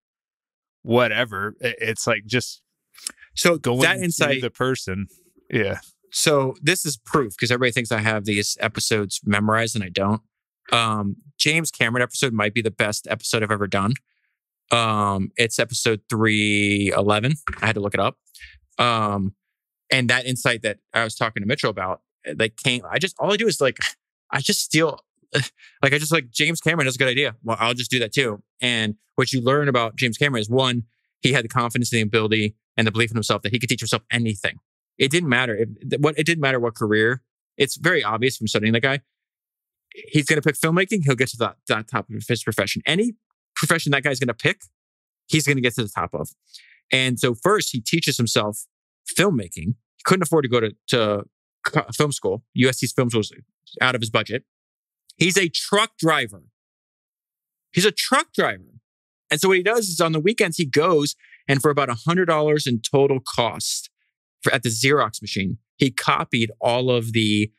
whatever, it's like just so going that insight to the person. Yeah. So this is proof because everybody thinks I have these episodes memorized and I don't. James Cameron episode might be the best episode I've ever done. It's episode 311. I had to look it up. And that insight that I was talking to Mitchell about, like all I do is like, I just steal, like James Cameron has a good idea. Well, I'll just do that too. And what you learn about James Cameron is one, he had the confidence and the ability and the belief in himself that he could teach himself anything. It didn't matter. It didn't matter what career. It's very obvious from studying the guy. He's going to pick filmmaking. He'll get to that top of his profession. Any profession that guy's going to pick, he's going to get to the top of. And so first, he teaches himself filmmaking. He couldn't afford to go to film school. USC's film school was out of his budget. He's a truck driver. And so what he does is on the weekends, he goes and for about $100 in total cost at the Xerox machine, he copied all of the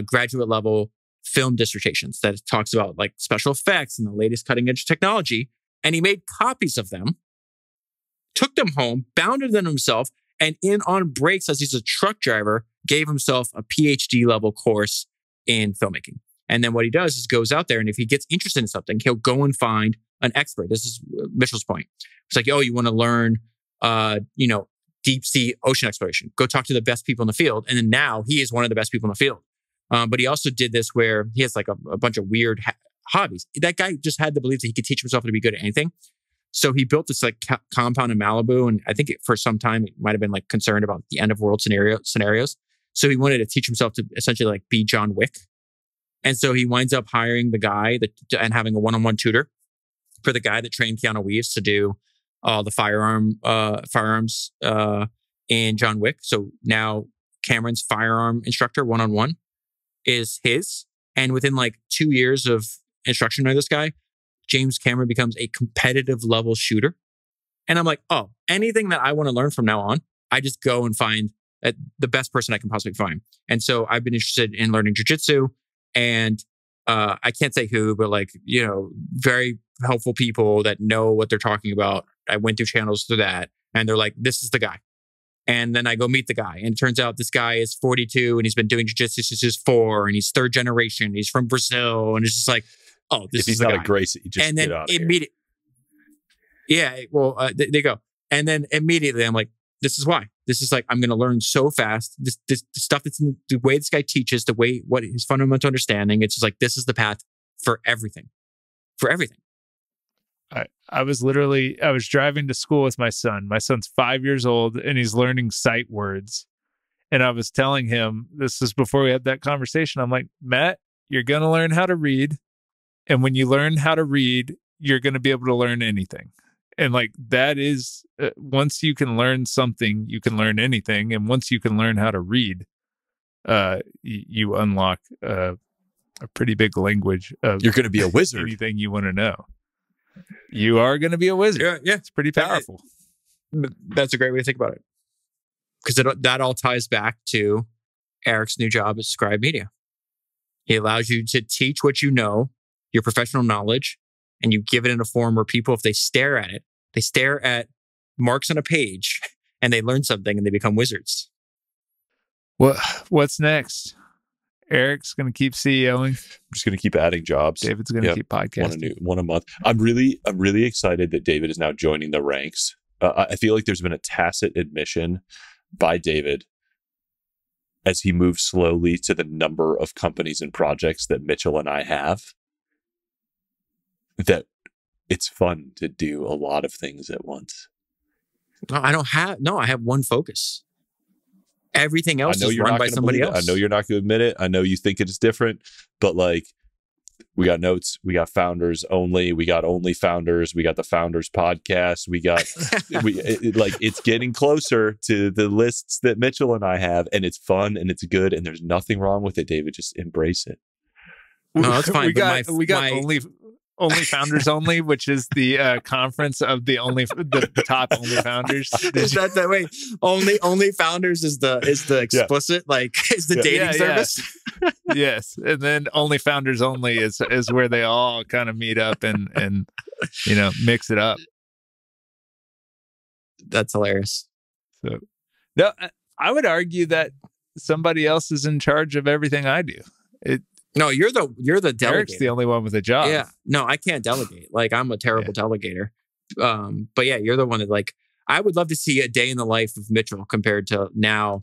graduate level film dissertations that talks about like special effects and the latest cutting edge technology. And he made copies of them, took them home, bounded them himself, and on breaks as he's a truck driver, gave himself a PhD level course in filmmaking. And then what he does is goes out there, and if he gets interested in something, he'll go and find an expert. This is Mitchell's point. It's like, oh, you want to learn, deep sea ocean exploration. Go talk to the best people in the field. And then now he is one of the best people in the field. But he also did this where he has like a bunch of weird hobbies. That guy just had the belief that he could teach himself to be good at anything. So he built this like compound in Malibu. And I think for some time, it might have been like concerned about the end of world scenarios. So he wanted to teach himself to essentially like be John Wick. And so he winds up hiring the guy and having a one-on-one tutor for the guy that trained Keanu Reeves to do all the firearms in John Wick. So now Cameron's firearm instructor one-on-one is his. And within like 2 years of instruction by this guy, James Cameron becomes a competitive level shooter. And I'm like, oh, anything that I want to learn from now on, I just go and find the best person I can possibly find. And so I've been interested in learning jujitsu. And I can't say who, but like, very helpful people that know what they're talking about. I went through channels through that, and they're like, this is the guy. And then I go meet the guy, and it turns out this guy is 42 and he's been doing jiu-jitsu since he was 4, and he's third generation. He's from Brazil, and it's just like, oh, this is the guy. If he's not a Gracie, you just get out of here. Yeah, well, there you go. And then immediately I'm like, this is why. This is like, I'm going to learn so fast. This stuff that's in the way this guy teaches, what his fundamental understanding. It's just like, this is the path for everything. For everything. I was driving to school with my son. My son's 5 years old and he's learning sight words. And I was telling him, this is before we had that conversation. I'm like, Matt, you're going to learn how to read. And when you learn how to read, you're going to be able to learn anything. And like that is once you can learn something, you can learn anything. And once you can learn how to read, you unlock a pretty big language of You're going to be a wizard. Anything you want to know. You are going to be a wizard. Yeah. It's pretty powerful. That's a great way to think about it. Because that all ties back to Eric's new job at Scribe Media. He allows you to teach what you know, your professional knowledge, and you give it in a form where people, if they stare at it, they stare at marks on a page and they learn something and they become wizards. What's next? Eric's going to keep CEOing. I'm just going to keep adding jobs. David's going to keep podcasting. One a month. I'm really excited that David is now joining the ranks. I feel like there's been a tacit admission by David as he moves slowly to the number of companies and projects that Mitchell and I have, that it's fun to do a lot of things at once. No, I have one focus. Everything else is run by somebody else. I know you're not going to admit it. I know you think it's different, but like, we got notes, we got founders only, we got only founders, we got the founders podcast, we got it's getting closer to the lists that Mitchell and I have, and it's fun and it's good and there's nothing wrong with it, David. Just embrace it. No, that's fine. We got only founders only, which is the conference of the top only founders. Is that way? Only founders is the explicit is the dating service. Yes, and then only founders only is where they all kind of meet up and mix it up. That's hilarious. So, no, I would argue that somebody else is in charge of everything I do. No, you're the delegator. Eric's the only one with a job. Yeah. No, I can't delegate. Like, I'm a terrible delegator. But yeah, you're the one that I would love to see a day in the life of Mitchell compared to now.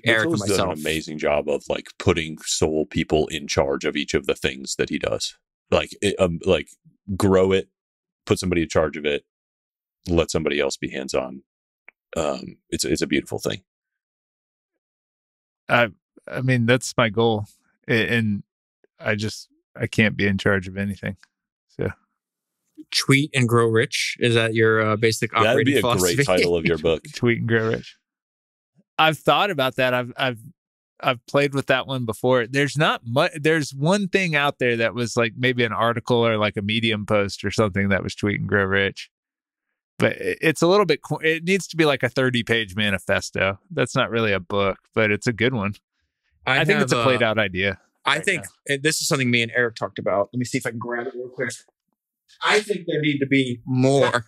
Eric and myself. Done an amazing job of putting sole people in charge of each of the things that he does. Grow it, put somebody in charge of it, let somebody else be hands-on. It's a beautiful thing. I mean, that's my goal. And I can't be in charge of anything. So, Tweet and Grow Rich. Is that your basic operating philosophy? That'd be a great title of your book. Tweet and Grow Rich. I've thought about that. I've played with that one before. There's not much. There's one thing out there that was maybe an article or a Medium post or something that was Tweet and Grow Rich. But it's a little bit. It needs to be a 30-page manifesto. That's not really a book, but it's a good one. I think it's a played out idea. I think this is something me and Eric talked about. Let me see if I can grab it real quick. I think there need to be more.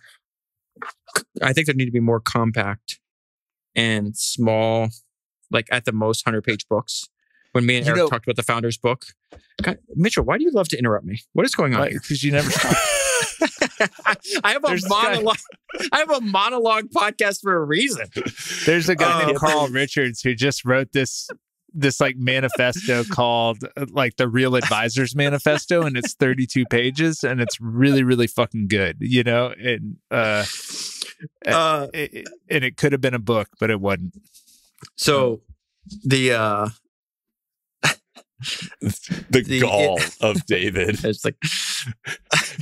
I think there need to be more compact and small, at the most 100-page books. When me and Eric talked about the founder's book, God, Mitchell, why do you love to interrupt me? What is going on here? Because you never stop. I have a monologue. I have a monologue podcast for a reason. There's a guy named Carl Richards who just wrote this manifesto called the Real Advisors Manifesto, and it's 32 pages and it's really, really fucking good, and it could have been a book, but it wasn't. So the gall of David. It's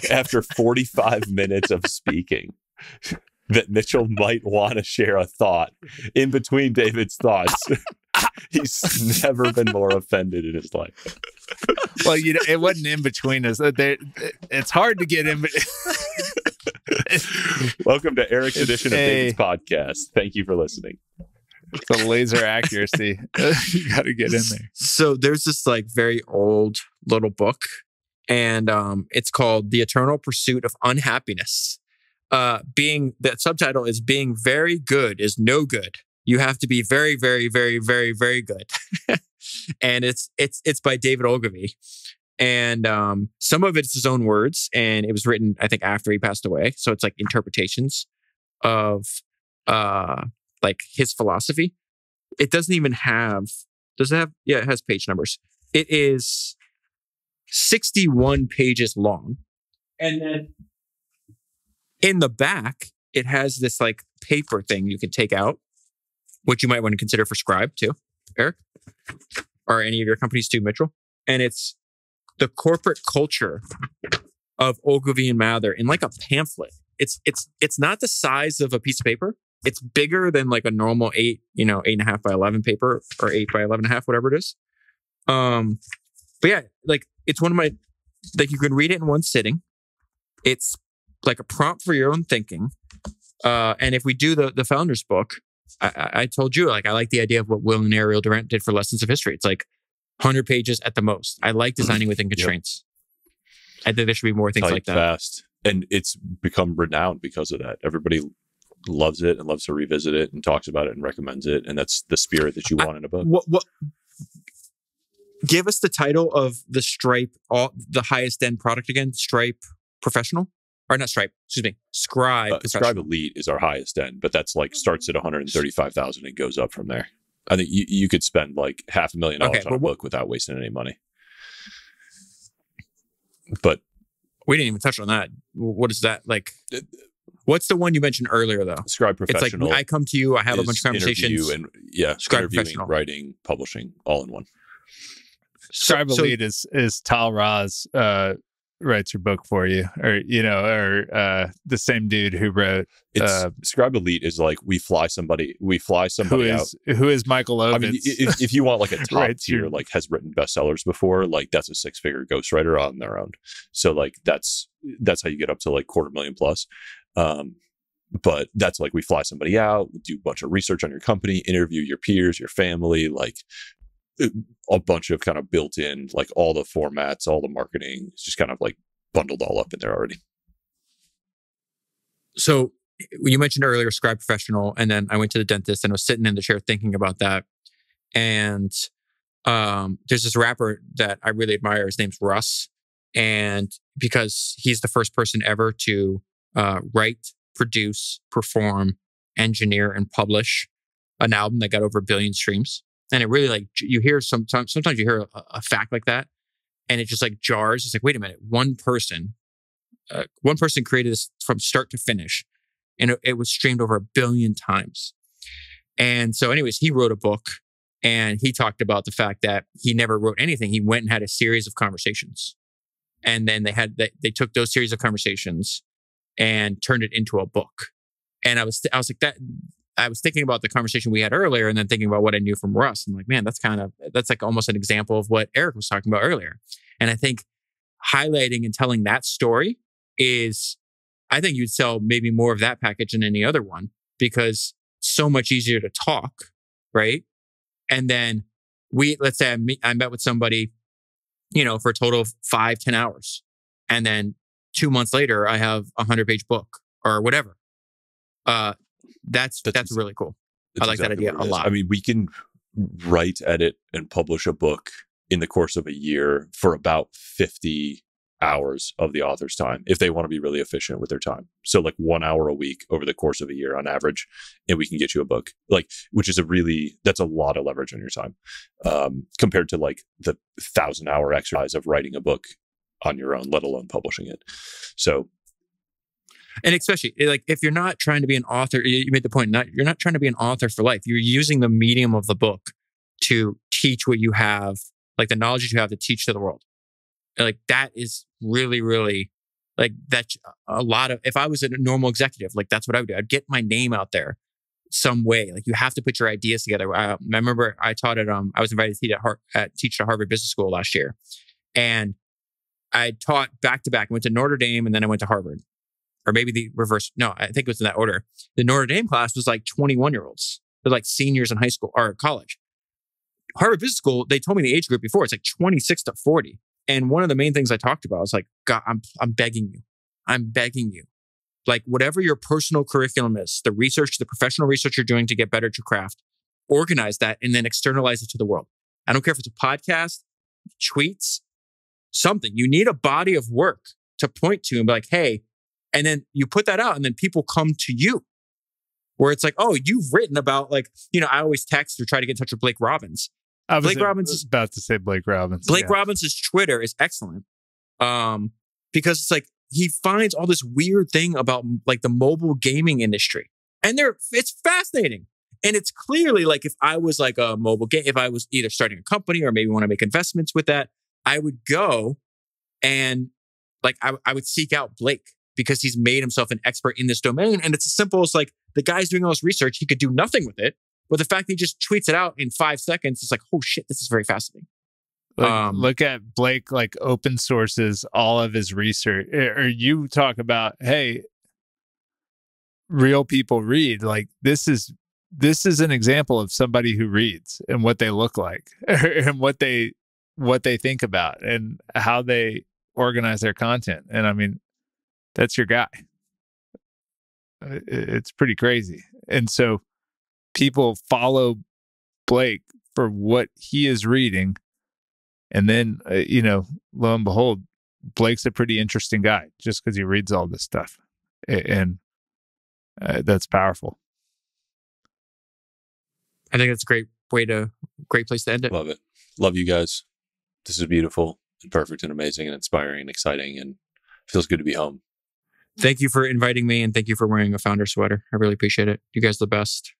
after 45 minutes of speaking, that Mitchell might want to share a thought in between David's thoughts. He's never been more offended in his life. Well, it wasn't in between us. It's hard to get in. Welcome to Eric's edition of David's podcast. Thank you for listening. It's a laser accuracy. You got to get in there. So there's this very old little book, and it's called The Eternal Pursuit of Unhappiness. The subtitle is "Being Very Good is No Good. You have to be very, very, very, very, very good." And it's by David Ogilvy. And some of it's his own words, and it was written, I think, after he passed away. So it's interpretations of his philosophy. It doesn't even have, does it have? Yeah, it has page numbers. It is 61 pages long. And then in the back, it has this paper thing you can take out, which you might want to consider for Scribe too, Eric, or any of your companies too, Mitchell. And it's the corporate culture of Ogilvy and Mather in a pamphlet. it's not the size of a piece of paper. It's bigger than like a normal 8.5 by 11 paper, or 8 by 11.5, whatever it is. But yeah, like it's one of my, like you can read it in one sitting. It's like a prompt for your own thinking. And if we do the founder's book, I told you, like, I like the idea of what Will and Ariel Durant did for Lessons of History. It's like 100 pages at the most. I like designing within constraints. Yep. I think there should be more things like that. Fast. And it's become renowned because of that. Everybody loves it and loves to revisit it and talks about it and recommends it. And that's the spirit that you want in a book. What give us the title of the Stripe, the highest end product again? Stripe Professional? Or not Stripe, excuse me. Scribe Professional. Scribe Elite is our highest end, but that's like starts at 135,000 and goes up from there. I think you could spend like $500,000 on a book without wasting any money. But we didn't even touch on that. What is that like? What's the one you mentioned earlier, though? Scribe Professional. It's like I come to you, I have a bunch of conversations. And Scribe Professional, writing, publishing, all in one. Scribe Elite is Tal Raz writes your book for you, or the same dude who wrote. Scribe Elite is like we fly somebody out. Who is Michael Ovitz? I mean, if you want like a top tier, like has written bestsellers before, like that's a 6-figure ghostwriter on their own. So like that's how you get up to like $250,000 plus. But that's like we fly somebody out, do a bunch of research on your company, interview your peers, your family, like a bunch of kind of built in, like all the formats, all the marketing, it's just kind of like bundled all up in there already. So you mentioned earlier Scribe Professional, and then I went to the dentist and was sitting in the chair thinking about that. And there's this rapper that I really admire. His name's Russ. And because he's the first person ever to write, produce, perform, engineer, and publish an album that got over 1 billion streams. And it really, like, you hear sometimes you hear a fact like that, and it just like jars. It's like, wait a minute, one person created this from start to finish, and it was streamed over 1 billion times. And so anyways, he wrote a book, and he talked about the fact that he never wrote anything. He went and had a series of conversations, and then they took those series of conversations and turned it into a book. And I was like that. I was thinking about the conversation we had earlier, and then thinking about what I knew from Russ. I'm like, man, that's like almost an example of what Eric was talking about earlier. And I think highlighting and telling that story is, I think you'd sell maybe more of that package than any other one, because it's so much easier to talk, right? And then let's say I met with somebody, for a total of 5-10 hours. And then 2 months later, I have a 100-page book or whatever. That's really cool. I like that idea a lot. I mean, we can write, edit, and publish a book in the course of a year for about 50 hours of the author's time if they want to be really efficient with their time. So like 1 hour a week over the course of a year on average, and we can get you a book, which is that's a lot of leverage on your time compared to like the 1,000-hour exercise of writing a book on your own, let alone publishing it. So. And especially like if you're not trying to be an author, you made the point, you're not trying to be an author for life. You're using the medium of the book to teach what you have, like the knowledge that you have to teach to the world. Like that is really, really like that's a lot of, if I was a normal executive, like that's what I would do. I'd get my name out there some way. Like you have to put your ideas together. I remember I taught at, I was invited to teach at Harvard Business School last year. And I taught back to back. I went to Notre Dame and then I went to Harvard. Or maybe the reverse. No, I think it was in that order. The Notre Dame class was like 21-year-olds. They're like seniors in high school or college. Harvard Business School, they told me the age group before. It's like 26 to 40. And one of the main things I talked about was like, God, I'm begging you. I'm begging you. Like whatever your personal curriculum is, the research, the professional research you're doing to get better at your craft, organize that and then externalize it to the world. I don't care if it's a podcast, tweets, something. You need a body of work to point to and be like, hey, and then you put that out and then people come to you where it's like, oh, you've written about like, I always text or try to get in touch with Blake Robbins. Blake Robbins is about to say Blake Robbins. Blake Robbins' Twitter is excellent. Because it's like, he finds all this weird thing about like the mobile gaming industry and it's fascinating. And it's clearly like, if I was like a mobile game, if I was either starting a company or maybe want to make investments with that, I would go and like, I would seek out Blake. because he's made himself an expert in this domain. And it's as simple as like the guy's doing all this research. He could do nothing with it. But the fact that he just tweets it out in 5 seconds, it's like, oh shit, this is very fascinating. Look at Blake, like open sources all of his research. Or you talk about, hey, real people read. Like this is an example of somebody who reads and what they look like and what they think about and how they organize their content. And I mean, that's your guy. It's pretty crazy. And so people follow Blake for what he is reading. And then, lo and behold, Blake's a pretty interesting guy just because he reads all this stuff. And that's powerful. I think that's a great place to end it. Love it. Love you guys. This is beautiful and perfect and amazing and inspiring and exciting, and feels good to be home. Thank you for inviting me, and thank you for wearing a founder sweater. I really appreciate it. You guys are the best.